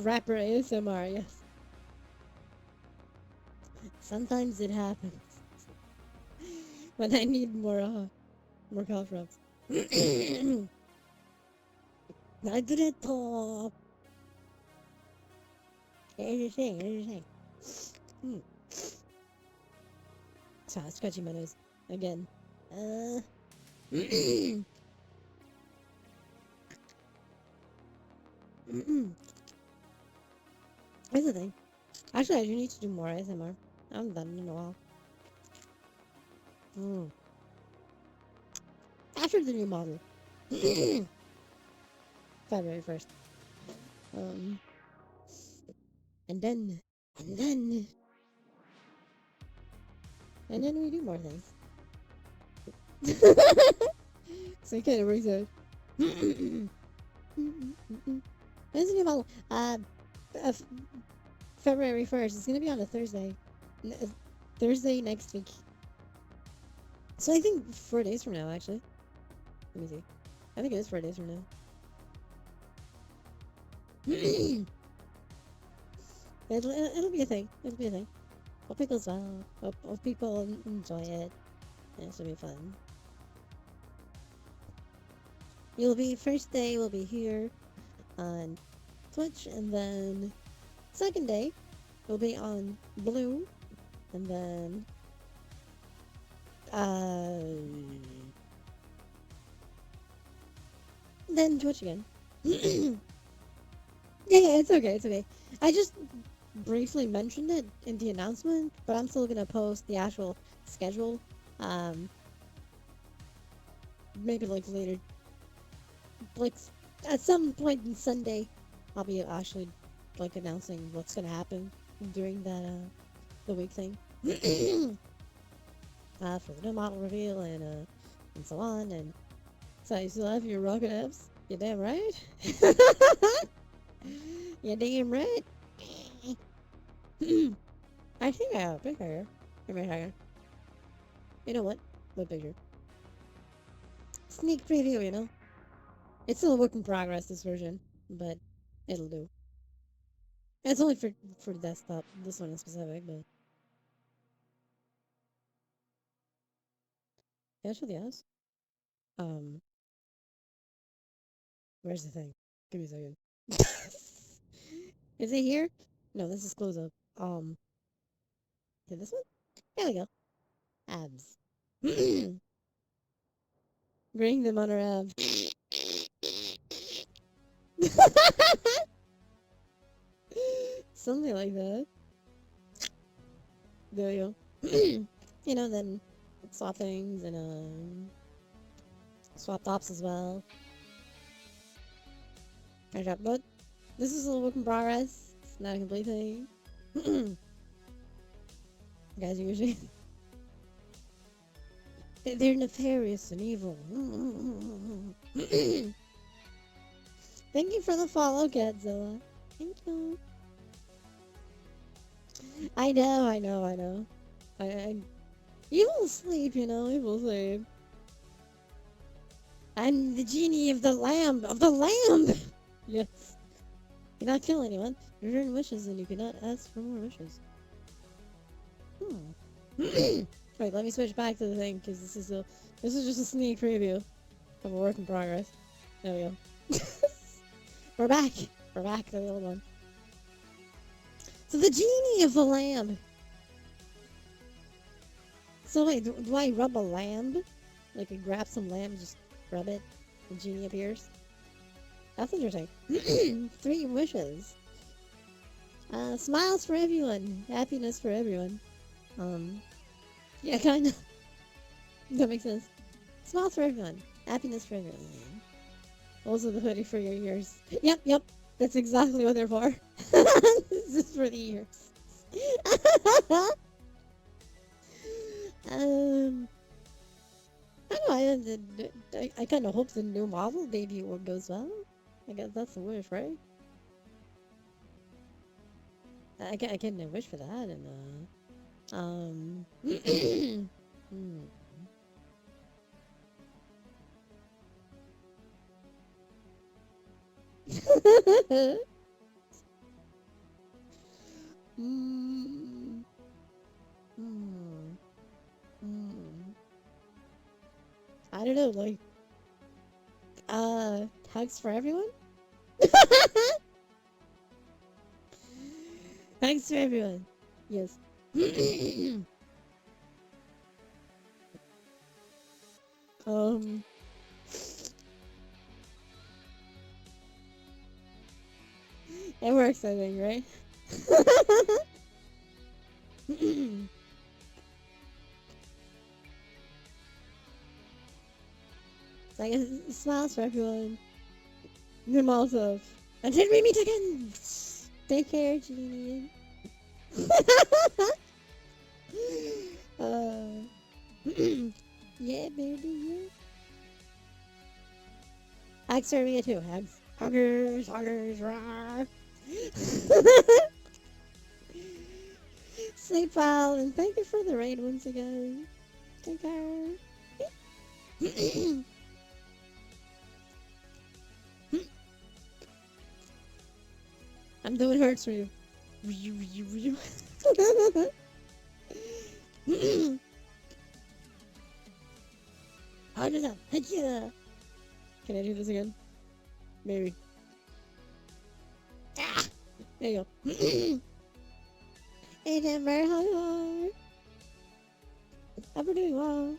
Rapper ASMR, yes. Sometimes it happens when I need more cough drops. I didn't pop. Anything. So, scratching my nose again. Here's the thing. Actually, I do need to do more ASMR. I haven't done it in a while. After the new model. February 1st. Um, and then, and then, and then we do more things. So it kind of works out. When's the new model? February 1st. It's gonna be on a Thursday. Thursday next week. So I think 4 days from now, actually. Let me see. I think it is 4 days from now. It'll be a thing. It'll be a thing. Hope it goes well. Hope people enjoy it. And it should be fun. First day will be here on Twitch, and then second day will be on Blue, and then Twitch again. Yeah, it's okay. I just briefly mentioned it in the announcement, but I'm still gonna post the actual schedule. Maybe like later, like at some point in Sunday, I'll be actually like announcing what's gonna happen during that the week thing. For the new model reveal and so on. And so you still have your rocket apps. You damn right. You damn right. I think I have a picture here. Maybe higher. You know what? What picture? Sneak preview, you know? It's still a work in progress, this version, but it'll do. It's only for desktop, this one in specific, but... Can I show the ass? Where's the thing? Give me a second. Is it here? No, this is close up. Yeah, this one? There we go. Abs. Bring them on our abs. Something like that. There you go. You know, then swap things and swap tops as well. But this is a work in progress. It's not a complete thing. Guys, usually They're nefarious and evil. Thank you for the follow, Godzilla. Thank you. I know, I know, I know. Evil sleep, you know, evil sleep. I'm the genie of the lamb, Yes. You cannot kill anyone. Return wishes, and you cannot ask for more wishes. Wait, let me switch back to the thing because this is just a sneak preview of a work in progress. There we go. We're back. We're back to the old one. So the genie of the lamb. So wait, do I rub a lamb? Like I grab some lamb, just rub it, the genie appears. That's interesting. 3 wishes. Smiles for everyone. Happiness for everyone. Yeah, kind of. That makes sense. Smiles for everyone. Happiness for everyone. Also the hoodie for your ears. Yep. That's exactly what they're for. This is for the ears. I don't know. I kind of hope the new model debut one goes well. I guess that's the wish, right? I can't wish for that. And hmm. Hmm. Hmm. Hmm. I don't know. Like hugs for everyone. Hugs for everyone. Yes. um. It works, I think, right? So I guess smiles for everyone. Good myself. Until we meet again. Take care, Genie. uh, yeah, baby. Yeah. Hugs for me too. Hugs. Huggers, rah. Sleep well, and thank you for the raid once again. Take care. I'm doing hurts for you. Hard enough. Yeah. Can I do this again? Maybe. Ah! There you go. Hey, Denver, how are you? Hope you're doing well.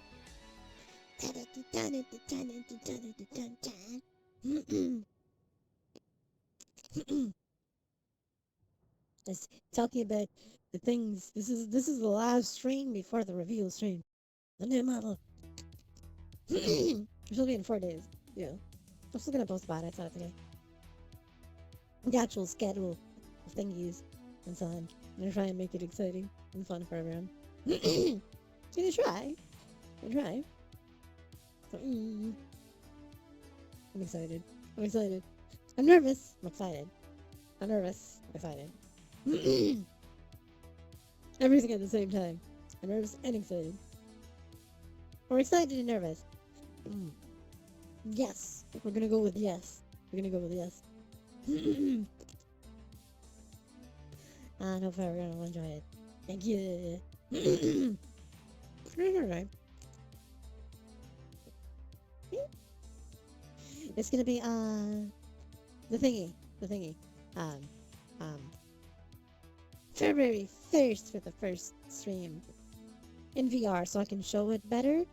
Just talking about the things. This is the last stream before the reveal stream. The new model. Which will be in 4 days. Yeah. I'm still gonna post about it. It's not today. The actual schedule of thingies and so on. I'm gonna try and make it exciting and fun for everyone. Gonna try. Gonna try. So, I'm excited. I'm excited. I'm nervous. I'm excited. I'm nervous. I'm excited. Everything at the same time. I'm nervous and excited. Or excited and nervous. Yes. We're gonna go with yes. We're gonna go with yes. I know if everyone will enjoy it. Thank you. Alright. It's gonna be the thingy. The thingy. Um um February 1st for the first stream in VR so I can show it better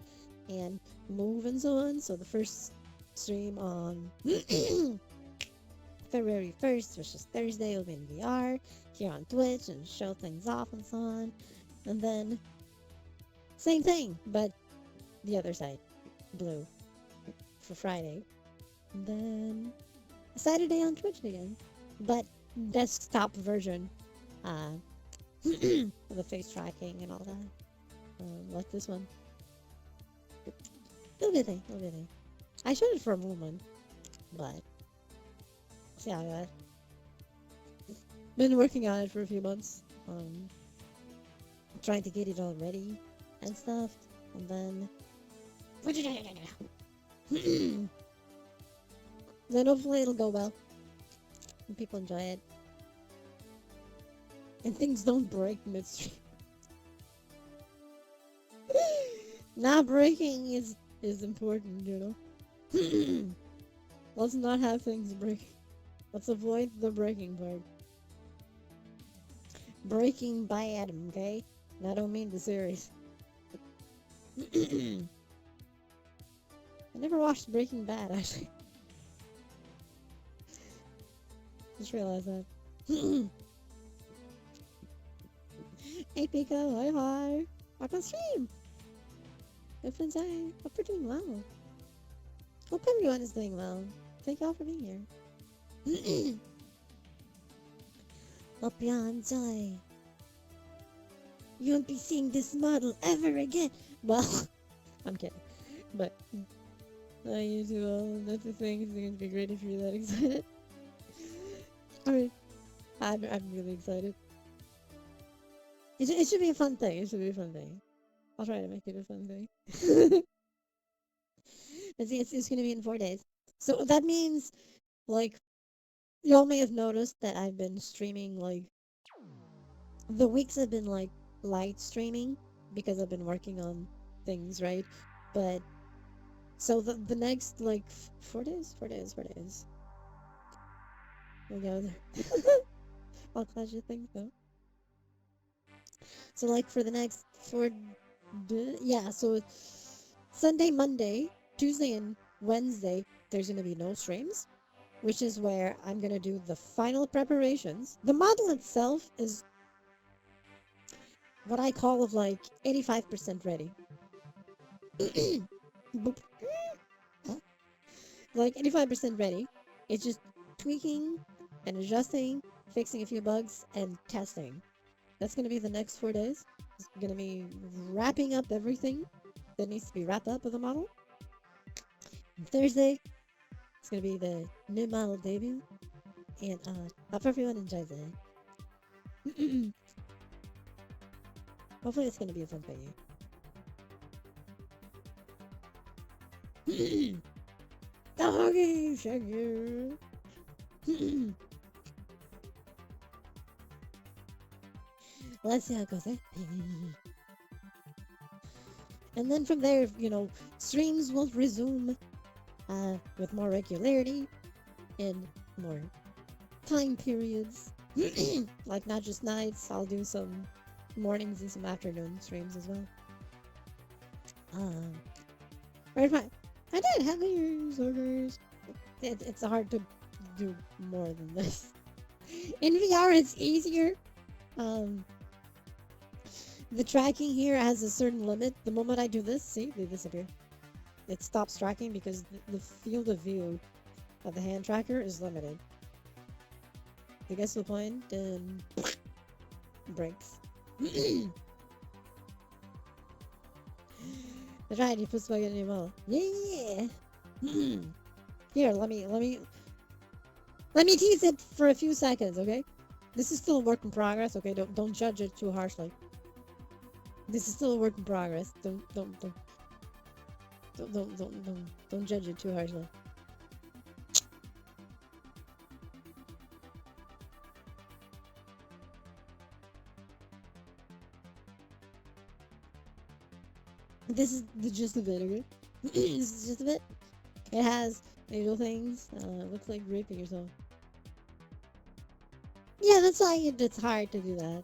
and move and so on. So the first stream on February 1st, which is Thursday, will be in VR here on Twitch and show things off and so on. And then same thing, but the other side, blue, for Friday. And then Saturday on Twitch again, but desktop version, uh, with the face tracking and all that. Like this one. It'll be a thing. It'll be a thing. I showed it for a moment, but see how I been working on it for a few months. Trying to get it all ready and stuff, and then then hopefully it'll go well and people enjoy it and things don't break midstream. Not breaking is important, you know. Let's not have things break. Let's avoid the breaking part. Breaking Bad, okay? And I don't mean the series. I never watched Breaking Bad, actually. Just realized that. Hey Pico, hi hi. Welcome on stream. Everyone's hi. Hope you're doing well. Hope everyone is doing well. Thank y'all for being here. Hope you enjoy. You won't be seeing this model ever again. Well, I'm kidding. But you two all, that's the thing. It's going to be great if you're that excited. Alright. I'm really excited. It should be a fun thing. It should be a fun thing. I'll try to make it a fun thing. But see, it's going to be in 4 days. So that means, like, y'all may have noticed that I've been streaming, like, the weeks have been, like, light streaming because I've been working on things, right? But, so the next, like, 4 days? 4 days, 4 days. We'll go there. I'll clash your things, though. So, like, for the next 4 yeah, so Sunday, Monday, Tuesday, and Wednesday, there's gonna be no streams, which is where I'm gonna do the final preparations. The model itself is what I call of like 85% ready. Like 85% ready. It's just tweaking and adjusting, fixing a few bugs, and testing. That's gonna be the next 4 days. It's gonna be wrapping up everything that needs to be wrapped up with the model. Thursday, it's gonna be the new model debut, and hope everyone enjoys it. Hopefully, it's gonna be a fun thing. Doggy, thank you. Let's see how it goes. And then from there, you know, streams will resume with more regularity and more time periods. Like not just nights, I'll do some mornings and some afternoon streams as well. Where's my... I did have ears, ogres. It's hard to do more than this. In VR, it's easier. The tracking here has a certain limit. The moment I do this, see, they disappear. It stops tracking because the field of view of the hand tracker is limited. You guess the point? Breaks. I tried. You put spaghetti in your mouth. Yeah. Here, let me tease it for a few seconds, okay? This is still a work in progress, okay? Don't judge it too harshly. This is still a work in progress. Don't judge it too harshly. This is the gist of it, okay? This is just of it. It has little things. Looks like raping yourself. Yeah, that's why it's hard to do that.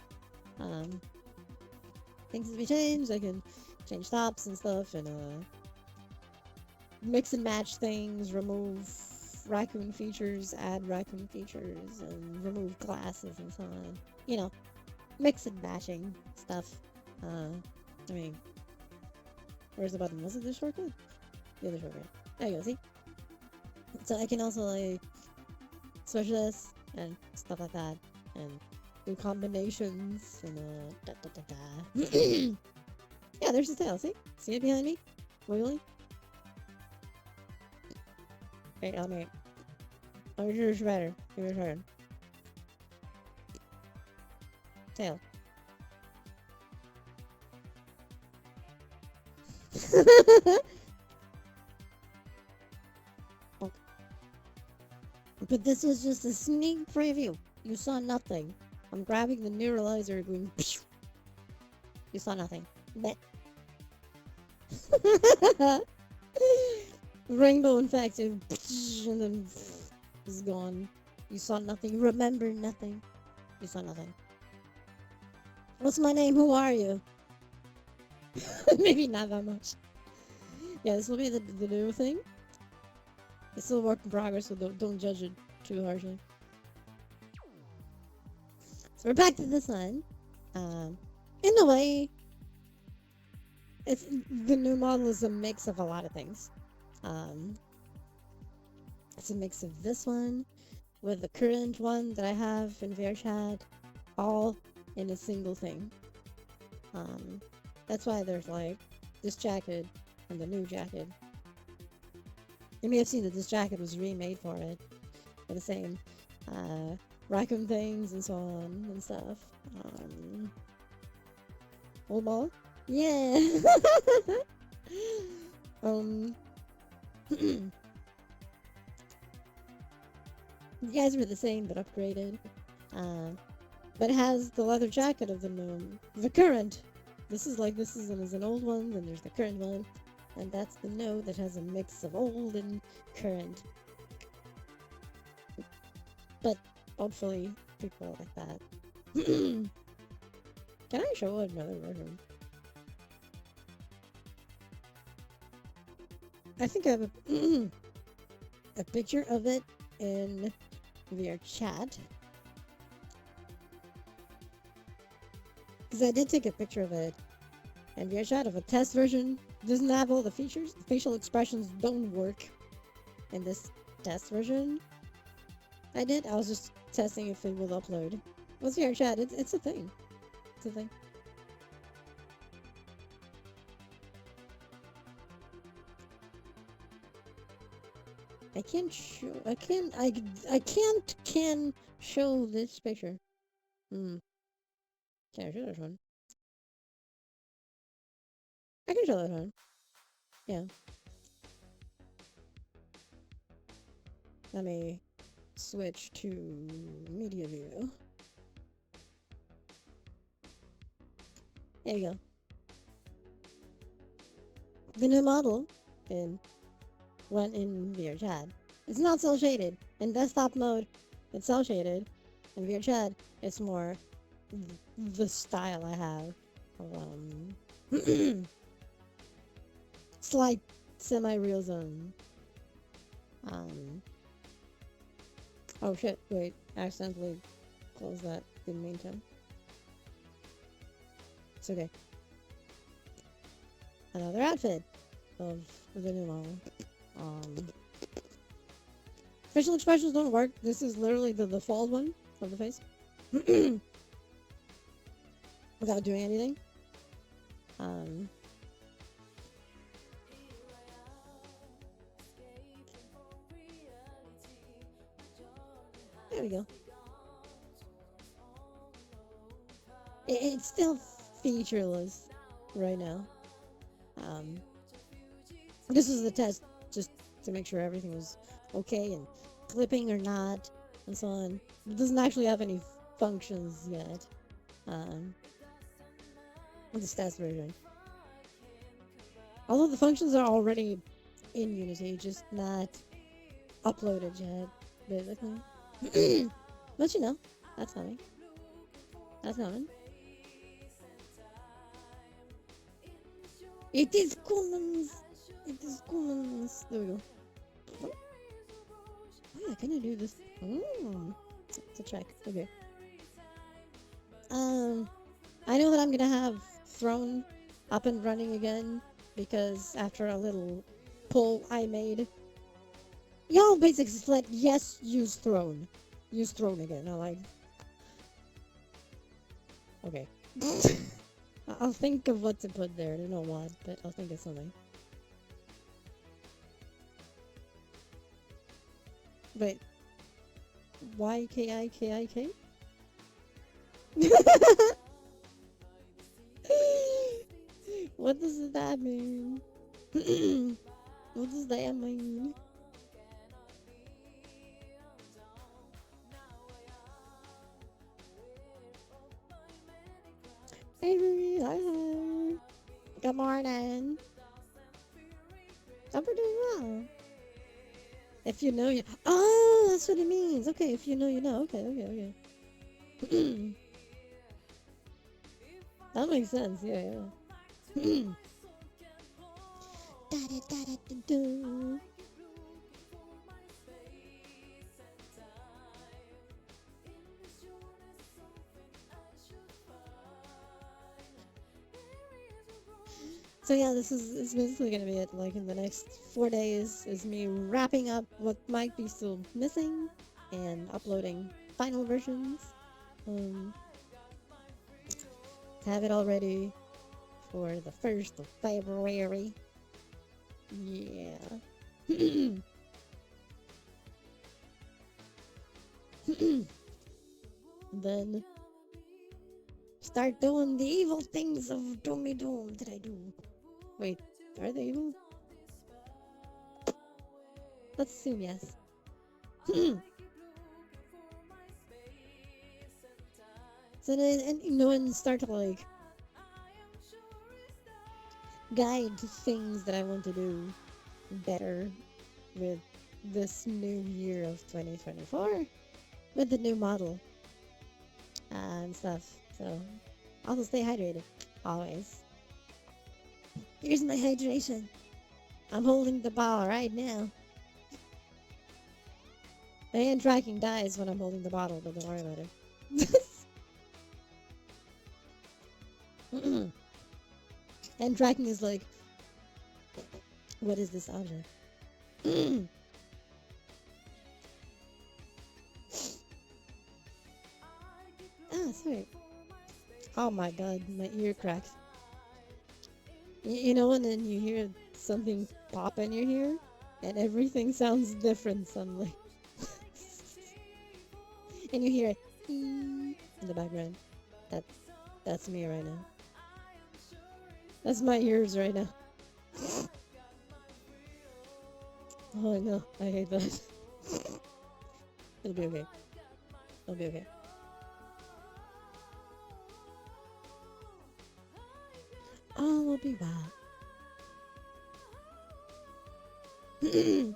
Things can be changed. I can change tops and stuff, and mix and match things, remove raccoon features, add raccoon features, and remove classes and so on. You know, mix and matching stuff. I mean, where's the button? Was it the shortcut? The other shortcut. There you go, see? So I can also, like, switch this and stuff like that, and do combinations, and yeah, there's the tail, see? See it behind me? Wiggly? Wait, let me do this better. Give me a second. Tail. Okay. But this was just a sneak preview. You saw nothing. I'm grabbing the neuralizer going. You saw nothing. Bleh. Rainbow infected. And then is gone. You saw nothing. Remember nothing. You saw nothing. What's my name? Who are you? Maybe not that much. Yeah, this will be the new thing. It's still a work in progress, so don't judge it too harshly. So we're back to this one. In a way, the new model is a mix of a lot of things. It's a mix of this one with the current one that I have in VRChat, all in a single thing. That's why there's like this jacket and the new jacket. You may have seen that this jacket was remade for it, for the same raccoon things and so on and stuff. Old ball? Yeah! You guys were the same but upgraded. But it has the leather jacket of the current. This is an old one, then there's the current one, and that's the new that has a mix of old and current. But hopefully people like that. Can I show another version? I think I have a picture of it in VR chat. Because I did take a picture of it in VR chat of a test version. Doesn't have all the features. The facial expressions don't work in this test version. I was just testing if it will upload. What's VR chat? It's a thing. It's a thing. I can't show this picture. Can't show this one. I can show this one. Yeah. Let me switch to media view. There you go. The new model went in VR chat. It's not cel shaded. In desktop mode, it's cel shaded. In VR chat, it's more the style I have. Slight semi-realism. Oh shit, wait, I accidentally closed that, didn't mean to. It's okay. Another outfit of the new model. Facial expressions don't work. This is literally the default one of the face. Without doing anything. There we go. It's still featureless right now. This is the test just to make sure everything was okay and clipping or not and so on. It doesn't actually have any functions yet. This test version. Although the functions are already in Unity, just not uploaded yet, basically. But you know, that's coming. That's coming. It is coolness. It is coolness. There we go. Oh, yeah, can I do this? It's a check. Okay. I know that I'm gonna have Throne up and running again because after a little poll I made, y'all basically said yes, use Throne. Use Throne again. I'm like, okay. I'll think of what to put there. I don't know what, but I'll think of something. Wait, YKIKIK? What does that mean? What does that mean? Hey, Ruby, hi. Good morning. Hope we're doing well. If you know, you. Oh, that's what it means. Okay, if you know, you know. Okay, okay, okay. That makes sense. Yeah, yeah. Da-da-da-da-da-da. So yeah, this is basically gonna be it. Like in the next 4 days is me wrapping up what might be still missing and uploading final versions. Um, to have it all ready for the 1st of February. Yeah. Then start doing the evil things of Doomy Doom that I do. Wait, are they evil? Let's assume yes. So then, and you know, and start to like guide things that I want to do better with this new year of 2024 with the new model and stuff. So also stay hydrated always. Here's my hydration. I'm holding the ball right now. My hand tracking dies when I'm holding the bottle, but don't worry about it. Hand tracking is like, what is this object? Ah, sorry. Oh my god, my ear cracked. You know, and then you hear something pop in your ear, and everything sounds different suddenly. And you hear it in the background. That that's me right now. That's my ears right now. Oh no, I hate that. It'll be okay. It'll be okay. Oh, we'll be back. Hmm.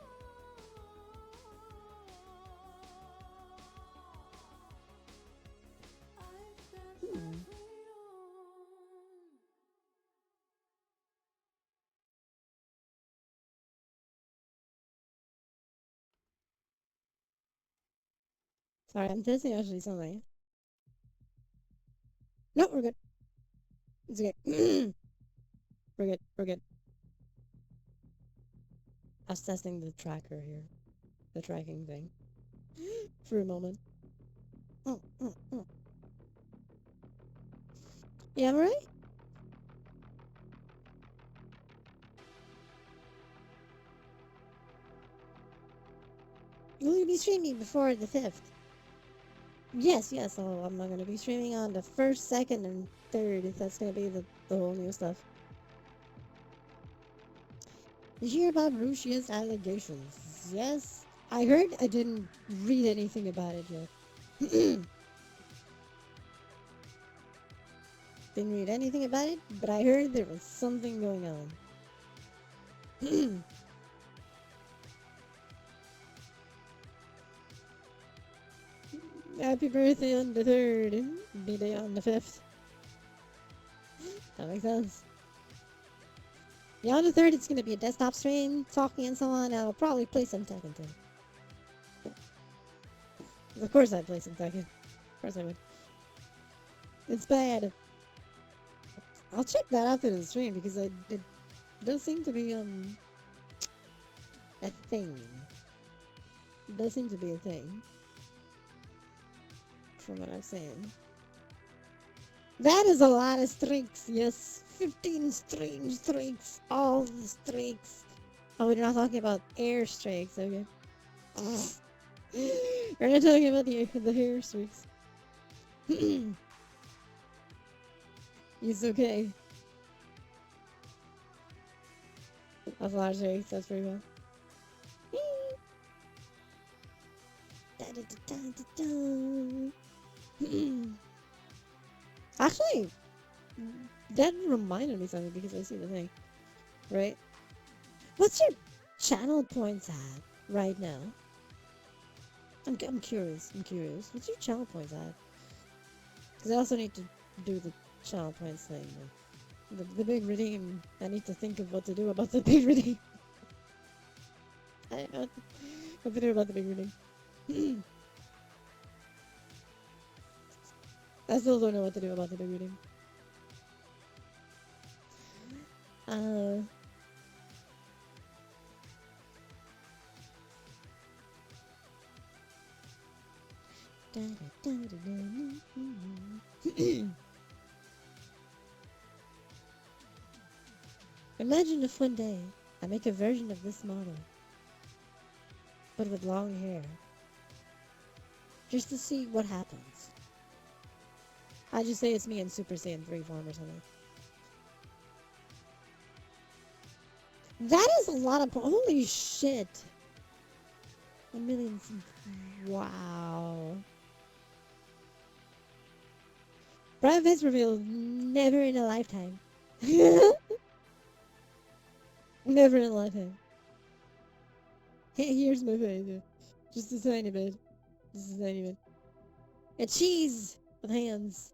Sorry, I'm testing actually something. No, we're good. It's okay. We're good. We're good. I was testing the tracker here. The tracking thing. For a moment. Oh, oh, oh. Yeah, I'm right? Will you be streaming before the 5th? Yes, yes. So I'm not gonna be streaming on the 1st, 2nd, and 3rd. That's gonna be the whole new stuff. Did you hear about Russia's allegations? Yes. I heard. I didn't read anything about it yet. Didn't read anything about it, but I heard there was something going on. Happy birthday on the 3rd. B-Day on the 5th. That makes sense. Yeah, on the 3rd, it's gonna be a desktop stream, talking and so on. I'll probably play some Tekken too. Of course I'd play some Tekken. Of course I would. It's bad. I'll check that after the stream because it does seem to be a thing. It does seem to be a thing. From what I'm saying. That is a lot of streaks, yes. 15 strange streaks. All the streaks. Oh, we're not talking about air streaks, okay. We're not talking about the hair streaks. It's okay. That's a lot of streaks. That's pretty well. Actually, that reminded me something because I see the thing, right? What's your channel points at right now? I'm curious. I'm curious. What's your channel points at? Because I also need to do the channel points thing. The big redeem. I need to think of what to do about the big redeem. I don't know what to do about the big redeem. I still don't know what to do about the big redeem. Imagine if one day I make a version of this model, but with long hair, just to see what happens. I just say it's me in Super Saiyan 3 form or something. That is a lot of holy shit. 1 million. Wow. Private face reveal, never in a lifetime. Never in a lifetime. Hey, here's my face. Just a tiny bit. Just a tiny bit. A cheese with hands.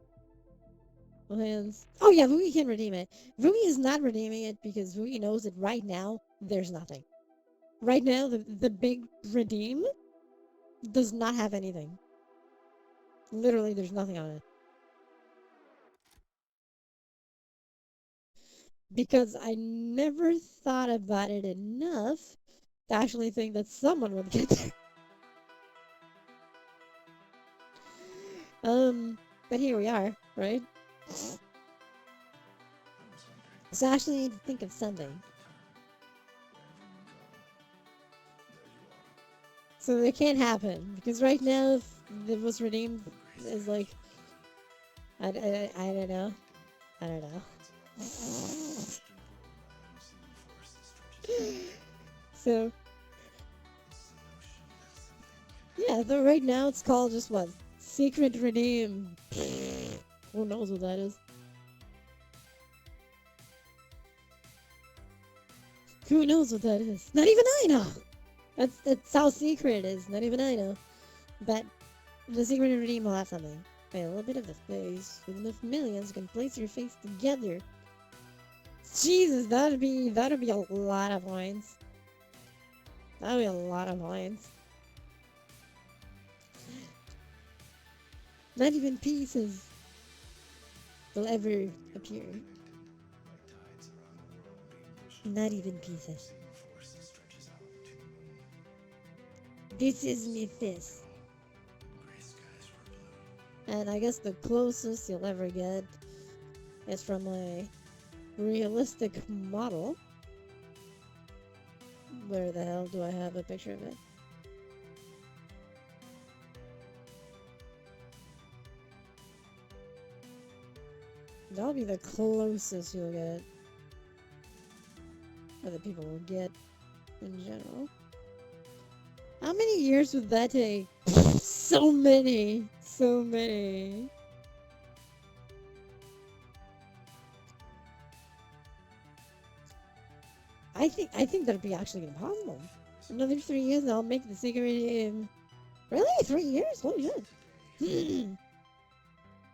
With hands. Oh yeah, Vui can redeem it. Vui is not redeeming it because Vui knows that right now there's nothing. Right now, the big redeem does not have anything. Literally, there's nothing on it. Because I never thought about it enough to actually think that someone would get there. But here we are, right? So I actually need to think of something. So it can't happen because right now, if it was redeemed, is like I don't know. I don't know. So yeah, though right now it's called just what? Secret redeem. Who knows what that is? Who knows what that is? Not even I know. That's how secret it is. Not even I know. But the secret redeem will have something. Wait, a little bit of the face. With enough millions, you can place your face together. Jesus, that'd be a lot of points. That'd be a lot of points. Not even pieces will ever appear. Not even pieces. This is me fist. And I guess the closest you'll ever get is from my realistic model. Where the hell do I have a picture of it? That'll be the closest you'll get. Or that people will get in general. How many years would that take? So many. So many. I think that'd be actually impossible. Another 3 years and I'll make the secret game. Really? 3 years? Holy shit.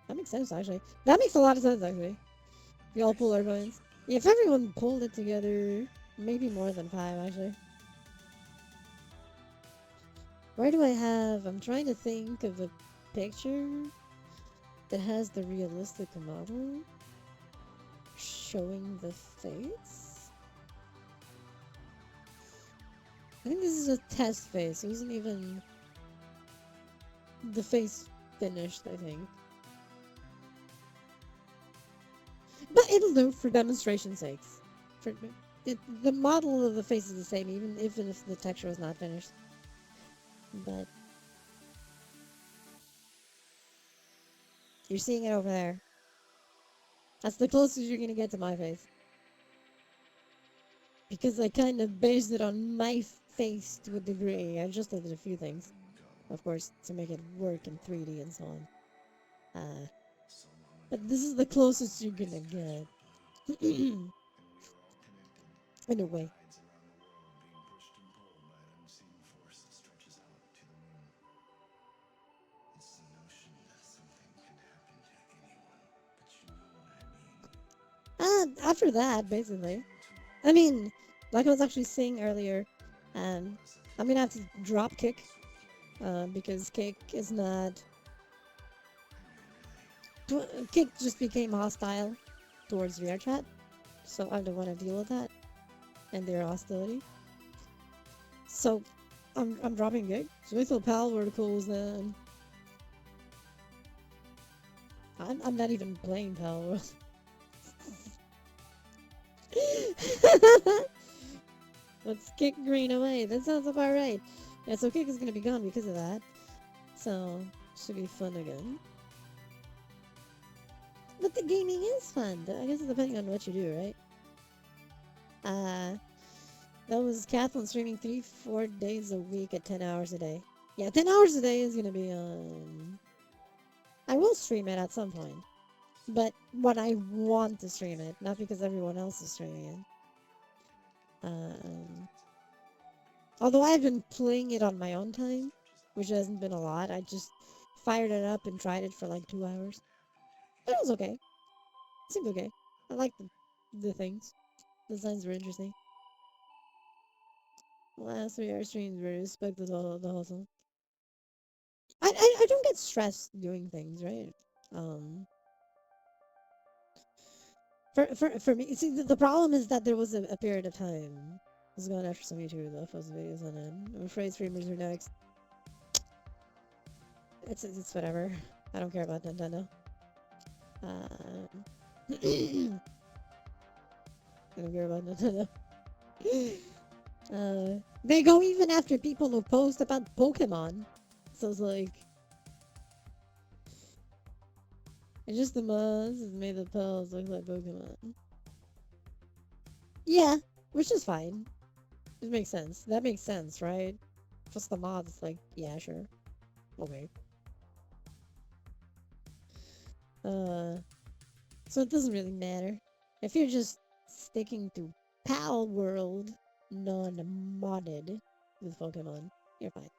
That makes sense actually. That makes a lot of sense actually. We all pull our coins. If everyone pulled it together, maybe more than 5 actually. Where do I have? I'm trying to think of a picture that has the realistic model showing the face. I think this is a test face. It wasn't even the face finished, I think. But it'll do for demonstration sakes. The model of the face is the same, even if the texture was not finished. But You're seeing it over there. That's the closest you're gonna get to my face. Because I kind of based it on my face to a degree. I just did a few things, of course, to make it work in 3D and so on. But this is the closest you're gonna get. In a way. After that, basically. I mean, like I was actually saying earlier, I'm gonna have to drop kick, because kick is not. Kick just became hostile towards VRChat, so I don't want to deal with that and their hostility. So I'm dropping kick. So wait till Pal Verticals then. I'm not even playing Pal World. Let's kick green away. That sounds about right. Yeah, so kick is gonna be gone because of that. So should be fun again. But the gaming is fun. I guess it's depending on what you do, right? That was Kathleen streaming 3-4 days a week at 10 hours a day. Yeah, 10 hours a day is gonna be I will stream it at some point. But when I want to stream it, not because everyone else is streaming it. Although I've been playing it on my own time, which hasn't been a lot. I just fired it up and tried it for like 2 hours. But it was okay. It seemed okay. I liked the things. The designs were interesting. Last 3 hour streams were respected the whole time. I don't get stressed doing things, right? Um, for me, see, the problem is that there was a period of time. I was going after some YouTuber though, post videos on it. I'm afraid streamers are next. It's whatever. I don't care about Nintendo. I don't care about Nintendo. They go even after people who post about Pokemon. So it's like, it's just the mods that made the pills look like Pokemon. Yeah, which is fine. It makes sense. That makes sense, right? Just the mods, like, yeah, sure. Okay. So it doesn't really matter. If you're just sticking to Pal World, non-modded with Pokemon, you're fine.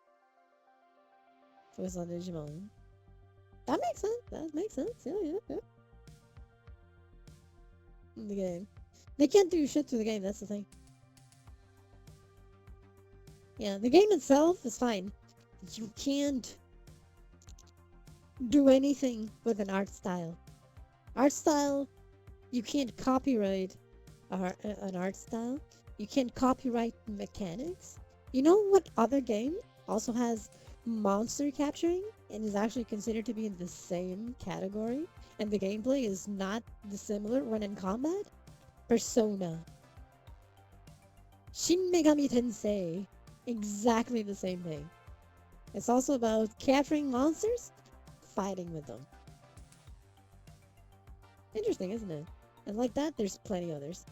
Focus on Digimon. That makes sense. That makes sense. Yeah. The game. They can't do shit to the game, that's the thing. Yeah, the game itself is fine. You can't do anything with an art style. Art style, you can't copyright an art style. You can't copyright mechanics. You know what other game also has monster capturing and is actually considered to be in the same category, and the gameplay is not dissimilar when in combat? Persona. Shin Megami Tensei. Exactly the same thing. It's also about capturing monsters, fighting with them. Interesting, isn't it? And like that, there's plenty others.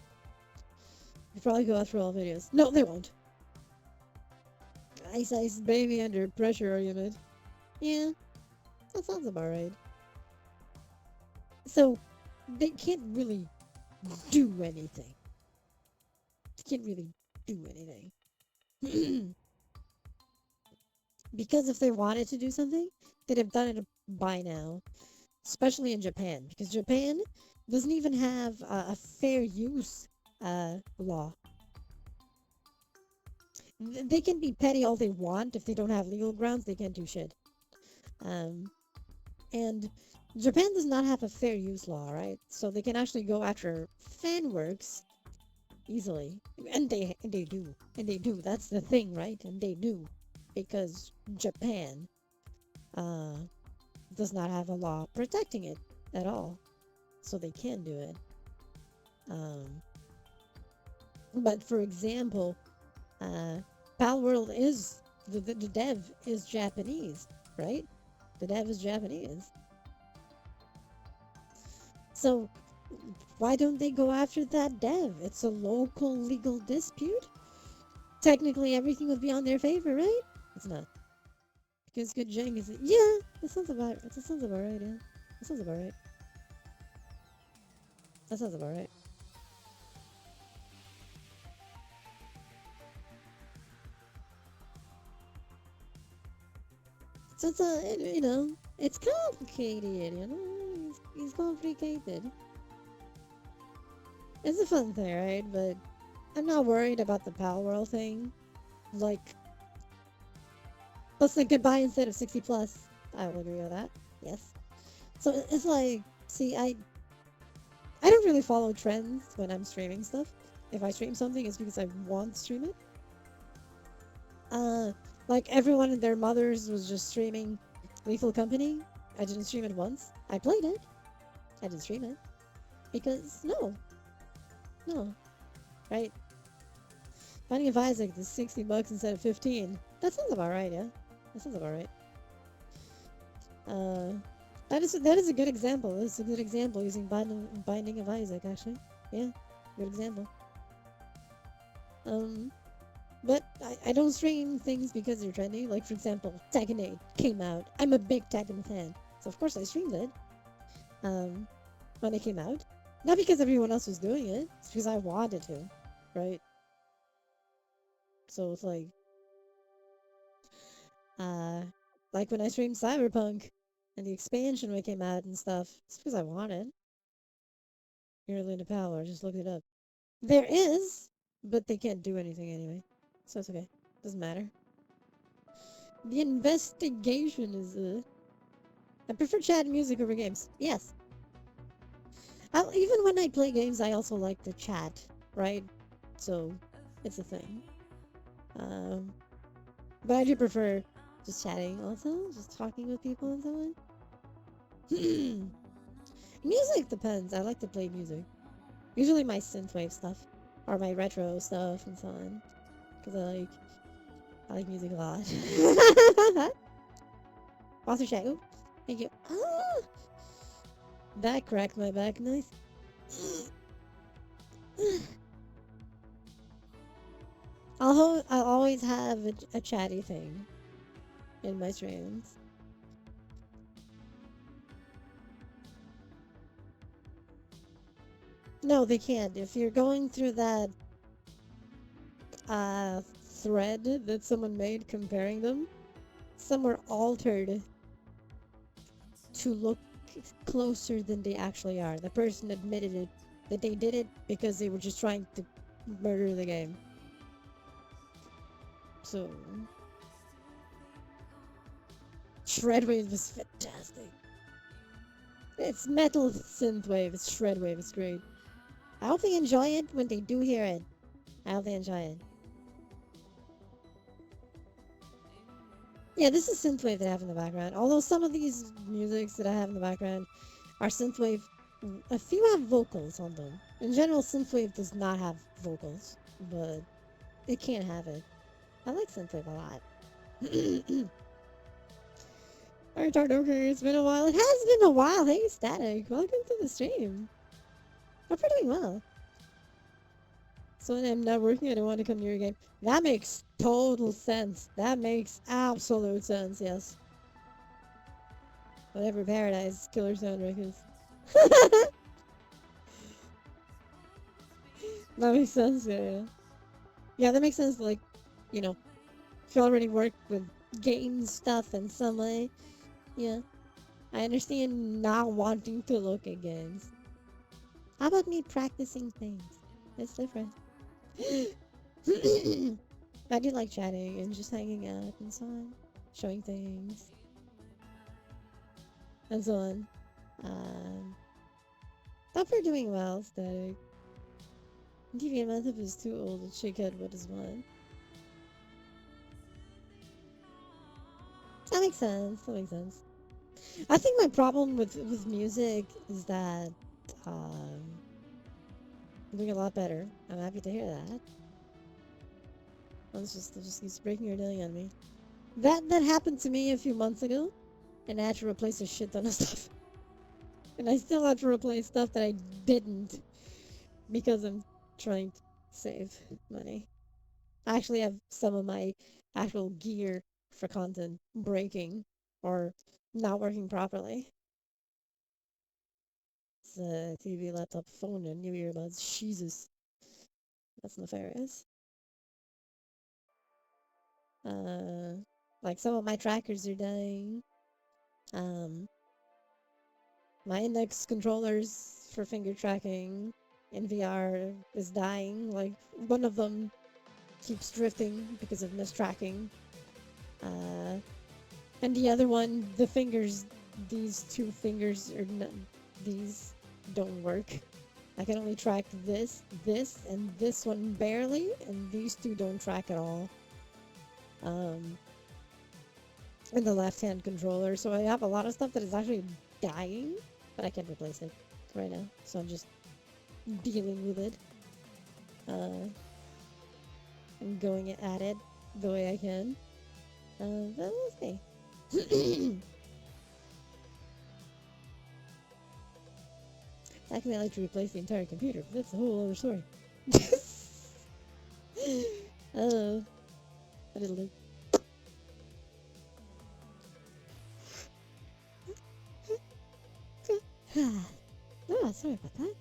You probably go out through all videos. No, they won't. Ice baby under pressure argument. Yeah, that sounds about right. So, they can't really do anything. They can't really do anything. Because if they wanted to do something, they'd have done it by now. Especially in Japan. Because Japan doesn't even have a fair use law. They can be petty all they want. If they don't have legal grounds, they can't do shit. And Japan does not have a fair use law, right? So they can actually go after fan works easily, and they do, and they do. That's the thing, right? And they do, because Japan uh, does not have a law protecting it at all, so they can do it. But for example, Pal World is the dev is Japanese, right? The dev is Japanese. So why don't they go after that dev? It's a local legal dispute. Technically, everything would be on their favor, right? It's not. Because good Jang is... Yeah, that sounds about right, yeah. That sounds about right. That sounds about right. So it's it's complicated, It's complicated. It's a fun thing, right? But I'm not worried about the Pal World thing. Like, let's say goodbye instead of 60 plus. I will agree with that. Yes. So it's like, see, I don't really follow trends when I'm streaming stuff. If I stream something, it's because I want to stream it. Uh, like everyone and their mothers was just streaming Lethal Company. I didn't stream it once. I played it. I didn't stream it because no, right? Finding of Isaac is $60 instead of 15. That sounds about right, yeah. That sounds about right. Uh, that is a good example. That's a good example using Binding of Isaac, actually. Yeah, good example. Um, but I don't stream things because they're trendy. Like, for example, Tekken 8 came out. I'm a big Tekken fan. So, of course, I streamed it when it came out. Not because everyone else was doing it. It's because I wanted to, right? So, it's uh, like when I streamed Cyberpunk and the expansion when it came out and stuff. It's because I wanted. You're into power. Just look it up. There is, but they can't do anything anyway. So it's okay. Doesn't matter. The investigation is I prefer chat and music over games. Yes. Even when I play games, I also like to chat, right? So, it's a thing. Um, but I do prefer just chatting also, just talking with people and so on. Music depends. I like to play music. Usually my synthwave stuff, or my retro stuff and so on. Because I like music a lot. Author chat. Ooh, thank you. Ah, that cracked my back. Nice. I'll always have a chatty thing in my streams. No, they can't. If you're going through that thread that someone made comparing them, some were altered to look closer than they actually are. The person admitted it that they did it because they were just trying to murder the game. So Shredwave is fantastic. It's metal synthwave, it's shredwave, it's great. I hope they enjoy it when they do hear it. I hope they enjoy it. Yeah, this is synthwave that I have in the background. Although some of these musics that I have in the background are synthwave. A few have vocals on them. In general, synthwave does not have vocals, but it can't have it. I like synthwave a lot. Alright, okay, it's been a while. It has been a while. Hey, Static, welcome to the stream. Hope you're doing well. So when I'm not working, I don't want to come near your game. That makes total sense. That makes absolute sense, yes. Whatever Paradise Killer Soundtrack is. That makes sense, yeah. Yeah, that makes sense, like, you know, if you already work with game stuff in some way, yeah. I understand not wanting to look at games. How about me practicing things? It's different. I do like chatting and just hanging out and so on. Showing things. And so on. Thought we're doing well, Static. TV method is too old to shake head what is one. That makes sense. That makes sense. I think my problem with music is that um, I'm doing a lot better. I'm happy to hear that. It just keeps breaking your day on me. That happened to me a few months ago, and I had to replace a shit ton of stuff. And I still have to replace stuff that I didn't because I'm trying to save money. I actually have some of my actual gear for content breaking or not working properly. It's a TV, laptop, phone, and new earbuds. Jesus, that's nefarious. Uh, like some of my trackers are dying. Um, my index controllers for finger tracking in VR is dying. Like one of them keeps drifting because of mistracking. Uh, and the other one, the fingers, these two fingers are not, these don't work. I can only track this, and this one barely, and these two don't track at all. Um, and the left-hand controller, so I have a lot of stuff that is actually dying, but I can't replace it right now, so I'm just dealing with it. I'm going at it the way I can. But we'll see. Actually, I like to replace the entire computer, but that's a whole other story. Oh, but it'll do. Oh, sorry about that.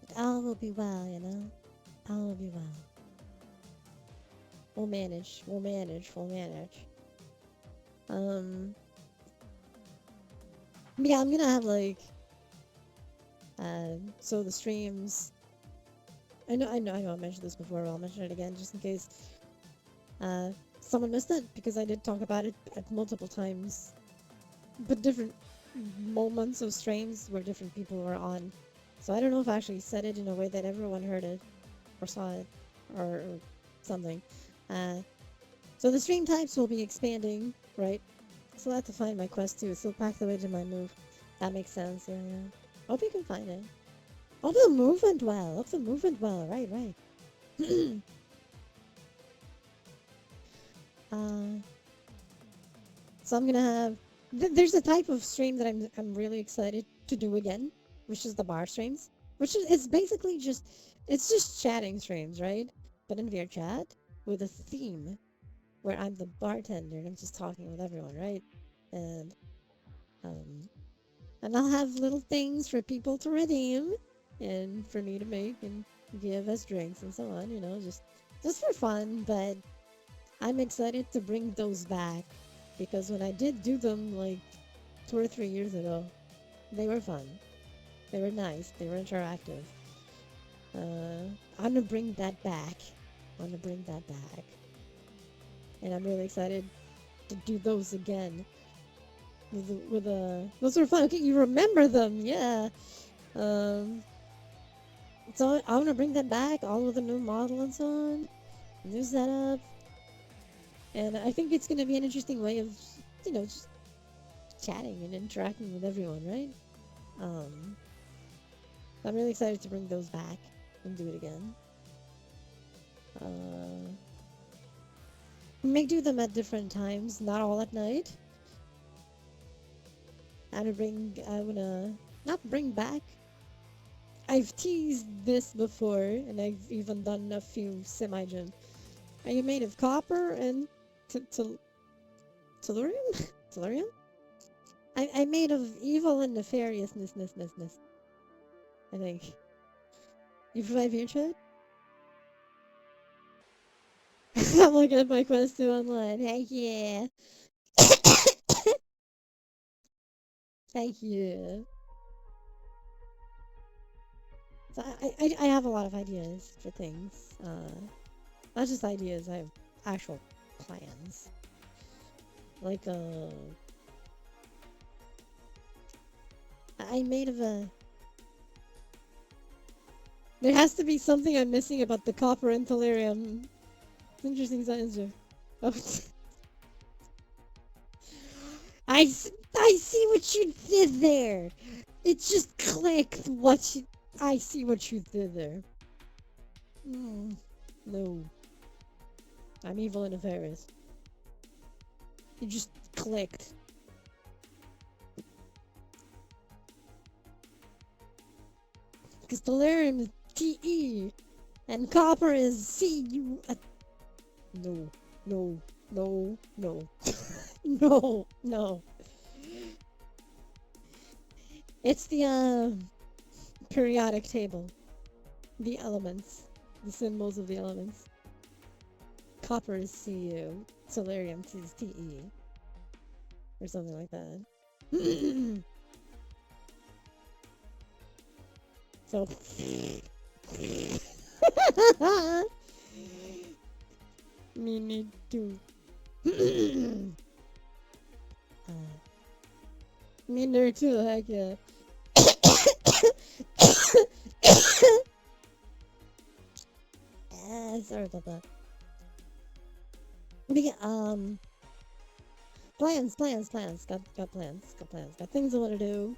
But all will be well, you know? All will be well. We'll manage. We'll manage. We'll manage. Um, yeah, I'm gonna have like, so the streams. I know. I mentioned this before, but I'll mention it again just in case, uh, someone missed it because I did talk about it at multiple times, but different moments of streams where different people were on. So I don't know if I actually said it in a way that everyone heard it or saw it or something. Uh, so the stream types will be expanding, right? So I have to find my quest too. Still packed away to my move. That makes sense. Yeah, yeah. Hope you can find it. Hope the move went well. Hope the move went well. Right, right. uh, so I'm gonna have. There's a type of stream that I'm really excited to do again, which is the bar streams. Which is it's basically just chatting streams, right? But in VR chat with a theme where I'm the bartender and I'm just talking with everyone, right? And um, and I'll have little things for people to redeem and for me to make and give as drinks and so on, just for fun. But I'm excited to bring those back because when I did do them like 2 or 3 years ago, they were fun. They were nice. They were interactive. I'm gonna bring that back. I'm gonna bring that back. And I'm really excited to do those again. Those were fun. Okay, you remember them, yeah. Um, so I want to bring them back, all with a new model and so on, new setup, and I think it's gonna be an interesting way of, just chatting and interacting with everyone, right? Um, I'm really excited to bring those back and do it again. Uh, we may do them at different times, not all at night. I wanna not bring back. I've teased this before, and I've even done a few semi-gen. Are you made of copper and tellurium? Tellurium? I'm made of evil and nefariousness. I think. You provide your chat? I'm looking at my quest 2 online. Heck yeah. Thank you. So I have a lot of ideas for things. Not just ideas, I have actual plans. Like, I made of a. There has to be something I'm missing about the copper and tellurium. It's interesting science joke. Oh. I see what you did there. It just clicked. I see what you did there. No. I'm evil and nefarious. You just clicked. Because tellurium is Te, and copper is Cu. No, no, no, no, no, no. It's the periodic table. The elements. The symbols of the elements. Copper is Cu. Tellurium is Te. Or something like that. So. Me need to. Me need to, heck yeah. Sorry about that. We plans. Got plans. Got things I want to do.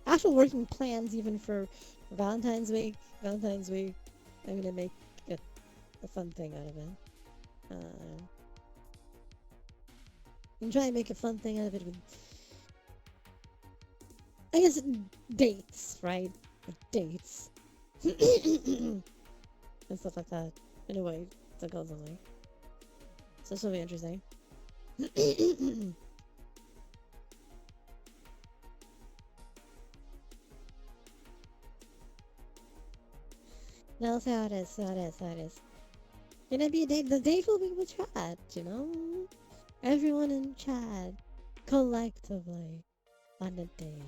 Actual working plans even for Valentine's Week. I'm gonna make a fun thing out of it. I'm trying to make a fun thing out of it with, I guess, dates, right? Dates. And stuff like that. Anyway, that goes away. So this will be interesting. No, so it is. Gonna be a date. The date will be with Chad, you know? Everyone in Chad, collectively, on a date.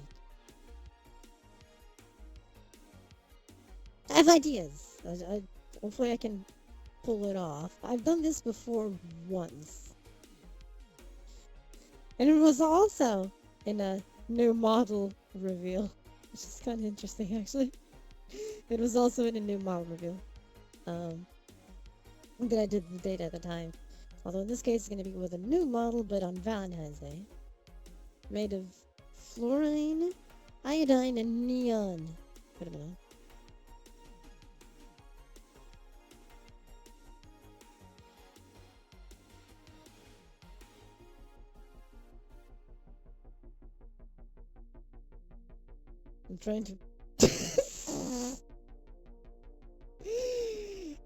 I have ideas. Hopefully I can pull it off. I've done this before once. And it was also in a new model reveal, which is kind of interesting, actually. It was also in a new model reveal. That I did the date at the time. Although in this case it's going to be with a new model, but on Valentine's Day. Made of fluorine, iodine, and neon. Wait a minute. I'm trying to...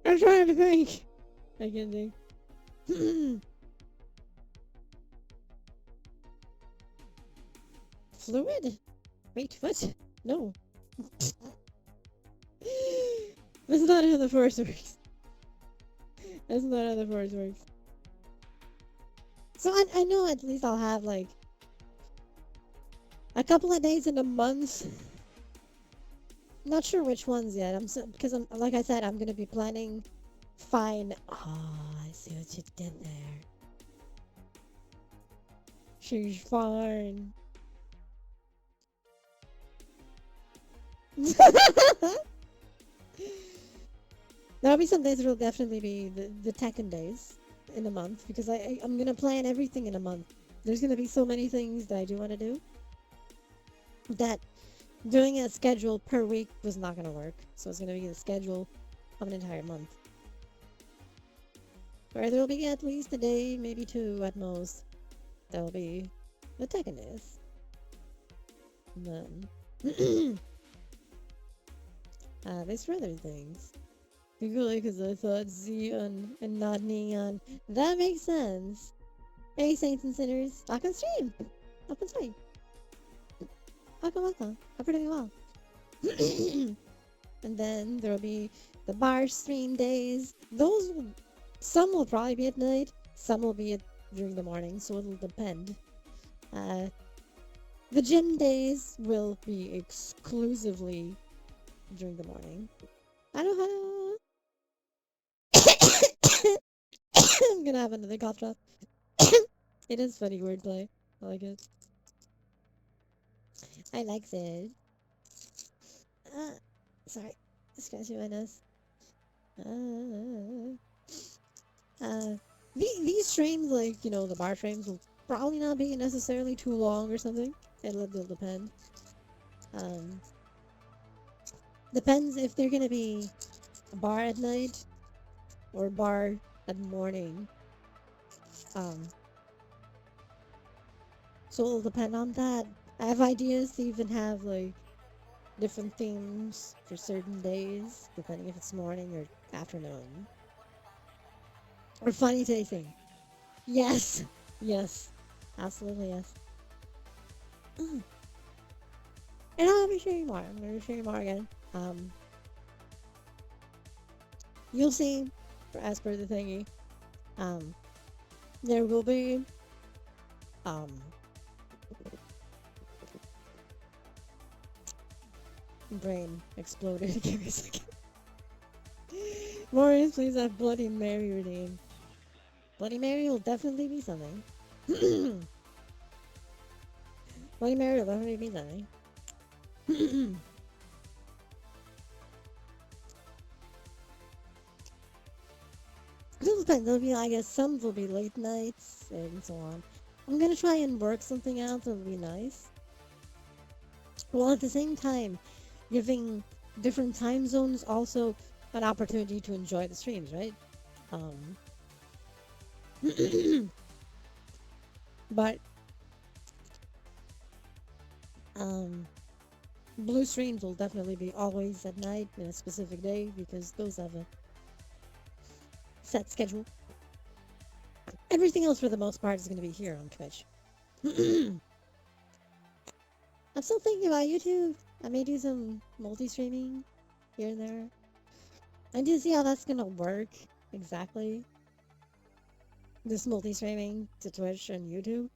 I'm trying to think! I can't think. Fluid? Wait, what? No. That's not how the force works. That's not how the force works. So I know at least I'll have like a couple of days in a month. Not sure which ones yet. Because I'm like I said, I'm gonna be planning. Fine. Oh, I see what you did there. She's fine. There'll be some days that'll definitely be the Tekken days in a month because I'm gonna plan everything in a month. There's gonna be so many things that I do want to do that doing a schedule per week was not gonna work. So it's gonna be the schedule of an entire month. Where there'll be at least a day, maybe two at most. That'll be the Tekken days. And then there's further things. Really, because I thought Xeon and not Neon. That makes sense. Hey, Saints and Sinners. Welcome stream. Welcome stream. Welcome. I'm doing well. And then there'll be the bar stream days. Some will probably be at night. Some will be during the morning, so it'll depend. The gym days will be exclusively during the morning. I don't know. I'm gonna have another cough drop. It is funny wordplay. I like it. I like it. Sorry. Scratching my nose. These streams, like, you know, the bar streams will probably not be necessarily too long or something. It'll depend. Depends if they're gonna be a bar at night or bar at morning. So it'll depend on that. I have ideas to even have like different themes for certain days, depending if it's morning or afternoon. Or funny tasting. Yes. Yes. Absolutely yes. Mm. And I'll be sharing more. I'm gonna be sharing more again. Um you'll see as per the thingy. Um there will be um brain exploded. Give me a second. Maurice, please have Bloody Mary redeemed. Bloody Mary will definitely be something. Bloody Mary will definitely be something. It all depends. There'll be, I guess, some will be late nights and so on. I'm gonna try and work something out that'll be nice. While at the same time, giving different time zones also an opportunity to enjoy the streams, right? Um, but um, blue streams will definitely be always at night in a specific day because those have a set schedule. Everything else, for the most part, is going to be here on Twitch. I'm still thinking about YouTube. I may do some multi-streaming here and there. I do see how that's going to work exactly. This multi-streaming to Twitch and YouTube.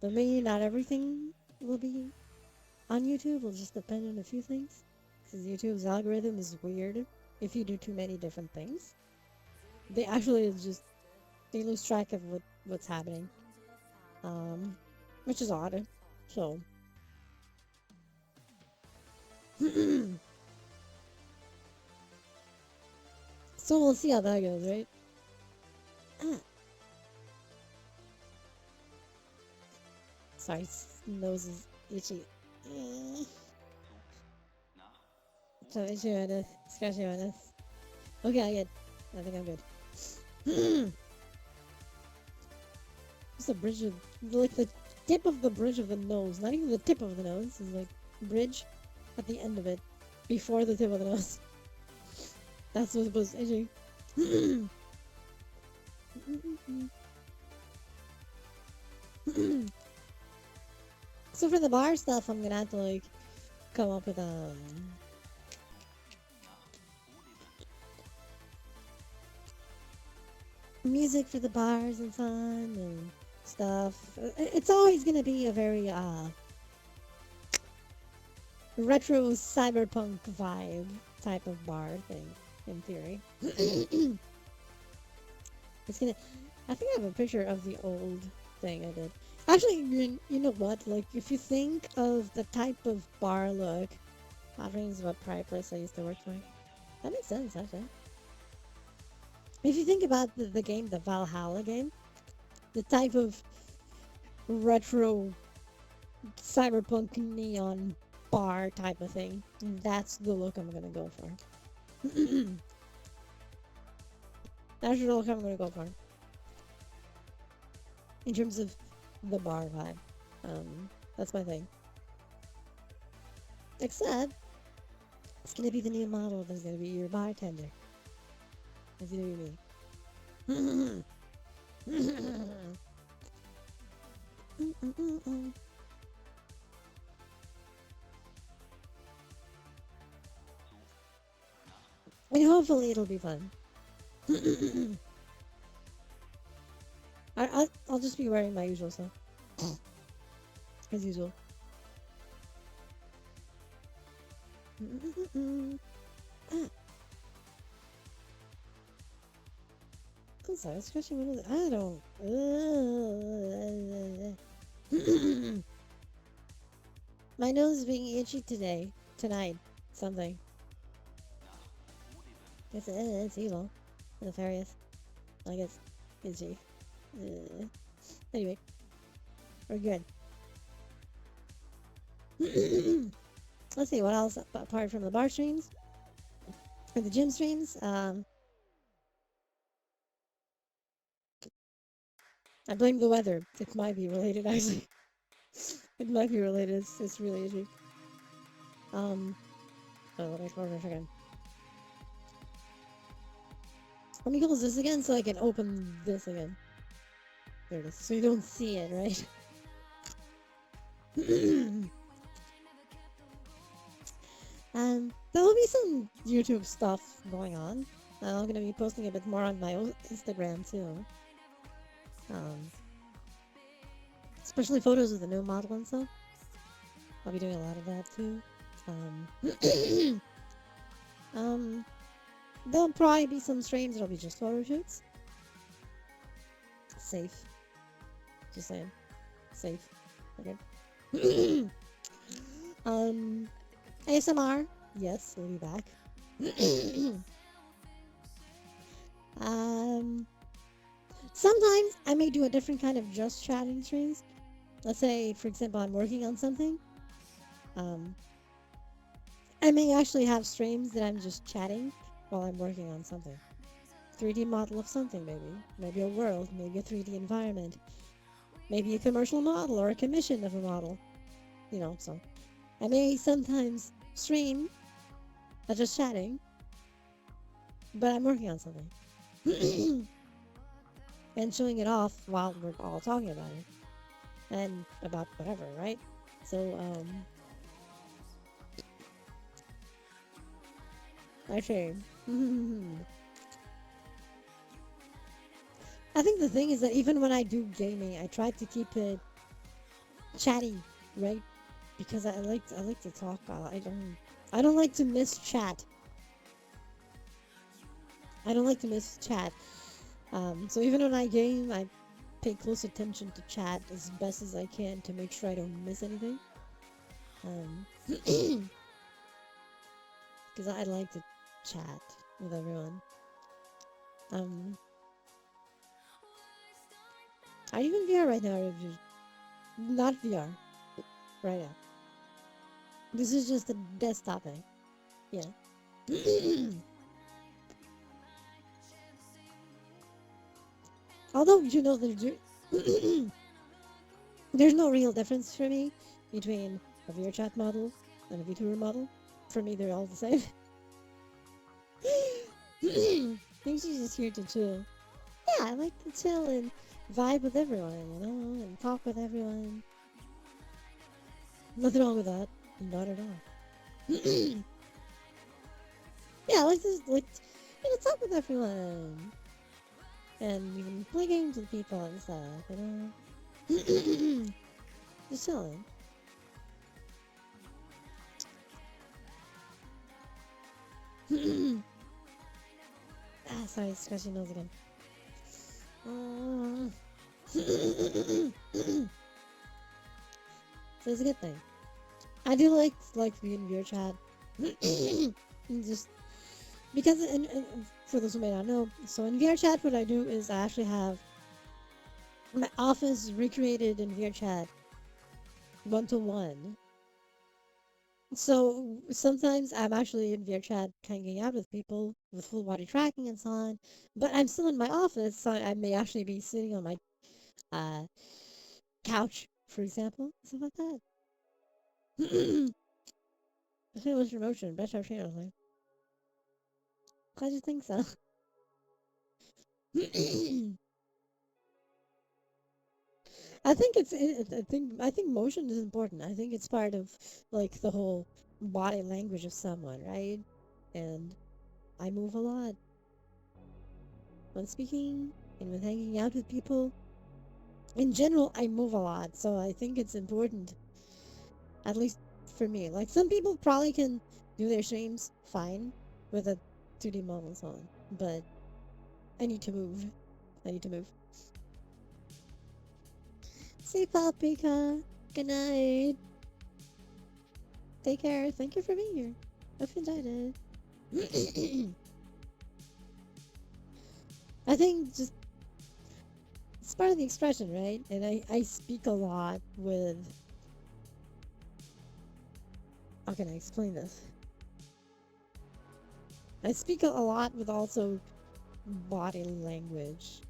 But maybe not everything will be on YouTube. It'll just depend on a few things. Because YouTube's algorithm is weird if you do too many different things. They actually just, they lose track of what's happening. Which is odd. So, so we'll see how that goes, right? Ah, sorry, nose is itchy. Mm. So itchy on this, scratchy on this. Okay, I get. I think I'm good. Just the bridge of, like the tip of the bridge of the nose, not even the tip of the nose, is like bridge at the end of it, before the tip of the nose. That's what was itchy. So for the bar stuff, I'm gonna have to like come up with music for the bars and fun and stuff. It's always gonna be a very retro cyberpunk vibe type of bar thing, in theory. It's gonna. I think I have a picture of the old thing I did. Actually, you know what? Like, if you think of the type of bar look, that rings what prior place I used to work for. That makes sense, actually. If you think about the game, the Valhalla game, the type of retro cyberpunk neon bar type of thing, that's the look I'm gonna go for. That's the look I'm gonna go for. In terms of the bar vibe. That's my thing. Except, it's gonna be the new model that's gonna be your bartender. It's gonna be me. And hopefully it'll be fun. I'll just be wearing my usual stuff. As usual. Ah, I'm sorry, scratching one of the. I don't. My nose is being itchy today. Tonight. Something. It's evil. Nefarious. I guess. Itchy. Anyway. We're good. Let's see, what else apart from the bar streams? Or the gym streams? I blame the weather. It might be related, actually. It might be related. It's really easy. Oh, let me close this again. Let me close this again so I can open this again. There it is. So you don't see it, right? There will be some YouTube stuff going on. I'm gonna be posting a bit more on my own Instagram too. Um, Especially photos of the new model and stuff. I'll be doing a lot of that too. Um, there'll probably be some streams that'll be just photo shoots. Safe. Just saying. Safe. Okay. ASMR. Yes, we'll be back. Sometimes I may do a different kind of just chatting streams. Let's say, for example, I'm working on something. I may actually have streams that I'm just chatting while I'm working on something. 3D model of something, maybe. Maybe a world, maybe a 3D environment. Maybe a commercial model or a commission of a model. You know, so I may sometimes stream just chatting, but I'm working on something. And showing it off while we're all talking about it. And about whatever, right? So, actually, I think the thing is that even when I do gaming, I try to keep it chatty, right? Because I like to talk. I don't like to miss chat. I don't like to miss chat. So even when I game, I pay close attention to chat as best as I can to make sure I don't miss anything. Because I like to chat with everyone. Are you in VR right now, or if you not VR right now? This is just a desktop thing. Yeah. Although you know there's no real difference for me between a VR chat model and a VTuber model. For me, they're all the same. I think she's just here to chill. Yeah, I like to chill and vibe with everyone, you know, and talk with everyone. Nothing wrong with that. Not at all. Yeah, I like to talk with everyone. And even play games with people and stuff, you know? Just chilling. Sorry, scratching nose again. So it's a good thing. I do like being VR chat. Just because for those who may not know, so in VR chat, what I do is I actually have my office recreated in VR chat 1-to-1. So sometimes I'm actually in VR chat hanging out with people with full body tracking and so on, but I'm still in my office, so I may actually be sitting on my uh, couch, for example, stuff like that. I think it was your motion, best I've seen. I was like, glad you think so. I think motion is important. I think it's part of like the whole body language of someone, right? And I move a lot when speaking and when hanging out with people. In general, I move a lot, so I think it's important, at least for me. Like some people probably can do their streams fine with a 2D models on, but I need to move. I need to move. See Paprika. Good night. Take care. Thank you for being here. Hope you enjoyed it. I think just it's part of the expression, right? And I speak a lot with. How can I explain this? I speak a lot with also body language.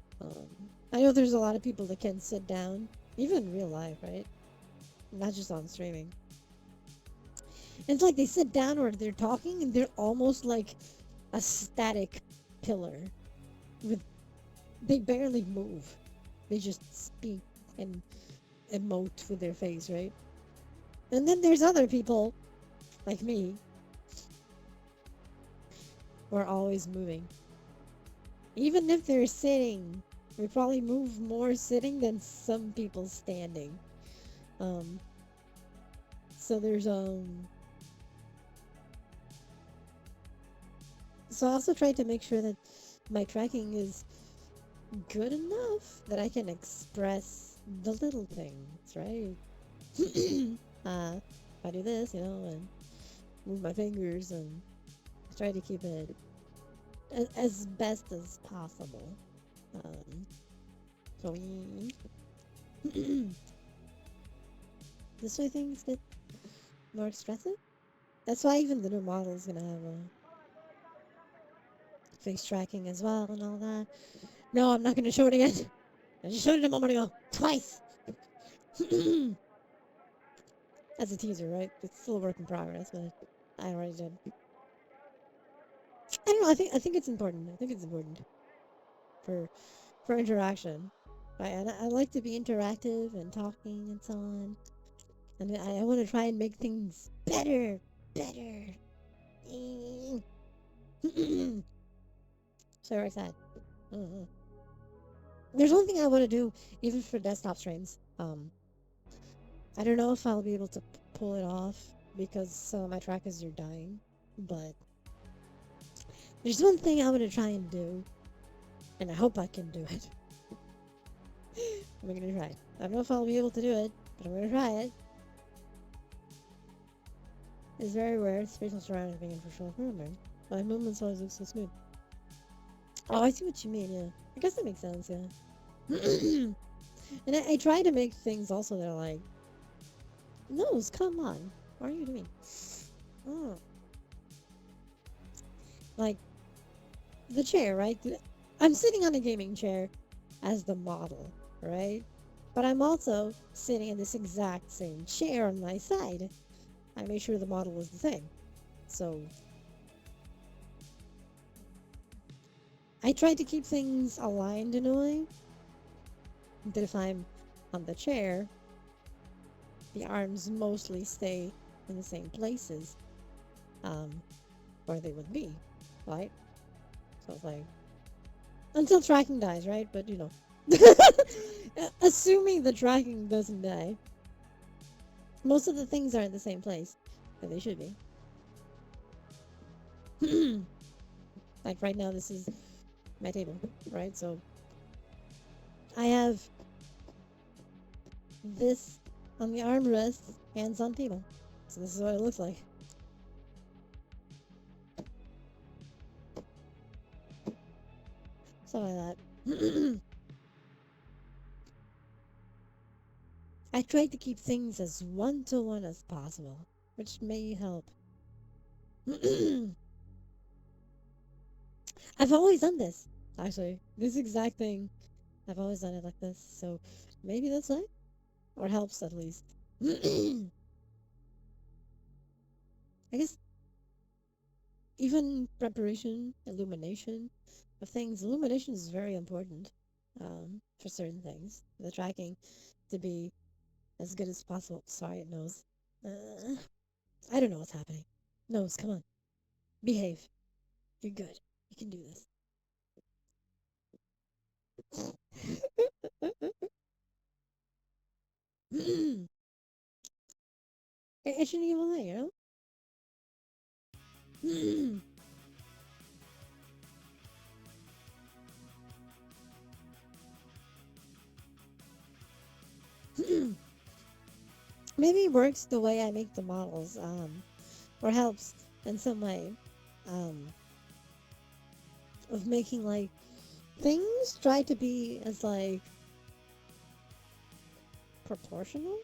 I know there's a lot of people that can sit down, even in real life, right? not just on streaming. It's like they sit down or they're talking and they're almost like a static pillar with they barely move. They just speak and emote with their face, right? And then there's other people like me who are always moving. Even if they're sitting, we probably move more sitting than some people standing. Um, so there's so I also try to make sure that my tracking is good enough that I can express the little things, right? If I do this, and move my fingers and try to keep it as best as possible. Um, so this way things get more expressive. That's why even the new model is gonna have a face tracking as well and all that. No, I'm not gonna show it again. I just showed it a moment ago, twice. As a teaser, right? It's still a work in progress, but I already did. I don't know. I think it's important. I think it's important for for interaction. And I like to be interactive and talking and so on. And I want to try and make things better, better. So excited. Mm-hmm. There's one thing I want to do, even for desktop streams. I don't know if I'll be able to pull it off because some of my trackers are dying, but there's one thing I want to try and do, and I hope I can do it. I'm gonna try. I don't know if I'll be able to do it, but I'm gonna try it. It's very rare. Spatial surroundings being in for short movement. My movements always look so smooth. Oh, I see what you mean. Yeah, I guess that makes sense. Yeah. And I try to make things also that are like, nose, come on, what are you doing? Oh, like the chair, right? I'm sitting on a gaming chair as the model, right? But I'm also sitting in this exact same chair on my side. I made sure the model was the same. So I try to keep things aligned in a way that if I'm on the chair, the arms mostly stay in the same places um, where they would be, right? So it's like, until tracking dies, right? But assuming the tracking doesn't die, most of the things are in the same place that they should be. Like right now, this is my table, right? So I have this on the armrest, hands on table. So this is what it looks like. Something like that. I try to keep things as one-to-one as possible, which may help. I've always done this, actually. This exact thing. I've always done it like this, so maybe that's why. Or helps at least. I guess even preparation, illumination of things. Illumination is very important for certain things. The tracking to be as good as possible. Sorry, it knows. I don't know what's happening. Nose, come on. Behave. You're good. You can do this. It shouldn't even lie, you know? Maybe it works the way I make the models, or helps in some way, um, of making like things try to be as like proportional.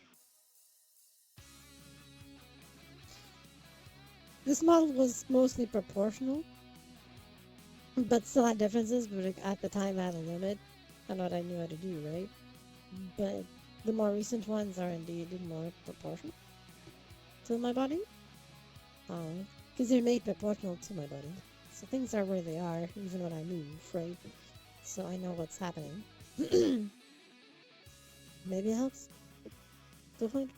This model was mostly proportional, but still had differences. But at the time, I had a limit on what I knew how to do, right? But the more recent ones are indeed more proportional to my body. Because they're made proportional to my body. So things are where they are, even when I move, right? So I know what's happening. Maybe it helps. Still fine.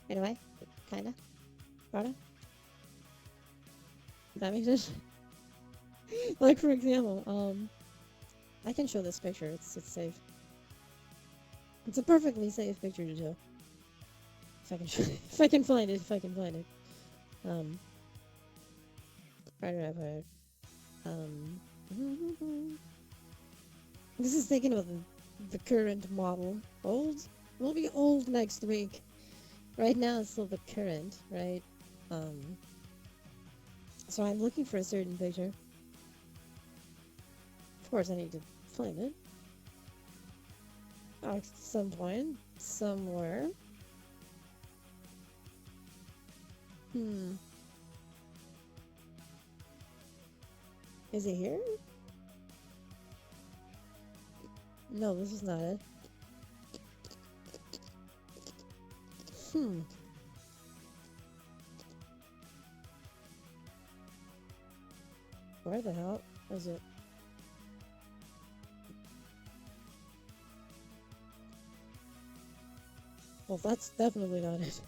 Anyway, kinda. Sorta. That makes sense. Like for example, I can show this picture. It's safe. It's a perfectly safe picture to show. If I can show it. If I can find it. If I can find it. Right. This is thinking about the current model. Old? Will be old next week. Right now it's still the current, right? So I'm looking for a certain picture. Of course I need to find it. At some point. Somewhere. Is it here? No, this is not it. Where the hell is it? Well, that's definitely not it.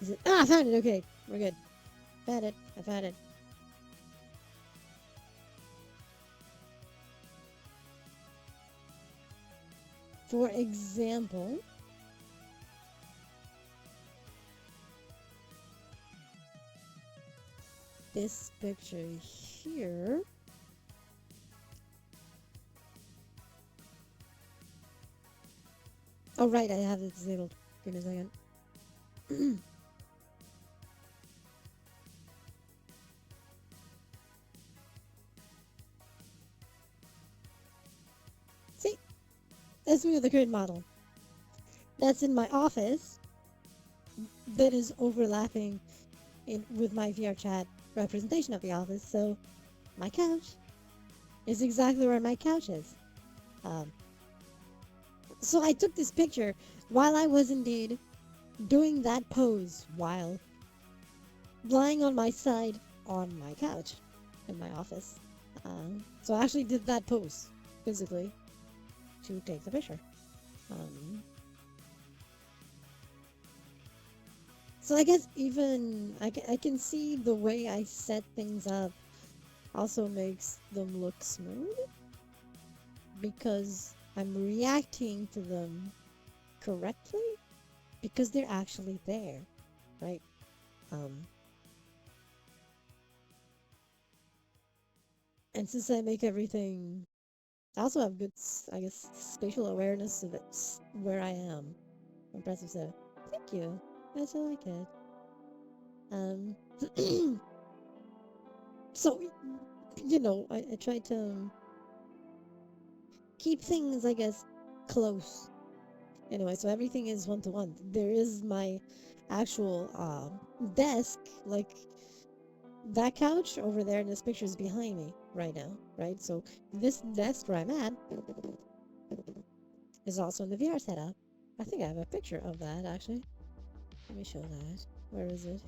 Is it? Ah, I found it. Okay, we're good. Found it. I found it. For example, this picture here. Oh, right, I have it disabled. Give me a second. See? That's me with the current model. That's in my office. That is overlapping with my VR chat representation of the office. So, my couch is exactly where my couch is. So I took this picture while I was indeed doing that pose while lying on my side on my couch in my office. So I actually did that pose physically to take the picture. So I guess even I can see the way I set things up also makes them look smooth because I'm reacting to them correctly because they're actually there, right? And since I make everything, I also have good, I guess, spatial awareness of it's where I am. Impressive, so thank you. That's I like it. So, you know, I try to keep things, I guess, close. Anyway, so everything is one to one. There is my actual desk, like that couch over there, and this picture is behind me right now, right? So this desk where I'm at is also in the VR setup. I think I have a picture of that actually. Let me show that. Where is it?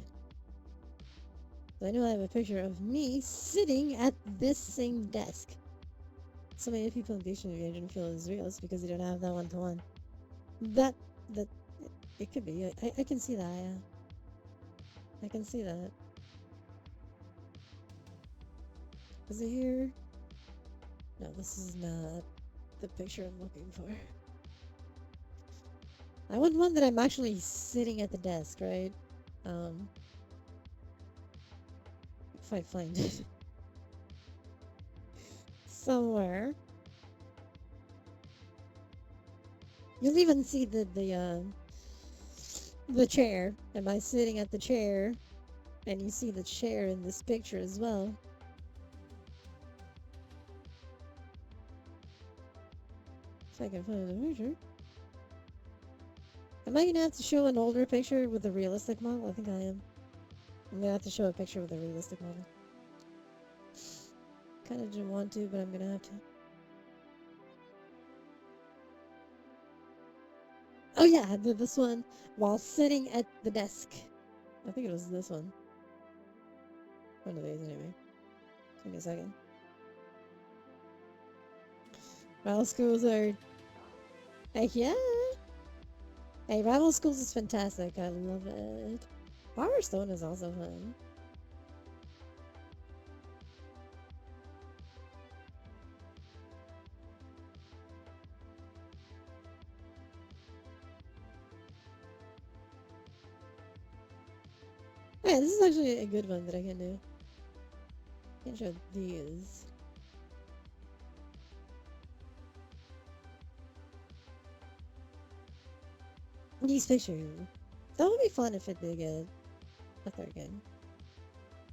I know I have a picture of me sitting at this same desk. So many people in the dictionary didn't feel as real. It's because they don't have that one to one. That it could be. I can see that. Yeah. I can see that. Is it here? No, this is not the picture I'm looking for. I want one that I'm actually sitting at the desk, right? If I find it somewhere, you'll even see the chair. Am I sitting at the chair? And you see the chair in this picture as well. If I can find the picture. Am I gonna have to show an older picture with a realistic model? I think I am. I'm gonna have to show a picture with a realistic model. Kinda didn't want to, but I'm gonna have to. Oh yeah, I did this one while sitting at the desk. I think it was this one. One of these anyway. Give me a second. Rival schools are heck yeah. Hey, rival schools is fantastic. I love it. Power Stone is also fun. Yeah, this is actually a good one that I can do. I can show these. These pictures. That would be fun if it did get a third game.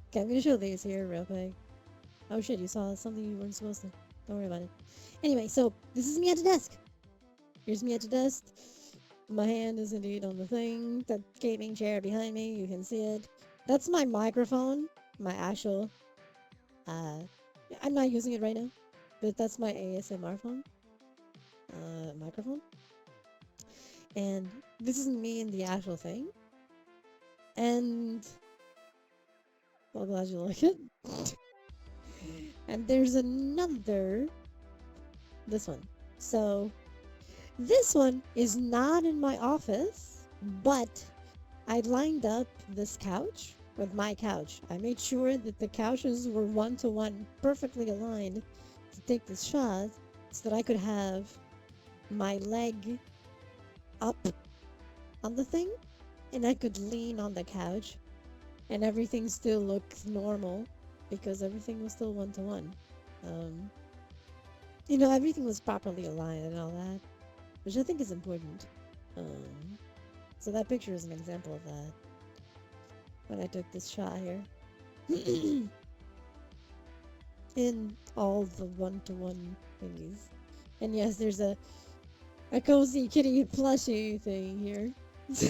Okay, I'm gonna show these here real quick. Oh shit, you saw something you weren't supposed to. Don't worry about it. Anyway, so this is me at the desk. Here's me at the desk. My hand is indeed on the thing. That gaming chair behind me, you can see it. That's my microphone. My actual, uh, I'm not using it right now, but that's my ASMR phone, microphone. And this is me in the actual thing. And, well, glad you like it. And there's another, this one. So, this one is not in my office, but I lined up this couch with my couch. I made sure that the couches were one to one, perfectly aligned to take this shot so that I could have my leg up on the thing and I could lean on the couch and everything still looked normal because everything was still one to one. Everything was properly aligned and all that, which I think is important. Um, so that picture is an example of that. When I took this shot here. In all the one-to-one thingies. And yes, there's a cozy kitty plushie thing here. It's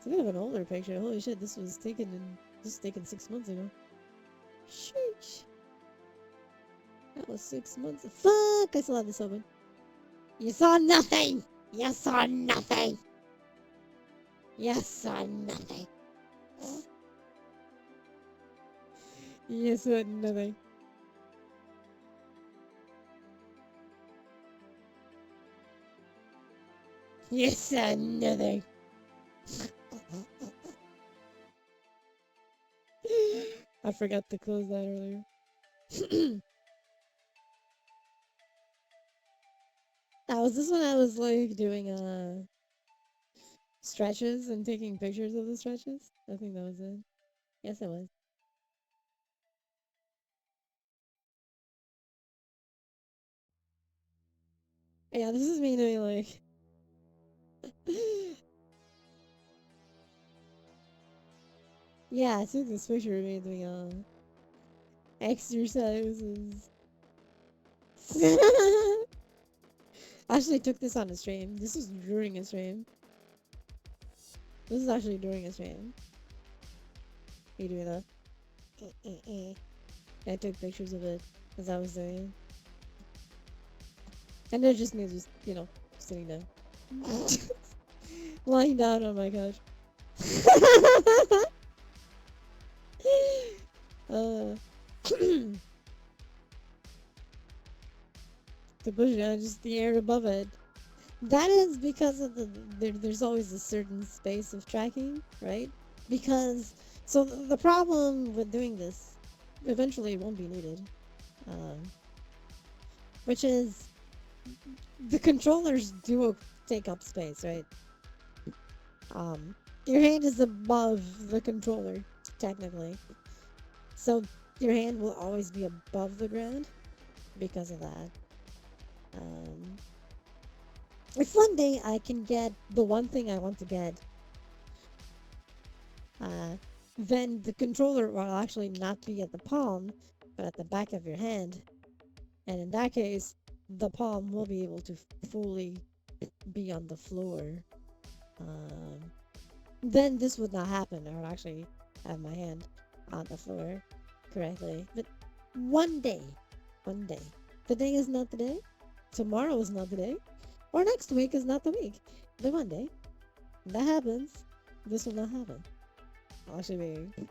a bit of an older picture. Holy shit, this was taken 6 months ago. Sheesh. That was 6 months. Fuck! I still have this open. You saw nothing! You saw nothing! You saw nothing! You saw nothing. You saw nothing. I forgot to close that earlier. Now, was this when I was like doing stretches and taking pictures of the stretches? I think that was it. Yes, it was. Yeah, this is me doing like yeah, I took this picture of me doing exercises. I actually took this on a stream. This was during a stream. This is actually during a stream. Me doing that. I took pictures of it as I was doing it. And then just me just, sitting down. Lying down on my couch. uh, to push down just the air above it. That is because of there's always a certain space of tracking, right? Because so the problem with doing this, eventually it won't be needed, um, which is the controllers do take up space, right? Um, your hand is above the controller technically, so your hand will always be above the ground because of that. Um, if one day I can get the one thing I want to get, uh, then the controller will actually not be at the palm, but at the back of your hand. And in that case, the palm will be able to fully be on the floor. Um, then this would not happen. I would actually have my hand on the floor correctly. But one day, one day, today is not the day, tomorrow is not the day, or next week is not the week. But one day, that happens, this will not happen. I'll actually be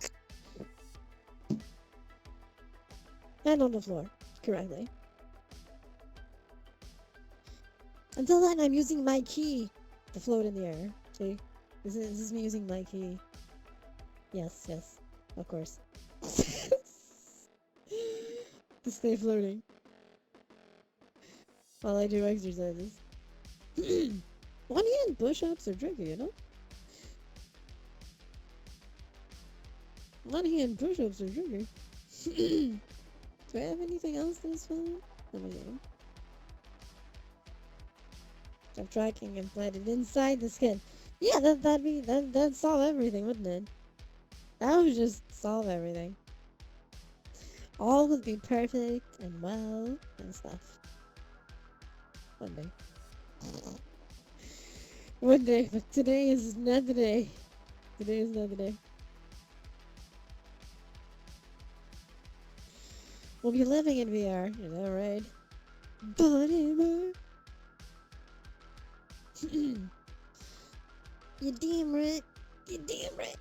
hand on the floor correctly. Until then, I'm using my key to float in the air. See? This is me using my key. Yes, yes, of course. To stay floating while I do exercises. One hand push-ups are tricky, you know? One hand push-ups are tricky. Do I have anything else that's fun? Let me see. Of tracking implanted inside the skin. Yeah, that'd solve everything, wouldn't it? That would just solve everything. All would be perfect and well and stuff. One day. One day, but today is not the day. Today is not the day. We'll be living in VR, you know, right? Forever. You damn right. You damn right.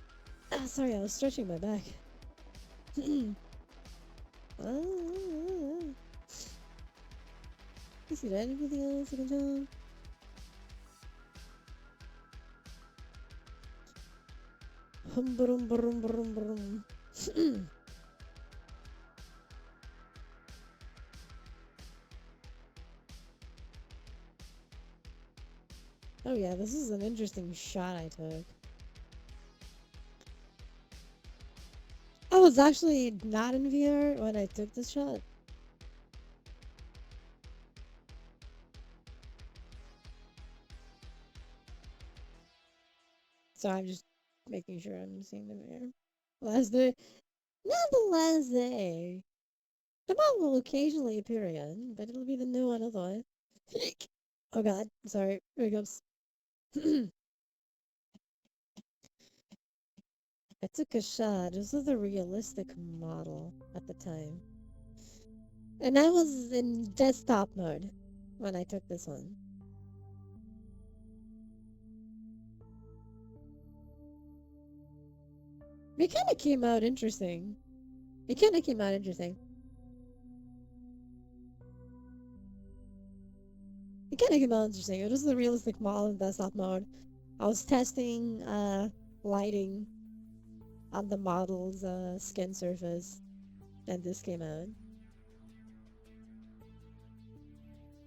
Ah, sorry, I was stretching my back. Is there anything else I can tell? Hum brum brum brum brum. Oh yeah, this is an interesting shot I took. I was actually not in VR when I took this shot. So I'm just making sure I'm seeing the mirror. Last day. Not the last day. The ball will occasionally appear again, but it'll be the new one otherwise. Oh god, sorry. Hiccups. I took a shot. This was a realistic model at the time. And I was in desktop mode when I took this one. It kind of came out interesting. It kind of came out interesting. It kind of came out interesting. It was a realistic model in desktop mode. I was testing lighting on the model's skin surface, and this came out.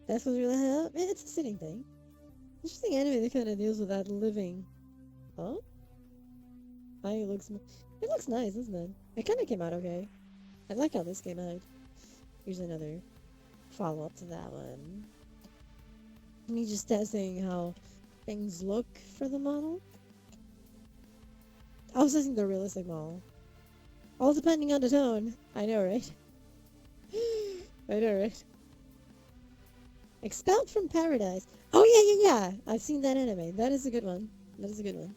That's what really happened. It's a sitting thing. Interesting anime that kind of deals with that living. Oh, it looks nice, doesn't it? It kind of came out okay. I like how this came out. Here's another follow up to that one. Me just testing how things look for the model. I was testing the realistic model. All depending on the tone. I know, right? I know, right? Expelled from Paradise. Oh, yeah. I've seen that anime. That is a good one. That is a good one.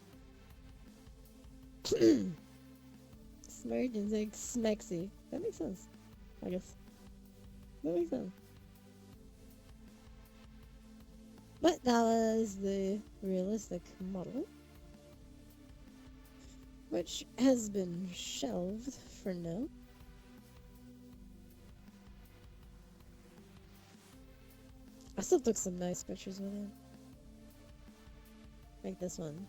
Smirch and like smexy. That makes sense. I guess. That makes sense. But that was the realistic model, which has been shelved for now. I still took some nice pictures with it. Like this one.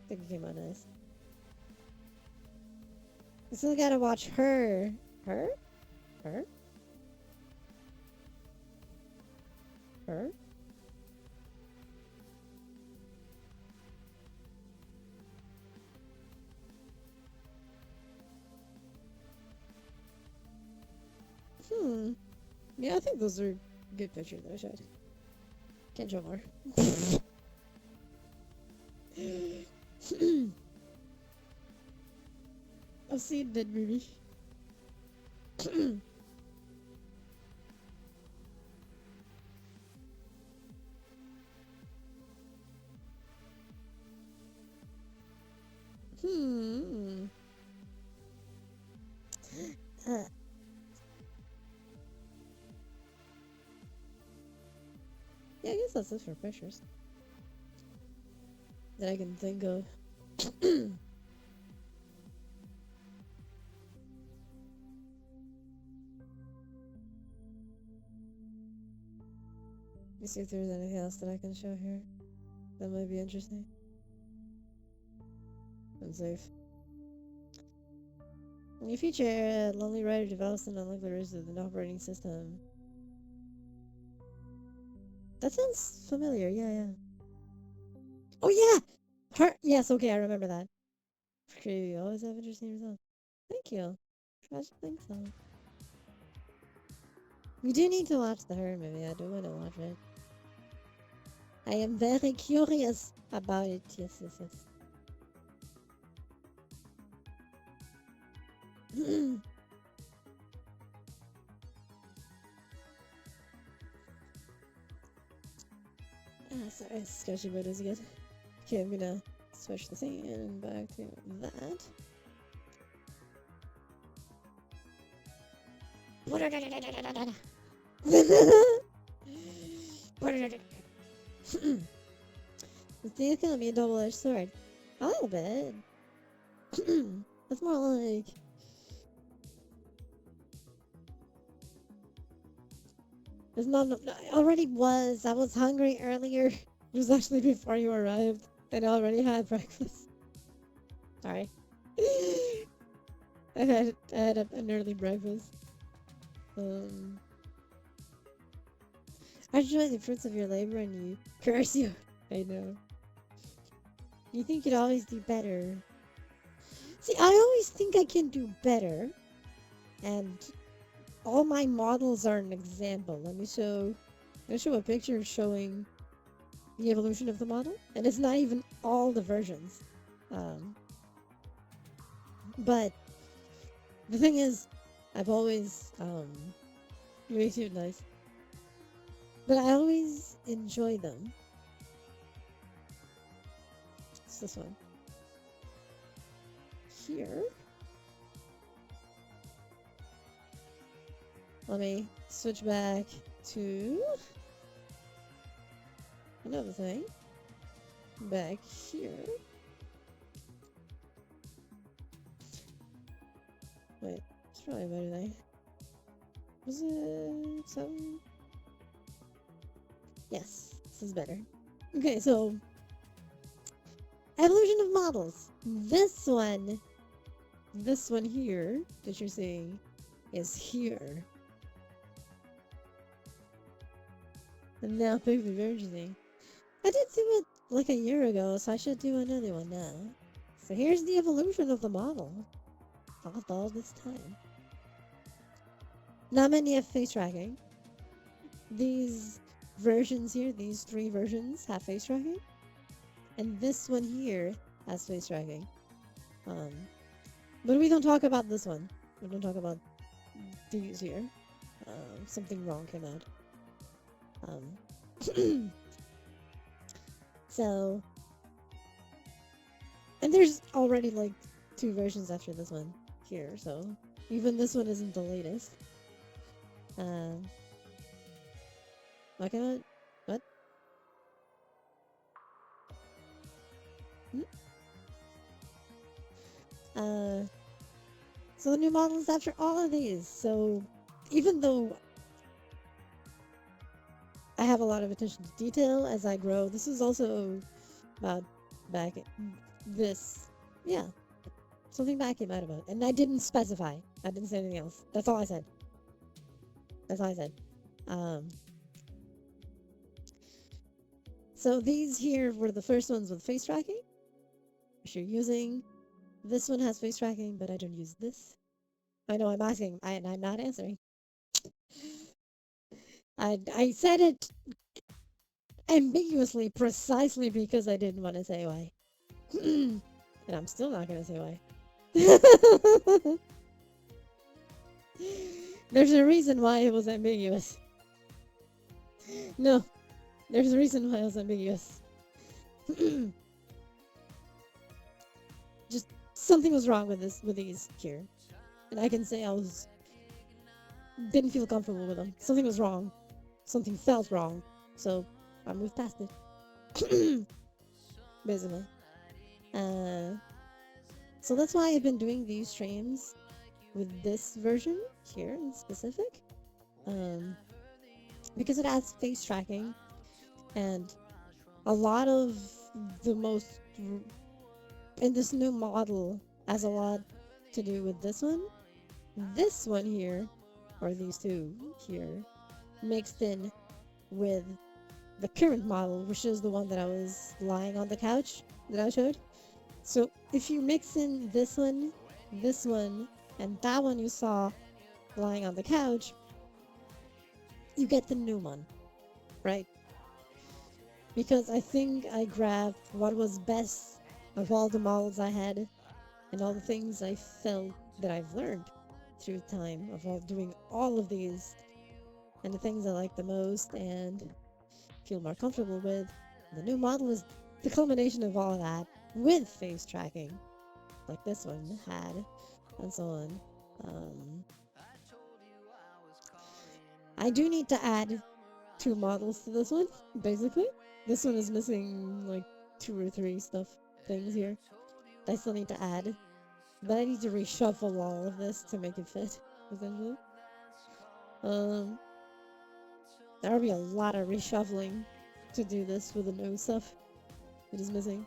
I think it came out nice. I still gotta watch her. Her? Her? Her? Yeah, I think those are good pictures though, shit. Can't show more. I've seen that movie. Uh, yeah, I guess that's it for pictures that I can think of. Let me see if there's anything else that I can show here that might be interesting. I'm safe. When you feature Lonely Rider develops an unlikely version of an operating system. That sounds familiar, yeah. Oh yeah! Yes, okay, I remember that. You always have interesting results. Thank you. Tragic think so. We do need to watch the Her movie. I do want to watch it. I am very curious about it. Yes. Sorry, sketchy mode is good. Okay, I'm gonna switch the scene and back to that. It's gonna be a double-edged sword. A little bit. It's more like... It's not... I already was. I was hungry earlier. It was actually before you arrived. And I already had breakfast. Sorry. I had an early breakfast. I enjoy the fruits of your labor and you curse you. I know. You think you'd always do better. See, I always think I can do better. And all my models are an example. Let me show a picture showing the evolution of the model. And it's not even all the versions. But the thing is, I've always, way too nice. But I always enjoy them. It's this one. Here. Let me switch back to another thing. Back here. Wait, it's probably a better thing. Was it some? Yes, this is better. Okay, so evolution of models. This one here that you're seeing is here. And now pick the versioning. I did do it like a year ago, so I should do another one now. So here's the evolution of the model. After all this time. Not many have face tracking. These versions here, these 3 versions have face tracking. And this one here has face tracking. But we don't talk about this one. We don't talk about these here. Something wrong came out. So, and there's already like 2 versions after this one here, so even this one isn't the latest. Why can't I? What? So the new model is after all of these. So even though I have a lot of attention to detail as I grow, this is also about back this. Yeah. Something bad came out about it. And I didn't specify. I didn't say anything else. That's all I said. So these here were the first ones with face tracking, which you're using. This one has face tracking, but I don't use this. I know I'm asking, and I'm not answering. I said it ambiguously, precisely because I didn't want to say why. And I'm still not going to say why. There's a reason why it was ambiguous. No, there's a reason why it was ambiguous. Just something was wrong with these here. And I can say didn't feel comfortable with them. Something was wrong. Something felt wrong. So I moved past it. Basically. Uh, so that's why I've been doing these streams with this version here in specific. Because it has face tracking, and a lot of the most in this new model has a lot to do with this one. This one here, or these two here, mixed in with the current model, which is the one that I was lying on the couch that I showed. So if you mix in this one, and that one you saw lying on the couch, you get the new one, right? Because I think I grabbed what was best of all the models I had and all the things I felt that I've learned through time of doing all of these, and the things I like the most and feel more comfortable with. The new model is the culmination of all of that with face tracking, like this one had, and so on. I do need to add 2 models to this one, basically. This one is missing like 2 or 3 things here. I still need to add, but I need to reshuffle all of this to make it fit, essentially. There'll be a lot of reshuffling to do this with the new stuff that is missing.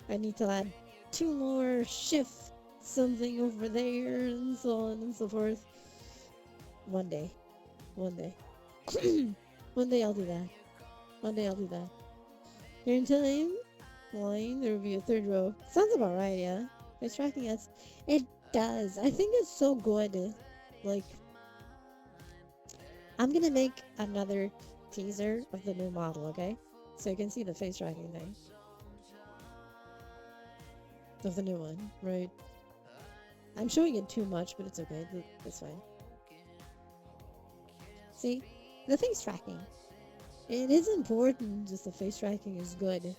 I need to add 2 more, shift something over there, and so on and so forth. One day. One day I'll do that. Here in time, line, there will be a 3rd row. Sounds about right, yeah. It's tracking us. It does. I think it's so good. Like, I'm gonna make another teaser of the new model, okay? So you can see the face tracking thing. Of the new one, right? I'm showing it too much, but it's okay. It's fine. See? The face tracking. It is important, just the face tracking is good.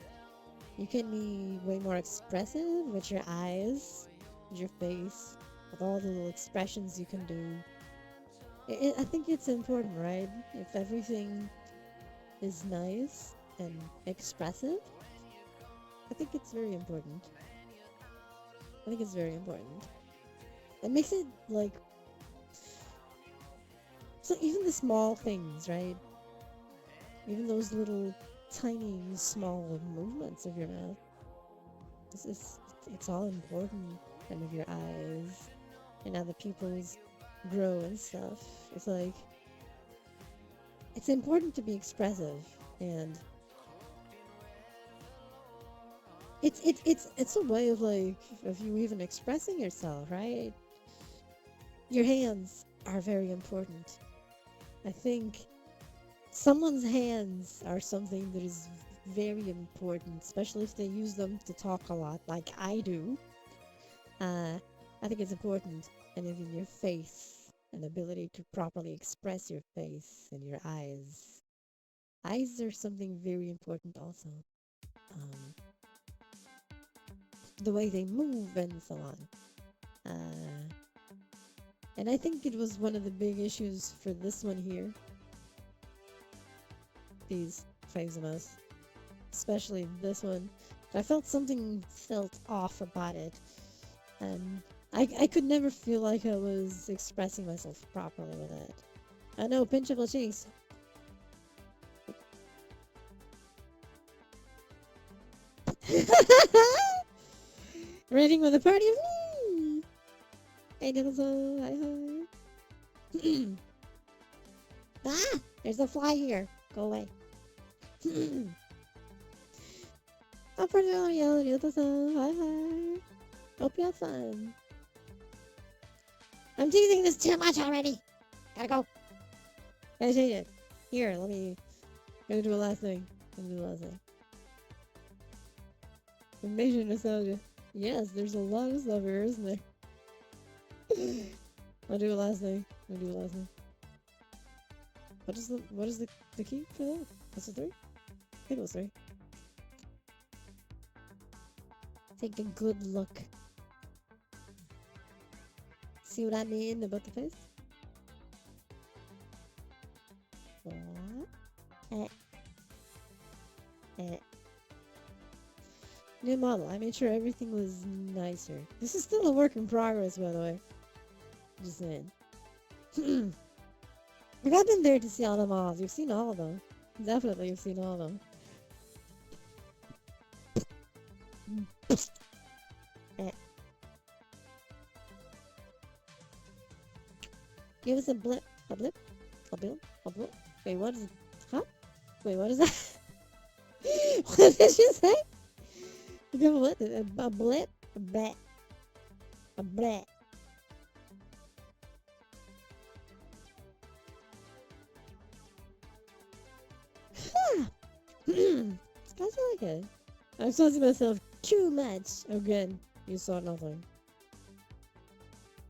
You can be way more expressive with your eyes, with your face, with all the little expressions you can do. I think it's important, right? If everything is nice and expressive, I think it's very important. It makes it like, so even the small things, right? Even those little tiny small movements of your mouth. It's all important. And of your eyes and how the pupils grow and stuff. It's like, it's important to be expressive, and it's a way of like, of you even expressing yourself, right? Your hands are very important. I think someone's hands are something that is very important, especially if they use them to talk a lot, like I do. I think it's important, and even your face, an ability to properly express your face and your eyes. Eyes are something very important also. The way they move and so on. And I think it was one of the big issues for this one here. These frames of us, especially this one. I felt something felt off about it, and I could never feel like I was expressing myself properly with it. I know, pinchable cheeks. Rating with a party of me. Hey, Diddleso, hi. Ah, there's a fly here. Go away. I'm pretty on yellow, Diddleso, hi. Hope you have fun. I'm teasing this too much already. Gotta go. Gotta change it. Here, gotta do a last thing. Invasion nostalgia. Yes, there's a lot of stuff here, isn't there? I'll do a last thing. What is the key for that? That's a 3? I think it was 3. Take a good look see what I mean about the face? What? Eh, eh. New model. I made sure everything was nicer. This is still a work in progress, by the way. Just saying. If I've been there to see all the models, you've seen all of them. Definitely, you've seen all of them. Eh. Give us a blip, a blip, a blip, a blip. Wait, what is it? Huh? Wait, what is that? What did you say? Give a what? A blip? A bat. A bat. Guys, I like it. I'm supposed myself too much. Oh, good. You saw nothing.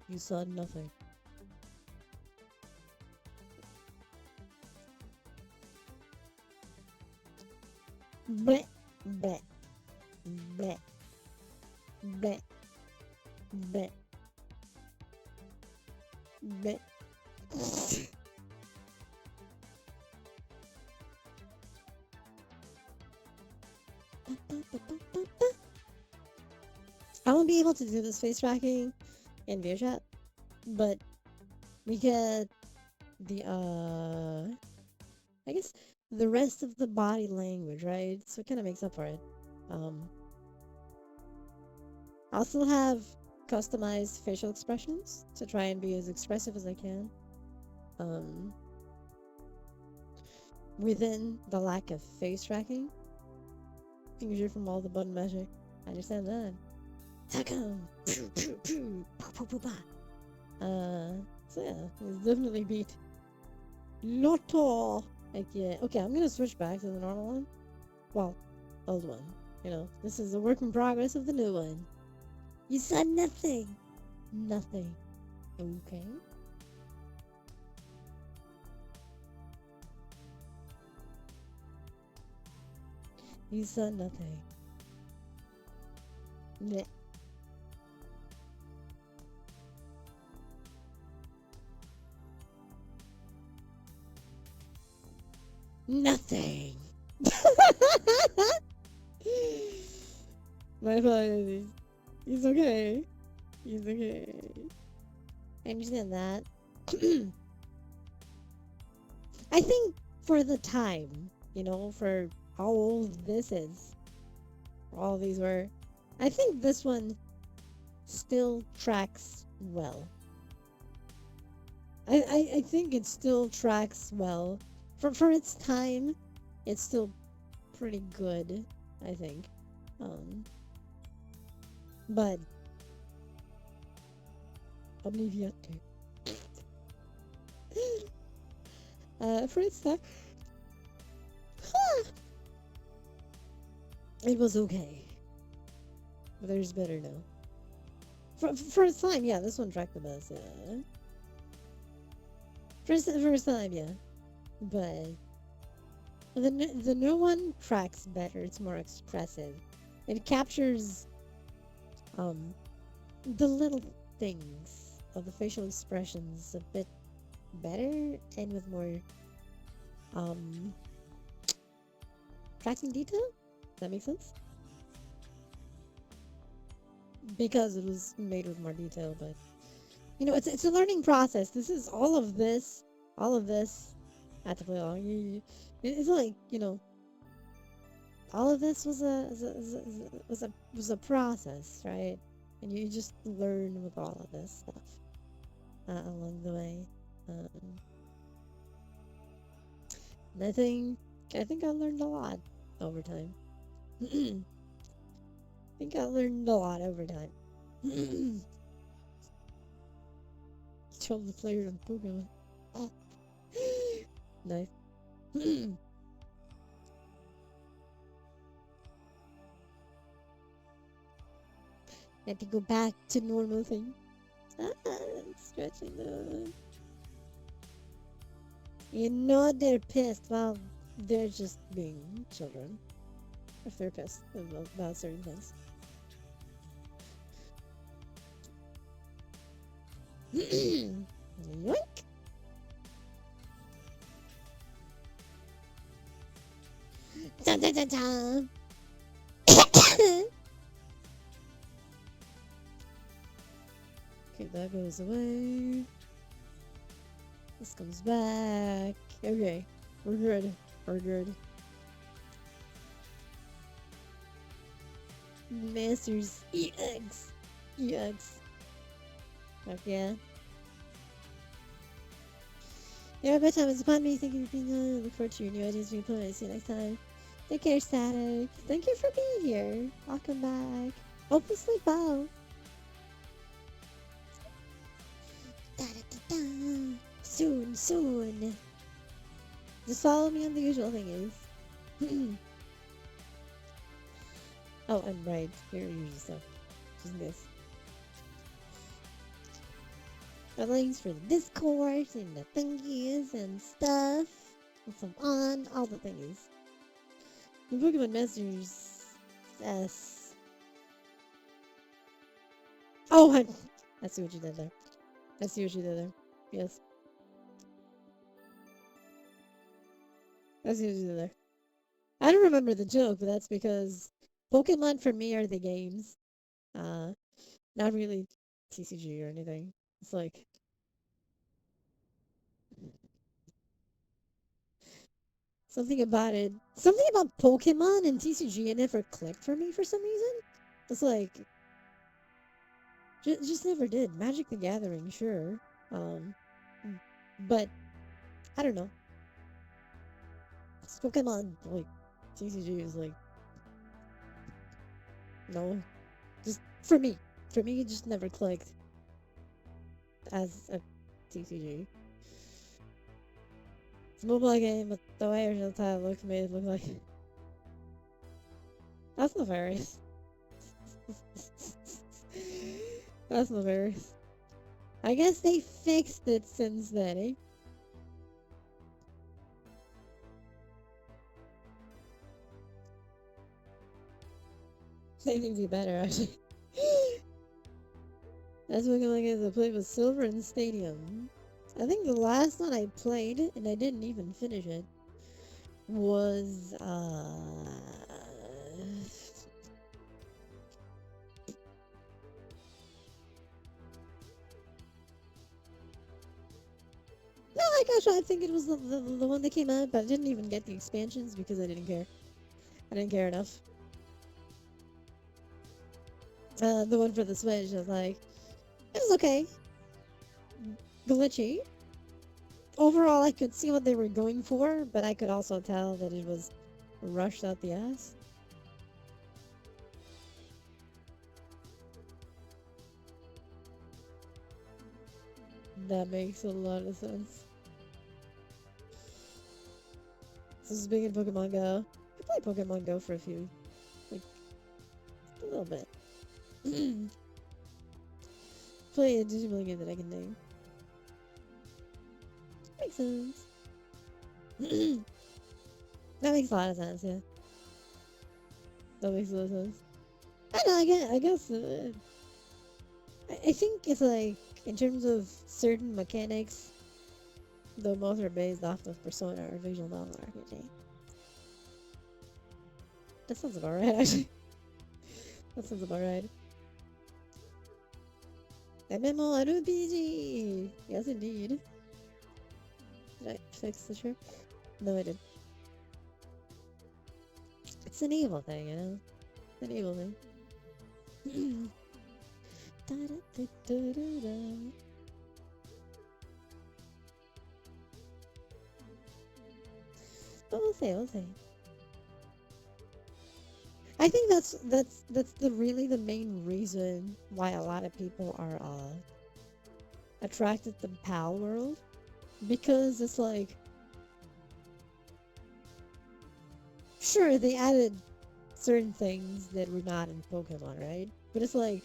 You saw nothing. Bleh, bleh, bleh, bleh, bleh, bleh. I won't be able to do this face tracking in VRChat, but we get the I guess the rest of the body language, right? So it kind of makes up for it. I'll still have customized facial expressions to try and be as expressive as I can. Within the lack of face tracking, finger from all the button magic. I understand that. Takum! So yeah, it's definitely beat Lotto! Like, yeah. Okay, I'm gonna switch back to the normal one. Well, old one. You know, this is a work in progress of the new one. You said nothing! Nothing. Okay. You said nothing. Blech. Nothing. My apologies. He's okay. He's okay. I understand that. I think for the time, you know, for how old this is, all these were, I think this one still tracks well. I think it still tracks well. For its time, it's still pretty good, I think. But Obliviate. For its time, it was okay. But there's better now. For its time, yeah, this one tracked the best, yeah. For its time, yeah. But the new one tracks better. It's more expressive. It captures the little things of the facial expressions a bit better and with more tracking detail. Does that make sense? Because it was made with more detail, but you know, it's a learning process. This is all of this. I had to play along. It's like, you know, all of this was a process, right? And you just learn with all of this stuff along the way. And I think I learned a lot over time. I think I learned a lot over time. Told the player of Pokemon. Oh. Nice. Had to go back to normal thing. Stretching the. You know they're pissed. Well, they're just being children. If they're pissed about certain things. Yoink! Dun, dun, dun, dun. Okay, that goes away. This comes back. Okay, we're good. We're good. Masters EX. EX. Fuck yeah. Yeah, bedtime is upon me. Thank you for being on. Look forward to your new ideas and replies. See you next time. Take care, Static. Thank you for being here. Welcome back. Hopefully sleep well. Da, da, da, da. Soon, soon. Just follow me on the usual thing is. Oh, I'm right. Here usual stuff. Just this. The links for the Discord and the thingies and stuff. And so on. All the thingies. The Pokemon Masters S. Oh, I see what you did there. I see what you did there. Yes. I see what you did there. I don't remember the joke, but that's because Pokemon for me are the games. Not really TCG or anything. It's like something about it. Something about Pokemon and TCG it never clicked for me for some reason. It's like just never did. Magic the Gathering, sure. Um, but I don't know. It's Pokemon like TCG is like no, just for me. For me, it just never clicked as a TCG. It's a mobile game, but the way original title looked made it look like that's nefarious. That's nefarious. I guess they fixed it since then, eh? They think be better, actually. That's looking like I played with Silver in Stadium. I think the last one I played, and I didn't even finish it, was no, like actually I think it was the one that came out, but I didn't even get the expansions because I didn't care. I didn't care enough. The one for the Switch, I was like, it was okay. Glitchy. Overall, I could see what they were going for, but I could also tell that it was rushed out the ass. That makes a lot of sense. This is big in Pokemon Go. I played Pokemon Go for a few, like, a little bit. Play a Digimon game that I can name. Makes sense. That makes a lot of sense, yeah. That makes a lot of sense. I know, I guess I think it's like, in terms of certain mechanics, though most are based off of Persona or visual novel RPG. That sounds about right, actually. That sounds about right. MMORPG! Yes, indeed. Did I fix the trip? No, I didn't. It's an evil thing, you know? It's an evil thing. But we'll see, we'll see. I think that's the really the main reason why a lot of people are attracted to the PAL world, because it's like, sure, they added certain things that were not in Pokemon, right? But it's like,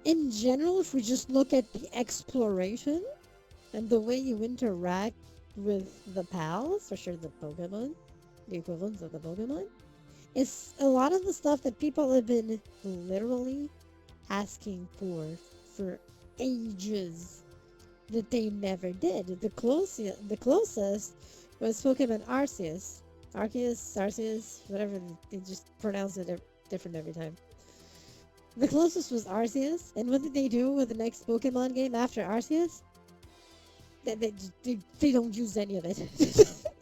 in general, if we just look at the exploration and the way you interact with the pals, or sure the Pokemon, the equivalents of the Pokemon, it's a lot of the stuff that people have been literally asking for ages that they never did. The closest was Pokemon Arceus. Arceus, whatever, they just pronounce it different every time. The closest was Arceus, and what did they do with the next Pokemon game after Arceus? They don't use any of it.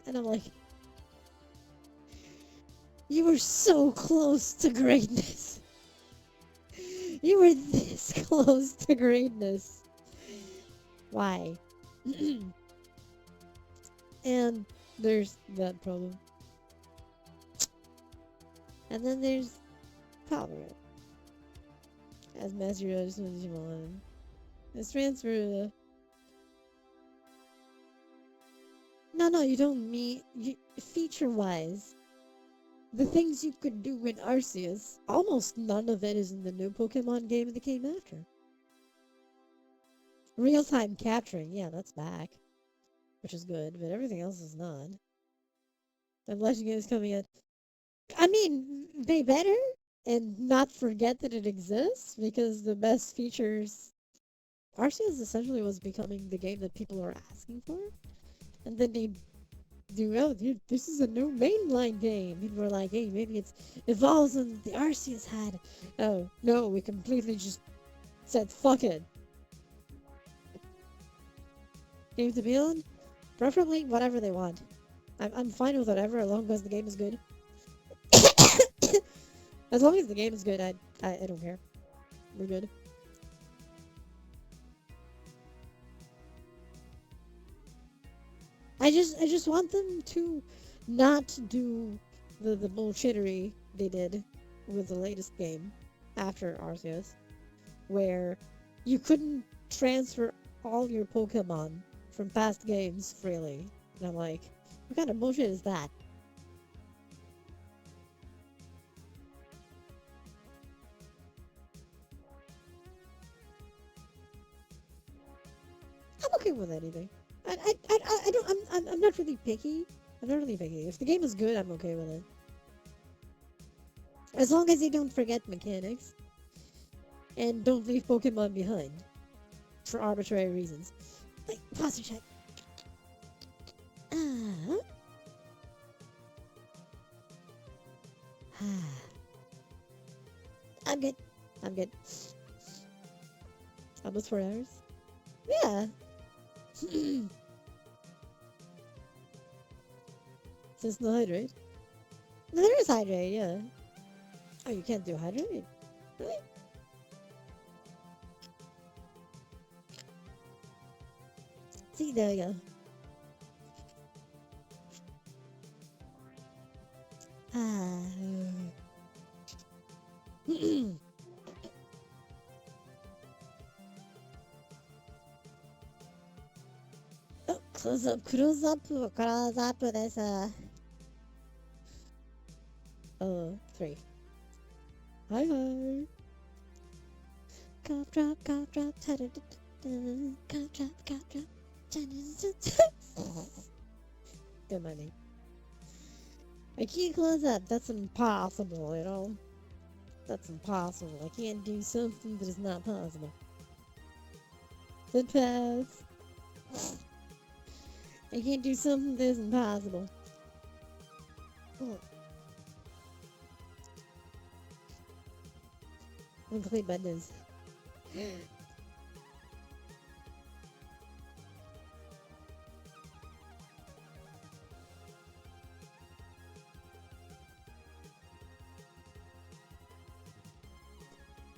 And I'm like, you were so close to greatness. You were this close to greatness. Why? And there's that problem. And then there's Palmer. As Master Yoda just wanted you on. It's transfer. No, you don't mean feature wise. The things you could do in Arceus, almost none of it is in the new Pokemon game that came after. Real time capturing, yeah, that's back, which is good, but everything else is not. The Legend game is coming in. I mean, they better and not forget that it exists because the best features. Arceus essentially was becoming the game that people are asking for, and then they do, oh, dude, this is a new mainline game. People were like, hey, maybe it's evolves on the Arceus had. Oh, no, we completely just said, fuck it. Game to build? Preferably whatever they want. I'm fine with whatever as long as the game is good. As long as the game is good, I don't care. We're good. I just want them to not do the bullshittery they did with the latest game after Arceus, where you couldn't transfer all your Pokemon from past games freely. And I'm like, what kind of bullshit is that? I'm okay with anything. I don't, I'm not really picky. I'm not really picky. If the game is good, I'm okay with it. As long as they don't forget mechanics and don't leave Pokemon behind for arbitrary reasons. Like, posture check. Ah. I'm good. I'm good. Almost 4 hours? Yeah. Says no hydrate. No, there is hydrate, yeah. Oh, you can't do hydrate? Really? See, there you go. Ah. Oh, close up this, oh, 3. Hi, hi. Cough drop, cough drop, cough drop, cough drop. Don't mind me. I can't close up. That's impossible, you know? That's impossible. I can't do something that is not possible. Good pass. I can't do something that is impossible. Oh. Complete buttons.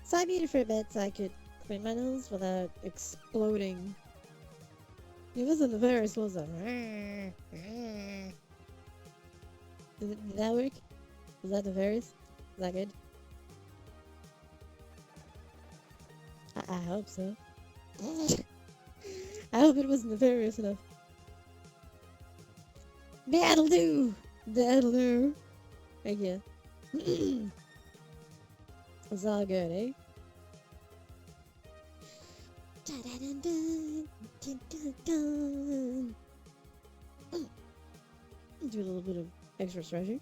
So I made it for a bit so I could clean my nose without exploding. It wasn't the virus, was it? Did that work? Was that the virus? Is that good? I hope so. I hope it wasn't nefarious enough. That'll do! That'll do! Thank you. It's all good, eh? Do a little bit of extra stretching.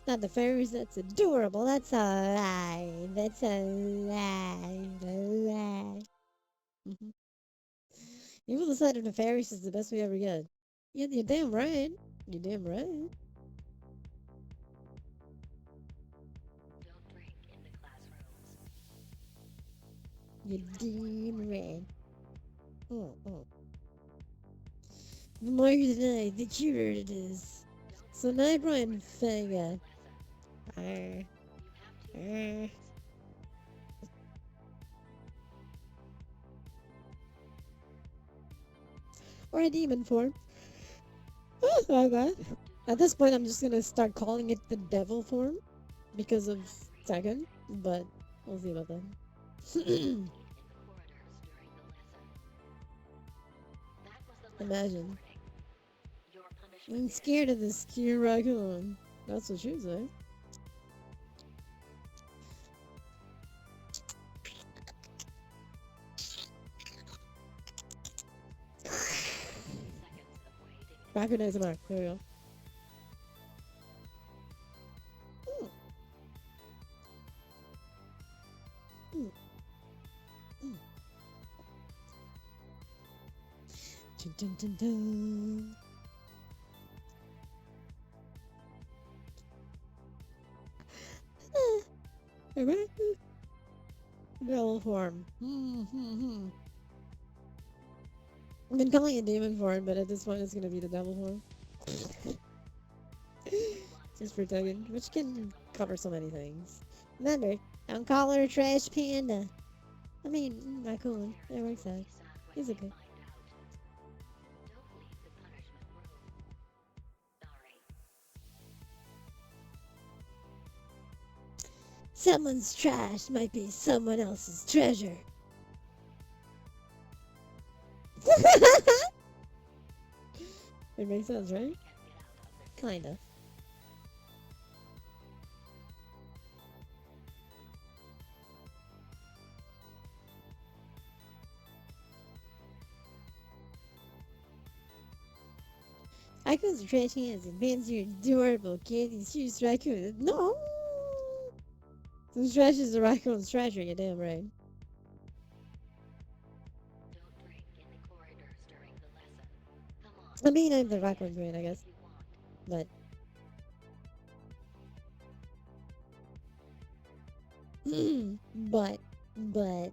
Not the fairies, that's adorable. That's a lie. That's a lie. A lie. Mm-hmm. People decided the fairies is the best we ever get. Yeah, you're damn right. You're damn right. You're damn right. Oh, oh. The more you deny, the cuter it is. So now Brian Fanga. Arr, arr. Or a demon form. Oh my god. At this point, I'm just gonna start calling it the devil form because of second, but we'll see about that. Imagine. I'm scared of this cute raccoon. That's what she said. Raccoon ASMR. There we go. Mm, mm, mm. Dun, dun, dun, dun. Ah, a raccoon. Devil form. I've been calling it demon form, but at this point it's gonna be the devil form. Just for tugging, which can cover so many things. Remember, don't call her a trash panda. I mean, raccoon. It works out. He's okay. Someone's trash might be someone else's treasure. It makes sense, right? Kinda. I concentrate hands and bands your adorable candy shoes raccoon. No! This trash is a raccoon's treasure, you damn right. I mean, I'm the raccoon queen, I guess. But, but, but,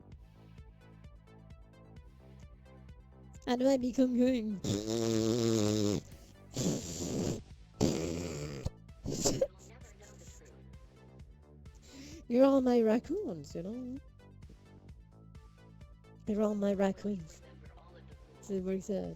how do I become king? You're all my raccoons, you know? You're all my raccoons. So it works out.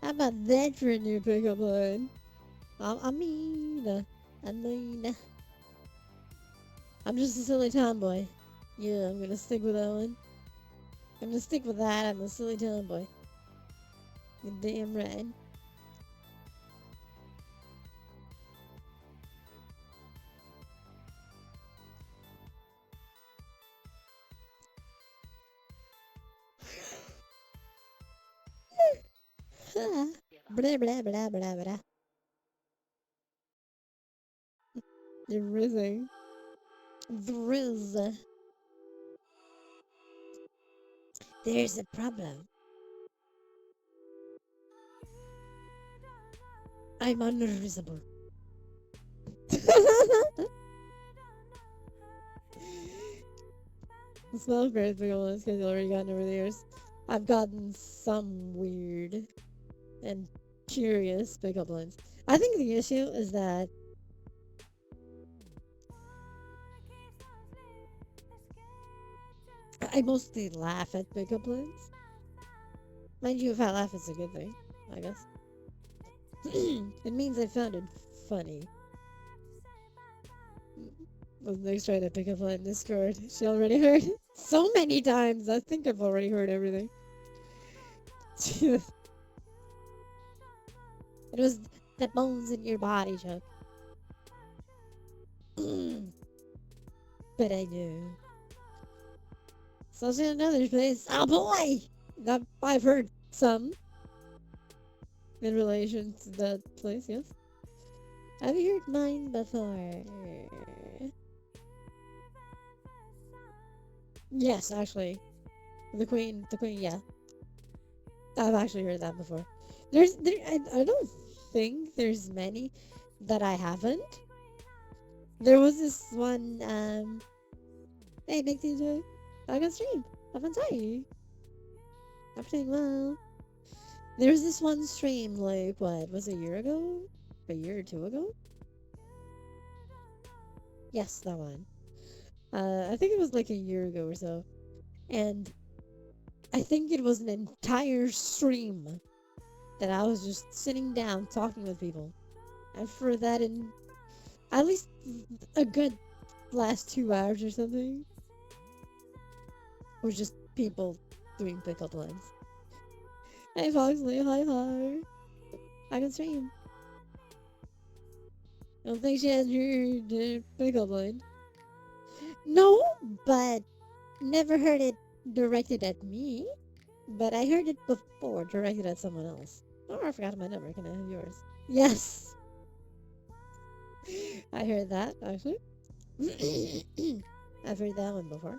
How about that for a new pickup line? I mean, I'm just a silly tomboy. Yeah, I'm gonna stick with that one. I'm gonna stick with that. I'm a silly tomboy. You're damn right. Blah blah blah blah blah. You're rizzing. The Riz. There's a problem. I'm unreasonable. The smell of birds because I've already gotten over the years. I've gotten some weird and curious pickup lines. I think the issue is that I mostly laugh at pickup lines. Mind you, if I laugh, it's a good thing, I guess. It means I found it funny. Was next trying to pick up on Discord. She already heard it so many times. I think I've already heard everything. It was the bones in your body, Chuck. But I knew. Especially in another place. Oh boy! That, I've heard some in relation to that place, yes. Have you heard mine before? Yes, actually. The queen, yeah. I've actually heard that before. I don't think there's many that I haven't. There was this one, hey, Nick DJ, I got stream. I've been sorry. I'm doing well. There was this one stream, like, what, was it a year ago? A year or two ago? Yes, that one. I think it was like a year ago or so. And I think it was an entire stream that I was just sitting down talking with people. And for that, in at least a good last 2 hours or something, was just people doing pickup lines. Hey Foxley, hi. I can stream. I don't think she has your pickup line. No, but never heard it directed at me. But I heard it before directed at someone else. Oh, I forgot my number. Can I have yours? Yes. I heard that, actually. I've heard that one before.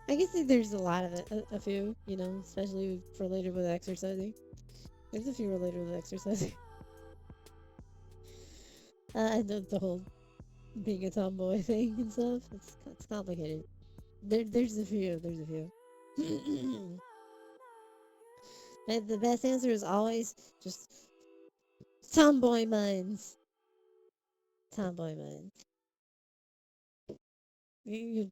I guess there's a lot of it, a few, you know, especially related with exercising. There's a few related with exercising. The whole being a tomboy thing and stuff. It's complicated. There's a few. There's a few. And the best answer is always just tomboy minds. Tomboy minds. You,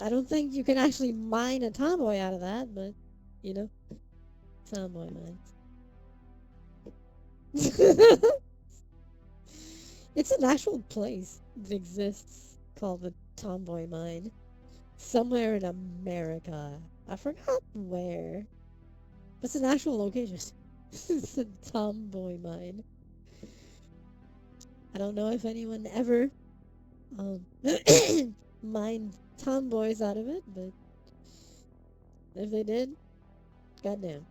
I don't think you can actually mine a tomboy out of that, but you know, tomboy minds. It's an actual place that exists called the Tomboy Mine. Somewhere in America. I forgot where. But it's an actual location. It's a Tomboy Mine. I don't know if anyone ever um, mined tomboys out of it, but if they did, goddamn.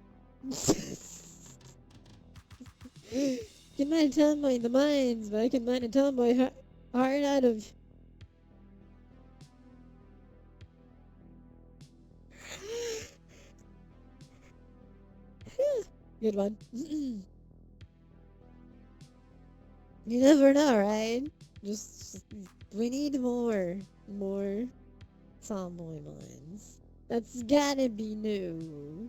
Can mine a tomboy in the mines, but I can mine a tomboy heart out of. Good one. You never know, right? Just we need more tomboy mines. That's gotta be new.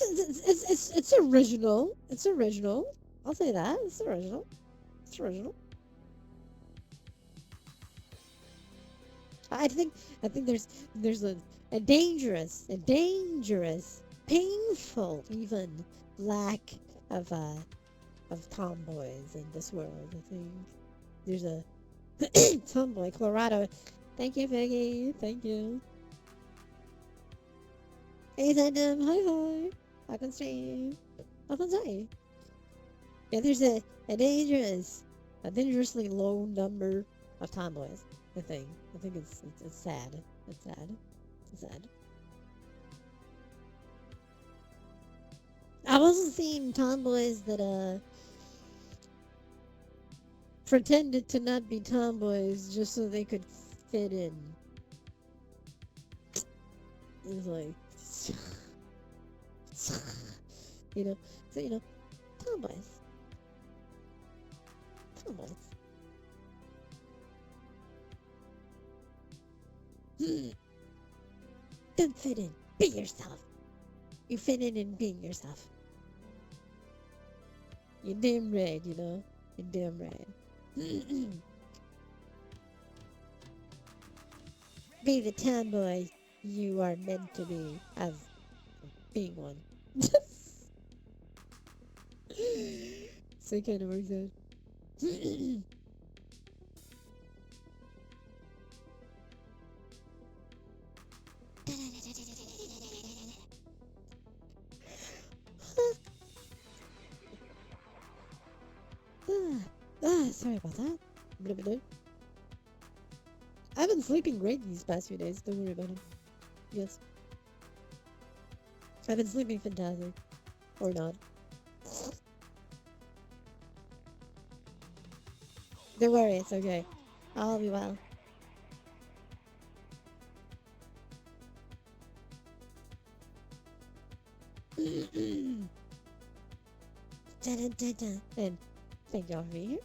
It's original. It's original. I'll say that. It's original. It's original. I think I think there's a dangerous, painful even lack of of tomboys in this world. I think there's a tomboy Colorado. Thank you, Peggy. Thank you. Hey, Zandam. Hi. I can stream. I can say. Yeah, there's a dangerously low number of tomboys. I think it's sad. It's sad. It's sad. I've also seen tomboys that pretended to not be tomboys just so they could fit in. It was like, you know, so you know, tomboys, tomboys. Don't fit in. Be yourself. You fit in and being yourself. You're damn right, you know. You're damn right. Be the tomboy you are meant to be as being one. So it kind of works out. Sorry about that. Blah, blah, blah. I've been sleeping great these past few days. Don't worry about it. Yes. I've been sleeping fantastic. Or not. Don't worry, it's okay. I'll be well. Dun. And thank y'all for being here.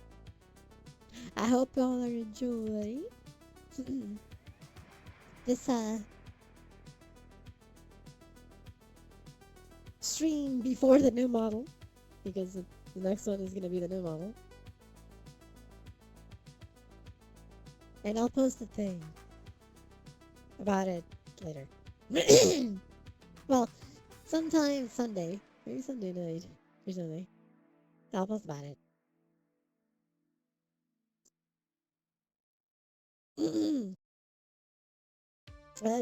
I hope y'all are enjoying this stream before the new model, because the next one is gonna be the new model. And I'll post a thing about it later. Well, sometime Sunday, maybe Sunday night or something. I'll post about it.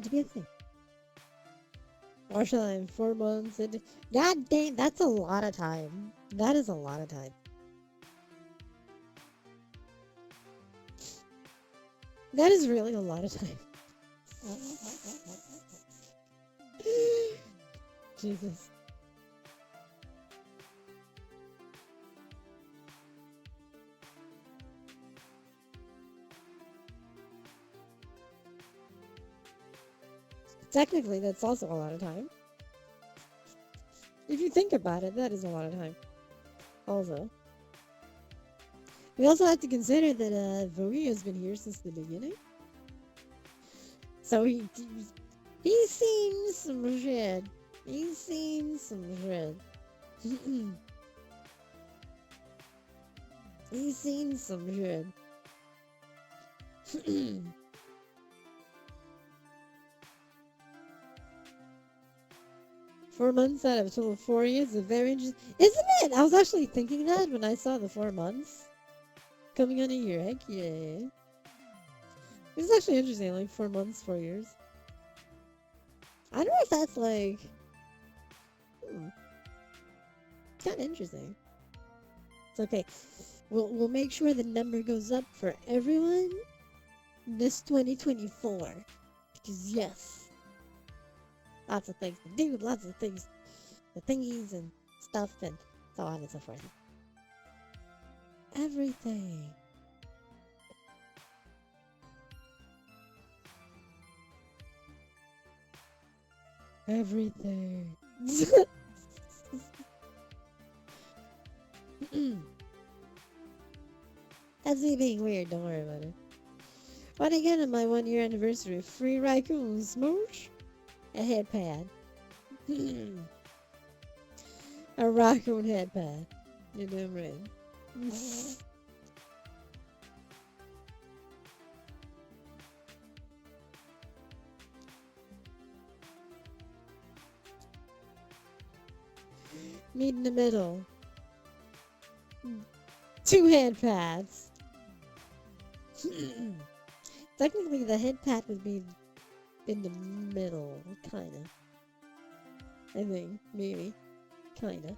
To be a thing. Marsha, in 4 months. God dang, that's a lot of time. That is a lot of time. That is really a lot of time. Jesus. Technically, that's also a lot of time. If you think about it, that is a lot of time. Also, we also have to consider that Vogi has been here since the beginning. So he's seen some shit. He's seen some shit. He's seen some shit. 4 months out of a total of 4 years is very interesting. Isn't it? I was actually thinking that when I saw the 4 months coming on a year. Heck yeah. It's actually interesting, like 4 months, 4 years. I don't know if that's like... kind of interesting. It's okay. We'll make sure the number goes up for everyone this 2024. Because yes, lots of things to do, lots of things, the thingies and stuff and so on and so forth. Everything. Everything. That's me being weird, don't worry about it. What I get on my 1 year anniversary? Free raccoon smooch? A head pad. A raccoon head pad. You're damn right. Meet in the middle. 2 head pads. Technically, the head pad would be in the middle, kinda. I think, maybe. Kinda.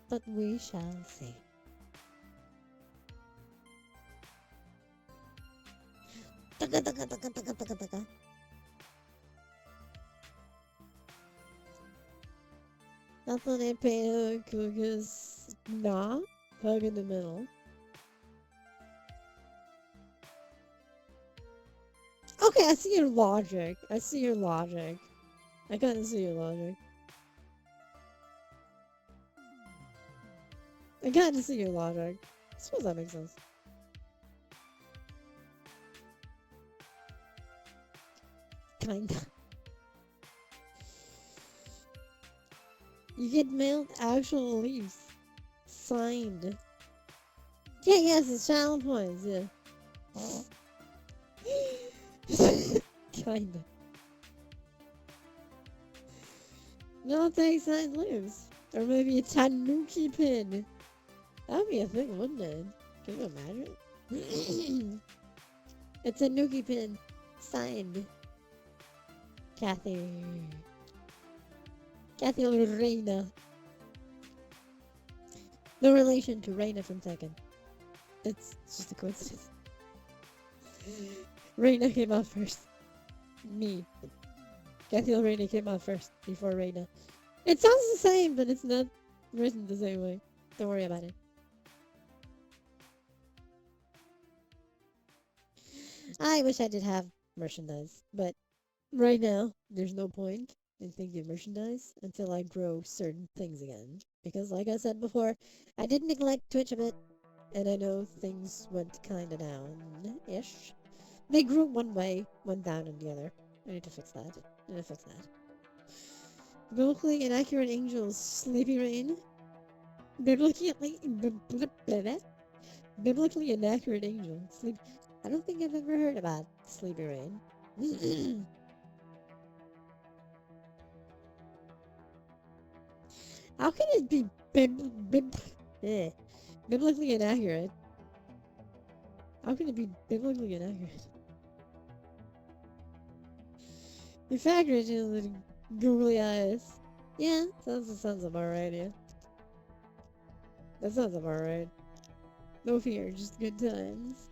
But we shall see. That's what they pay because nah, hug in the middle. Okay, I see your logic. I see your logic. I kinda see your logic. I kinda see your logic. I suppose that makes sense. Kinda. You get mailed actual leaves. Signed. Yeah, yes, it's channel points, yeah. Kinda. No, thanks, signed leaves. Or maybe a tanuki pin. That would be a thing, wouldn't it? Can you imagine? It's a nookie pin. Signed. Kathy. Kathy Reina. No relation to Reina from Tekken. It's just a coincidence. Reina came out first. Me. Kathy Reina came out first before Reina. It sounds the same, but it's not written the same way. Don't worry about it. I wish I did have merchandise, but right now there's no point in thinking of merchandise until I grow certain things again. Because, like I said before, I did neglect Twitch a bit, and I know things went kinda down-ish. They grew one way, went down in the other. I need to fix that. I need to fix that. Biblically inaccurate angels, Sleepy Rain. Biblically inaccurate angel, sleep. I don't think I've ever heard about Sleepy Rain. How can it be biblically inaccurate? How can it be biblically inaccurate? In fact, with googly eyes. Yeah, sounds about right, yeah. That sounds about right. No fear, just good times.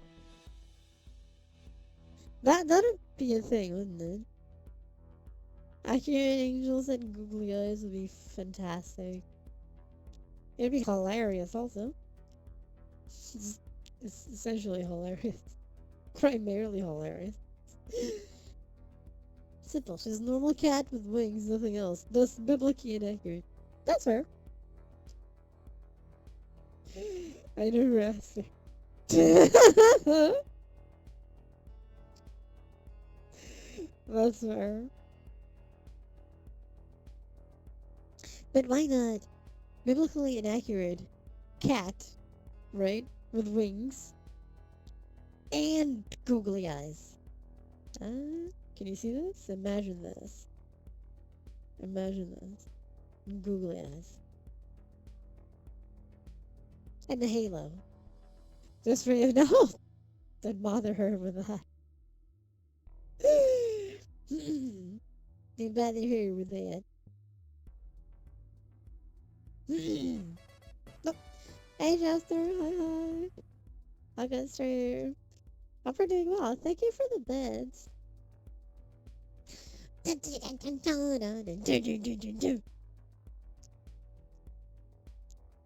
That'd be a thing, wouldn't it? Accurate angels and googly eyes would be fantastic. It'd be hilarious also. It's essentially hilarious. Primarily hilarious. Simple. She's a normal cat with wings, nothing else. Thus biblically inaccurate. That's fair. I never asked her. That's fair. But why not? Biblically inaccurate cat, right? With wings and googly eyes. Can you see this? Imagine this. Imagine this. Googly eyes. And the halo. Just for you to know. Don't bother her with that. Don't bother her with that. Look. Hey, Chester. Hi. Augusta. Hope we're doing well. Thank you for the beds.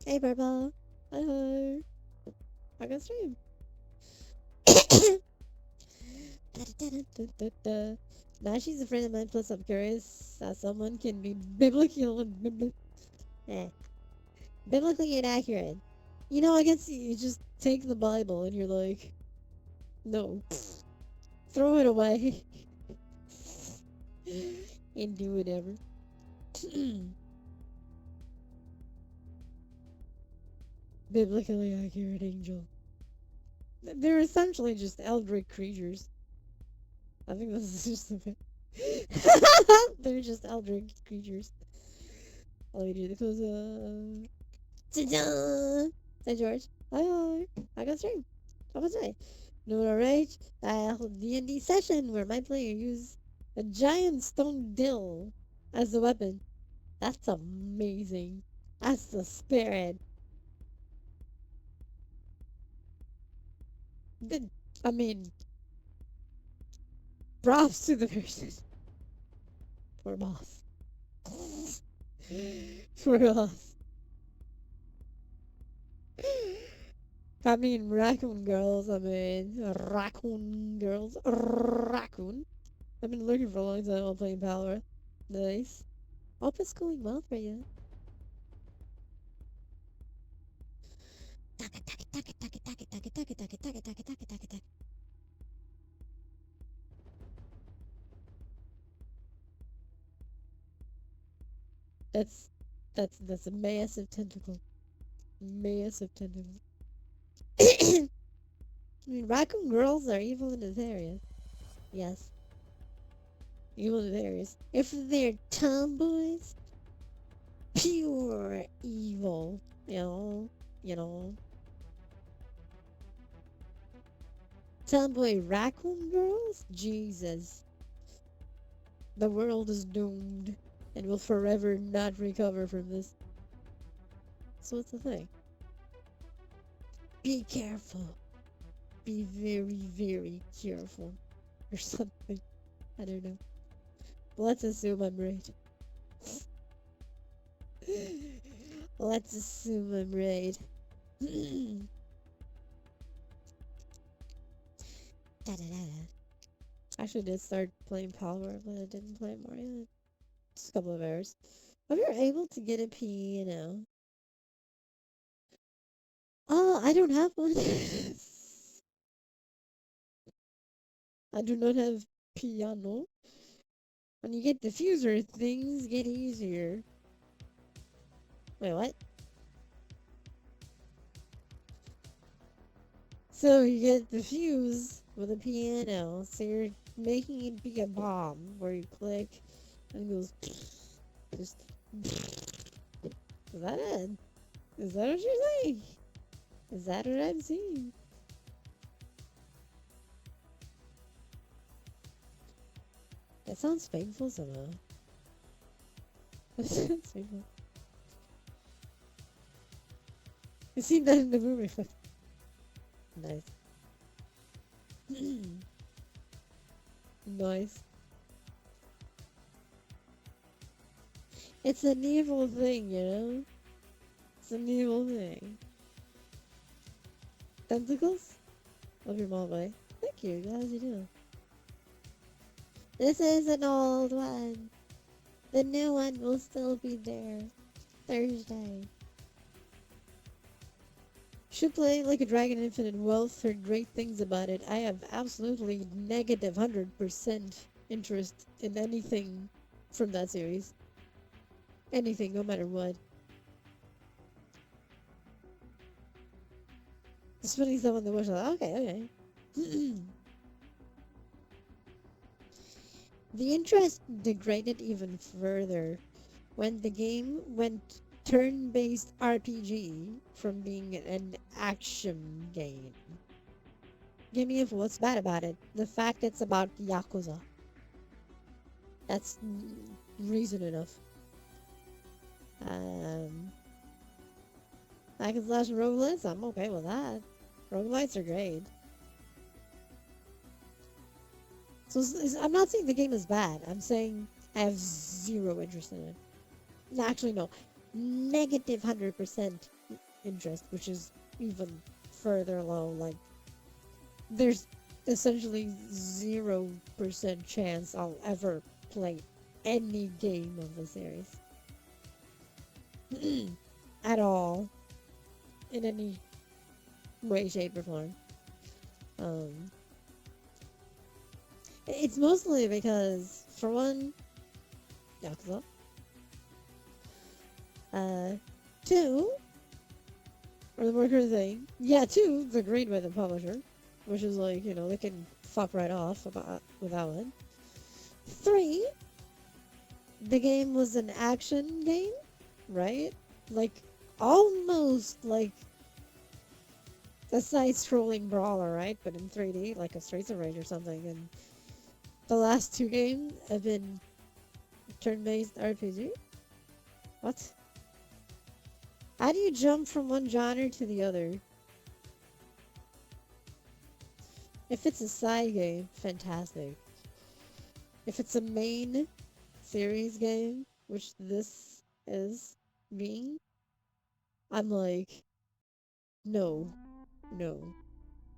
Hey, Purple. Hi. I got stream. Now she's a friend of mine, plus I'm curious how someone can be biblically inaccurate. You know, I guess you just take the Bible and you're like, no, throw it away and do whatever. Biblically accurate angel. They're essentially just eldritch creatures. I think this is just a bit. They're just eldritch creatures. Let me do the close up. Ta-da! Hi, George. Hi. I got stream. How was I? Doing alright? I held a D&D session where my player used a giant stone dill as a weapon. That's amazing. That's the spirit. I mean, props to the person. For boss. For us. I mean, raccoon girls. Raccoon girls. Raccoon. I've been looking for a long time while playing Power. Nice. Hope it's going well for you. That's that's a massive tentacle. Massive tentacle. I mean, raccoon girls are evil in this area. Yes, evil in areas. If they're tomboys, pure evil. You know. Tomboy raccoon girls? Jesus. The world is doomed and will forever not recover from this. So what's the thing? Be careful. Be very, very careful. Or something. I don't know. Let's assume I'm right. Let's assume I'm right. I actually did start playing Power, but I didn't play more yet. Just a couple of hours. If you're able to get a piano. Oh, I don't have one. I do not have piano. When you get diffuser, things get easier. Wait, what? So you get diffuse with a piano, so you're making it be a bomb where you click and it goes just. Is that it? Is that what you're saying? Is that what I'm seeing? That sounds painful somehow. That sounds painful. I've seen that in the movie. Nice. Nice. It's an evil thing, you know? It's an evil thing. Tentacles? Love your mom, boy. Thank you. How's you doing? This is an old one. The new one will still be there. Thursday. Should play like a Dragon Infinite Wealth. Heard great things about it. I have absolutely negative 100% interest in anything from that series. Anything, no matter what. Just putting stuff on the wish list. Okay. The interest degraded even further when the game went turn-based RPG from being an action game. Give me what's bad about it. The fact it's about Yakuza. That's reason enough. Hack and slash and roguelites, I'm okay with that. Roguelites are great. So I'm not saying the game is bad. I'm saying I have zero interest in it. Actually, no. Negative 100% interest, which is even further low. Like, there's essentially 0% chance I'll ever play any game of the series. At all. In any way, shape, or form. It's mostly because, for one, Yakuza. Two, or the more current thing. Yeah, two, the agreed by the publisher, which is like, you know, they can fuck right off about with that one. Three, the game was an action game, right? Like, almost like a side-scrolling brawler, right? But in 3D, like a Streets of Rage or something. And the last two games have been turn-based RPG. What? How do you jump from one genre to the other? If it's a side game, fantastic. If it's a main series game, which this is being, I'm like, no.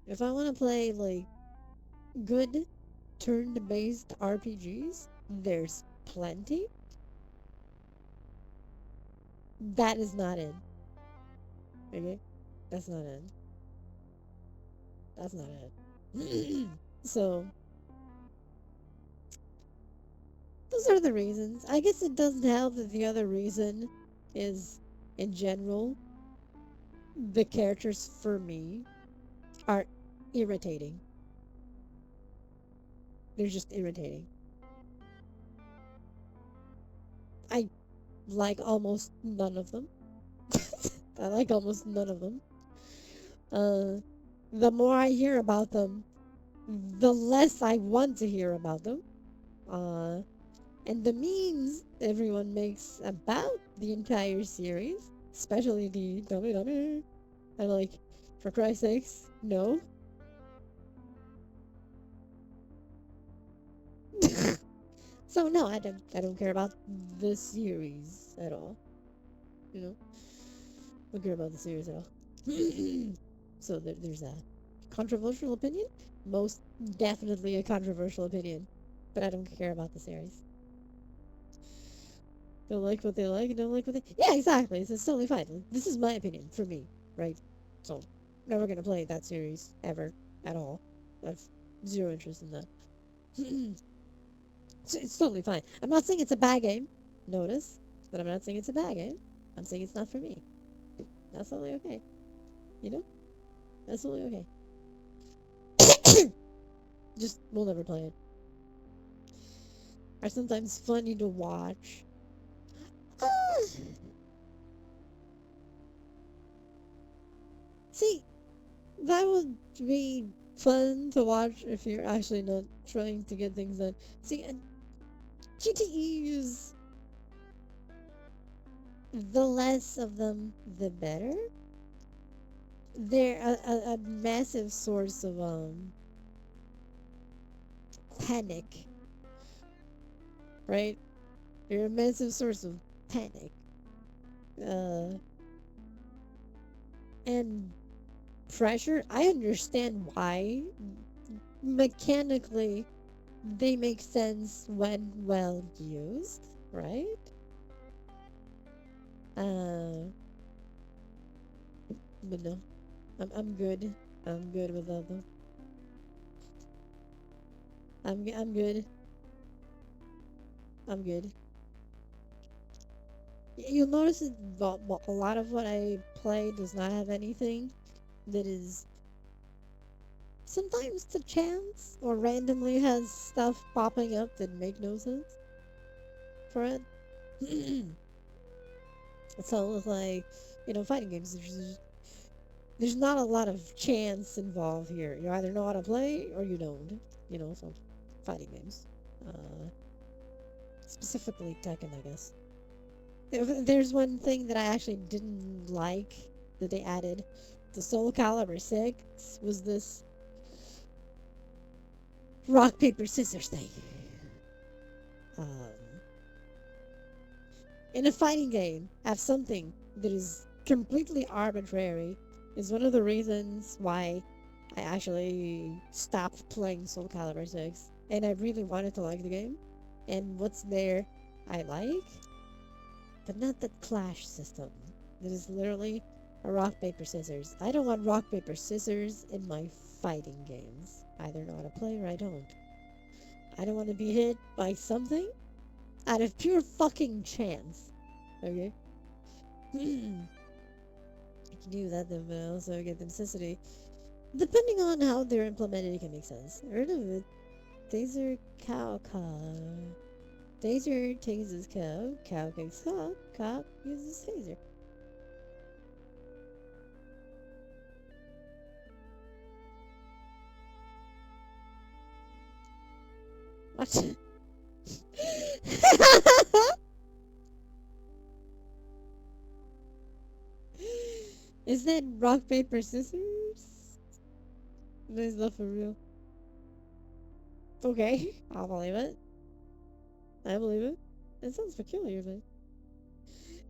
If I want to play, like, good turn-based RPGs, there's plenty. That is not it. Okay? That's not it. That's not it. So, those are the reasons. I guess it doesn't help that the other reason is, in general, the characters for me are irritating. They're just irritating. I like almost none of them. I like almost none of them. The more I hear about them, the less I want to hear about them. Uh, and the memes everyone makes about the entire series, especially the dummy dummy, I'm like, for Christ's sakes, no. So no, I don't care about the series at all. You know, I don't care about the series at all. So there's that. Controversial opinion? Most definitely a controversial opinion. But I don't care about the series. They like what they like, don't like what they. Yeah, exactly. It's totally fine. This is my opinion for me, right? So, never gonna play that series ever at all. I've zero interest in that. It's totally fine. I'm not saying it's a bad game. Notice that I'm not saying it's a bad game. I'm saying it's not for me. That's totally okay. You know, that's totally okay. Just we'll never play it. Are sometimes funny to watch. Ah, see, that would be fun to watch if you're actually not trying to get things done. See, and GTEs, the less of them, the better. They're a massive source of panic, right? They're a massive source of panic, uh, and pressure. I understand why mechanically they make sense when well used, right? Uh, but no, I'm good. I'm good without them. I'm good. I'm good. You'll notice that a lot of what I play does not have anything that is sometimes to chance or randomly has stuff popping up that make no sense for it. So it's like, fighting games, there's not a lot of chance involved here. You either know how to play or you don't. So fighting games. Uh, Specifically Tekken, I guess. There's one thing that I actually didn't like that they added. The Soul Calibur 6 was this rock, paper, scissors thing. Um, in a fighting game, have something that is completely arbitrary is one of the reasons why I actually stopped playing Soul Calibur 6. And I really wanted to like the game. And what's there I like, but not the clash system. That is literally a rock, paper, scissors. I don't want rock, paper, scissors in my fighting games. I either know how to play or I don't. I don't want to be hit by something out of pure fucking chance. Okay? I can do that then, but I also get the necessity. Depending on how they're implemented, it can make sense. Heard of it? Taser cow car. Taser tases cow. Cow kicks cop. Cop uses taser. What? Is that rock, paper, scissors? That is not for real. Okay, I'll believe it. I believe it. It sounds peculiar, but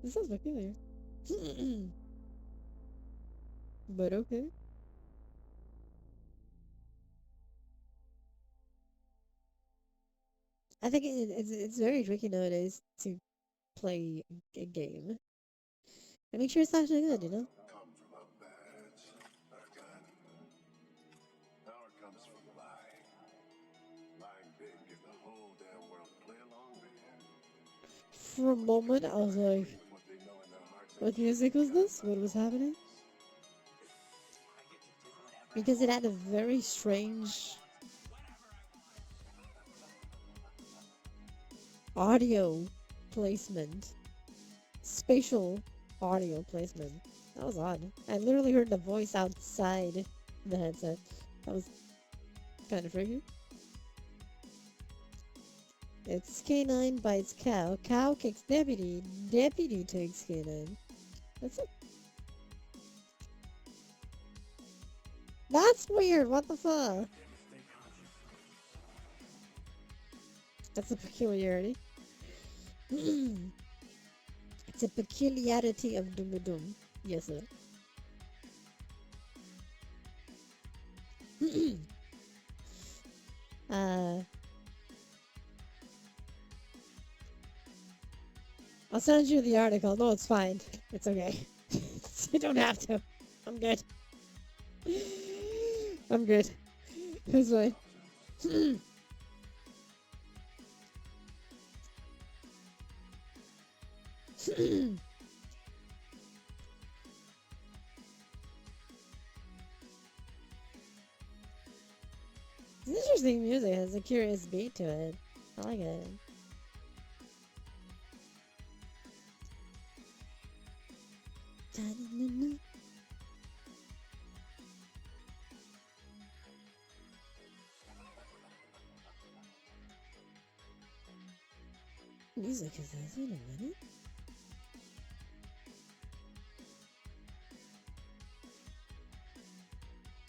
it sounds peculiar. But okay. I think it's very tricky nowadays to play a game and make sure it's actually good. Come from a badge or a gun. Power comes from lying. Lying big, give the whole damn world play along with you. For a But you moment, gotta I let was them like, believe what they know in their hearts and what can't music be was done this? by What was their happening? actions. Because it had a very strange audio placement, spatial audio placement. That was odd. I literally heard the voice outside the headset. That was Kind of freaky. It's canine bites cow. Cow kicks deputy. Deputy takes canine. That's it. That's weird. What the fuck? That's a peculiarity. It's a peculiarity of Doom Doom. Yes, sir. uh, I'll send you the article. No, it's fine. It's okay. You don't have to. I'm good. I'm good. It's fine. It's interesting music. It has a curious beat to it. I like it. Music is this in a minute.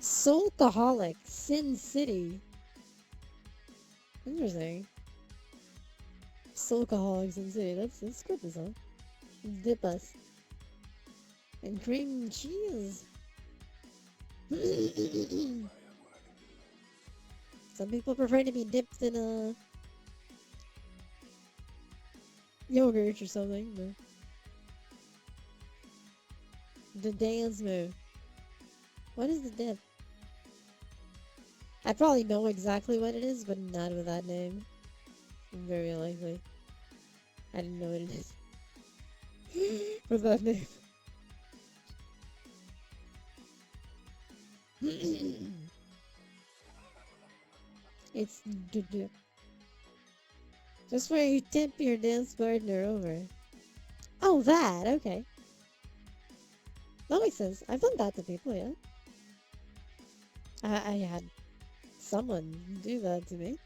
Soultaholic, Sin City. Interesting. Soulcaholic, Sin City. That's good as hell. Dip us. And cream cheese. Some people prefer to be dipped in a yogurt or something, but the dance move. What is the dip? I probably know exactly what it is, but not with that name. Very likely. I didn't know what it is. With that name. It's the dip. Just where you tip your dance partner over. Oh, that! Okay. That makes sense. I've done that to people, yeah. I had someone do that to me.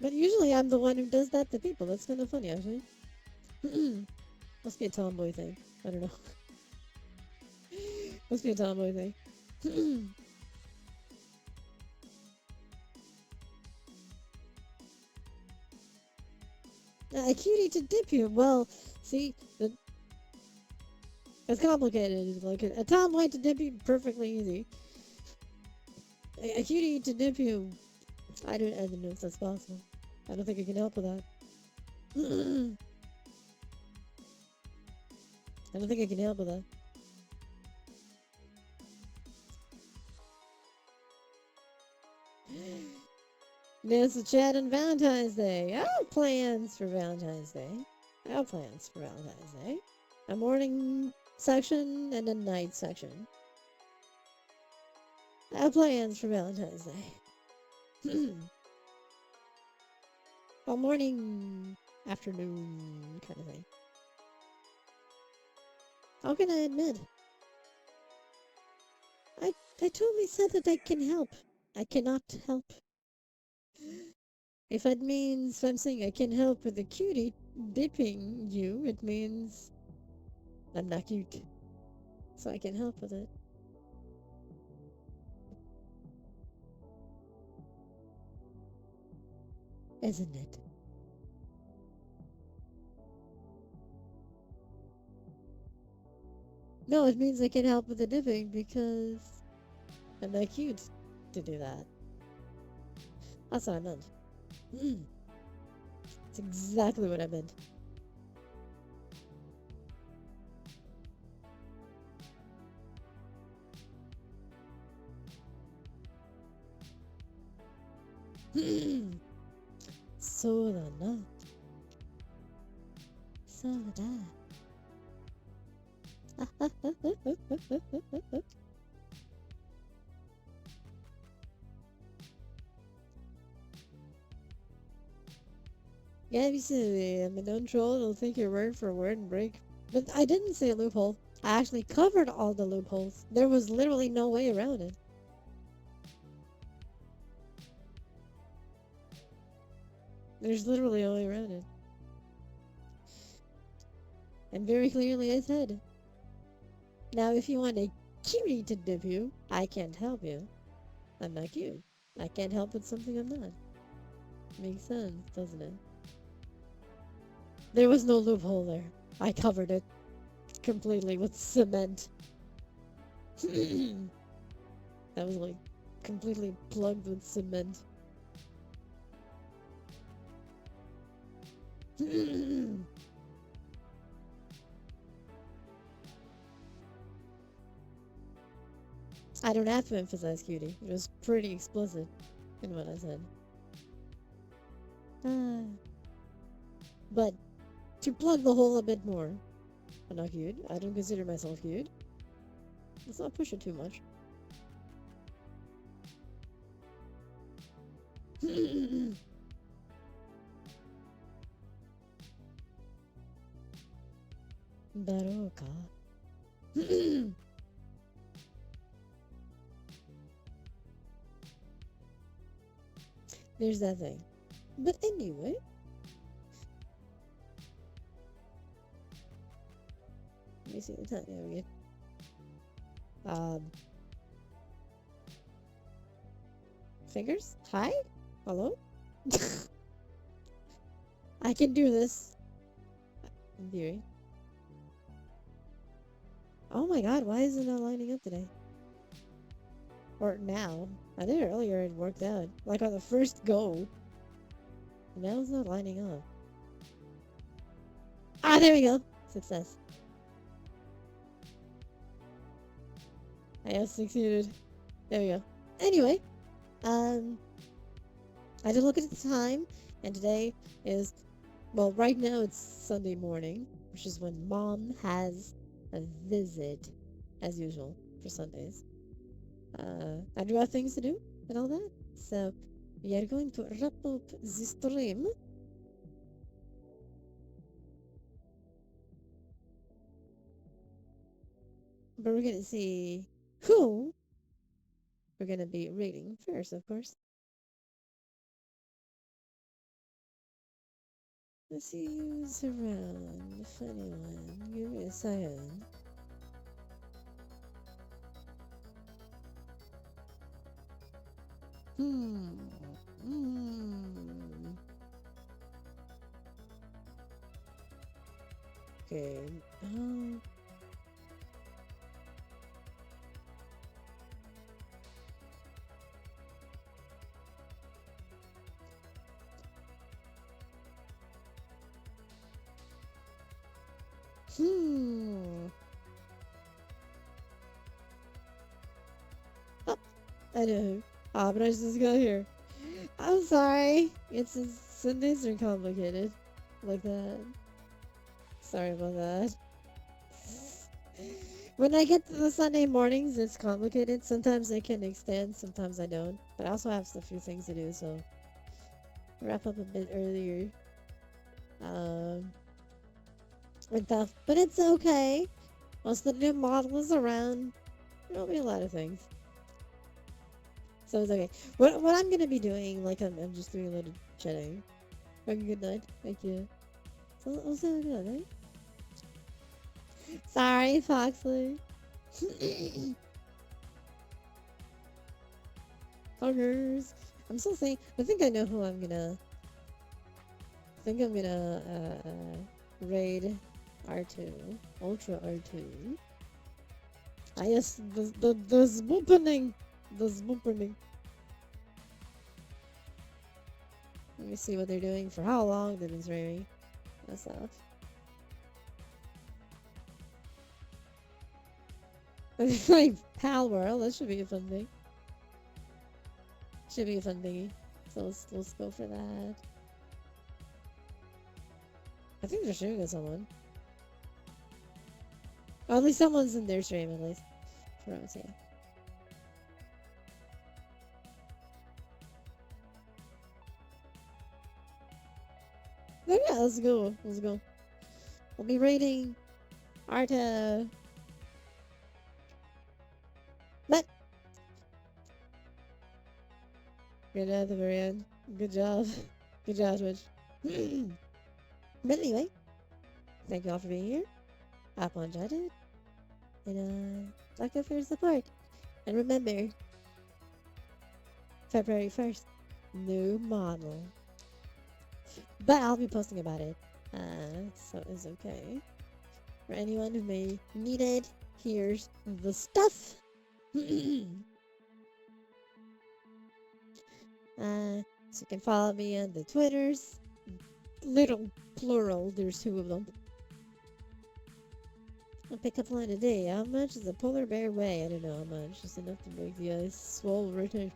But usually I'm the one who does that to people. That's kind of funny, actually. Must be a tomboy thing. I don't know. Must be a tomboy thing. A cutie to dip you. Well, see, it's complicated. Like a tomboy to dip you, perfectly easy. A cutie to dip you, I don't know if that's possible. I don't think I can help with that. I don't think I can help with that. There's a chat on Valentine's Day. I have plans for Valentine's Day. I have plans for Valentine's Day. A morning section and a night section. I have plans for Valentine's Day. A morning, afternoon kind of thing. How can I admit? I totally said that I can help. I cannot help. If it means I'm saying I can help with the cutie dipping you, it means I'm not cute. So I can help with it. Isn't it? No, it means I can help with the dipping because I'm not cute to do that. That's what I meant. That's exactly what I meant. So da na. So da. Yeah, if you say I'm an own troll, it'll take your word for word and break. But I didn't say a loophole. I actually covered all the loopholes. There was literally no way around it. There's literally a way around it. And very clearly I said, now if you want a cutie to dip you, I can't help you. I'm not cute. I can't help with something I'm not. Makes sense, doesn't it? There was no loophole there. I covered it completely with cement. That was like completely plugged with cement. I don't have to emphasize cutie. It was pretty explicit in what I said. Ah. But to plug the hole a bit more, I'm not cute. I don't consider myself cute. Let's not push it too much. Baroka. There's that thing. But anyway, let me see the time. There we go. Fingers? Hi? Hello? I can do this. In theory. Oh my god, why is it not lining up today? Or now. I did it earlier, it worked out. Like on the first go. Now it's not lining up. Ah, there we go. Success. I have succeeded. There we go. Anyway, um, I did look at the time, and today is, well, right now it's Sunday morning, which is when Mom has a visit, as usual, for Sundays. I do have things to do and all that, so we are going to wrap up the stream. But we're gonna see who we're gonna be reading first, of course. Let's see who's around. If anyone, give me a second. Hmm. Hmm. Okay. Hmm. Oh, I know. Ah, but I just got here. I'm sorry. It's Sundays are complicated, like that. Sorry about that. When I get to the Sunday mornings, it's complicated. Sometimes I can extend, sometimes I don't. But I also have a few things to do, so wrap up a bit earlier. Um, and stuff. But it's okay. Once the new model is around, there'll be a lot of things. So it's okay. What I'm gonna be doing, like I'm just doing a little chatting. Have a good night. Thank you. So I'll say good night, right? Sorry, Foxley. Huggers. I'm still saying. I think I know who I'm gonna. I think I'm gonna raid R2, Ultra R2. Ah yes, the spoopening, the spoopening. Let me see what they're doing for how long they've been streaming. That's off. Like Pal World, that should be a fun thing. Should be a fun thingy. So let's go for that. I think they're shooting at someone. Or at least someone's in their stream at least. For us, yeah. But yeah, let's go. Let's go. We'll be rating Arta. But good at the very end. Good job. Good job, Twitch. But anyway, thank you all for being here. I hope you enjoyed it. And thank you for your support. And remember, February 1st, new model. But I'll be posting about it. So it's okay. For anyone who may need it, here's the stuff. So you can follow me on the Twitters. Little plural, there's 2 of them. I'll pick up one a day. How much does a polar bear weigh? I don't know how much. Just enough to make the ice swell return.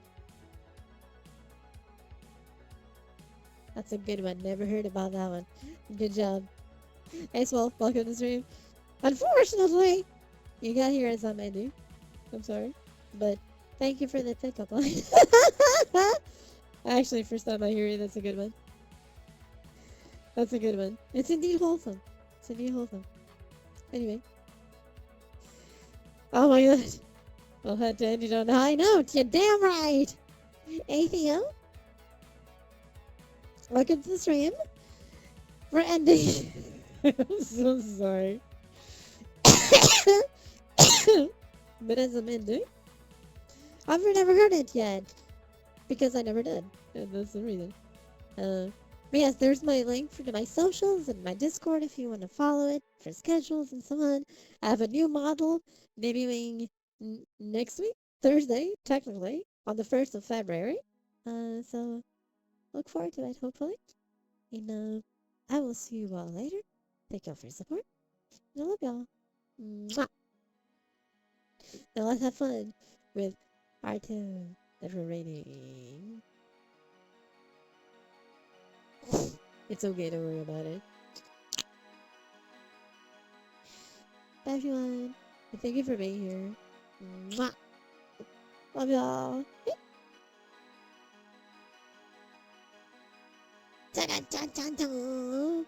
That's a good one. Never heard about that one. Good job. Hey, Swell, welcome to the stream. Unfortunately, you got here as I may do. I'm sorry. But thank you for the pickup line. Actually, first time I hear it, that's a good one. That's a good one. It's indeed wholesome. It's indeed wholesome. Anyway. Oh my god. We'll head to end it on a high note. You're damn right. Atheo. Welcome to the stream. We're ending. I'm so sorry. But as I'm ending, I've never heard it yet. Because I never did. And that's the reason. But yes, there's my link for my socials and my Discord if you want to follow it for schedules and so on. I have a new model debuting next week, Thursday, technically, on the 1st of February. So look forward to it, hopefully. And I will see you all later. Thank y'all for your support. And I love y'all. Mwah. Now let's have fun with our tune that we're rating. It's okay, don't worry about it. Bye everyone. And thank you for being here. Mwah. Love y'all. Dun, dun, dun, dun, dun.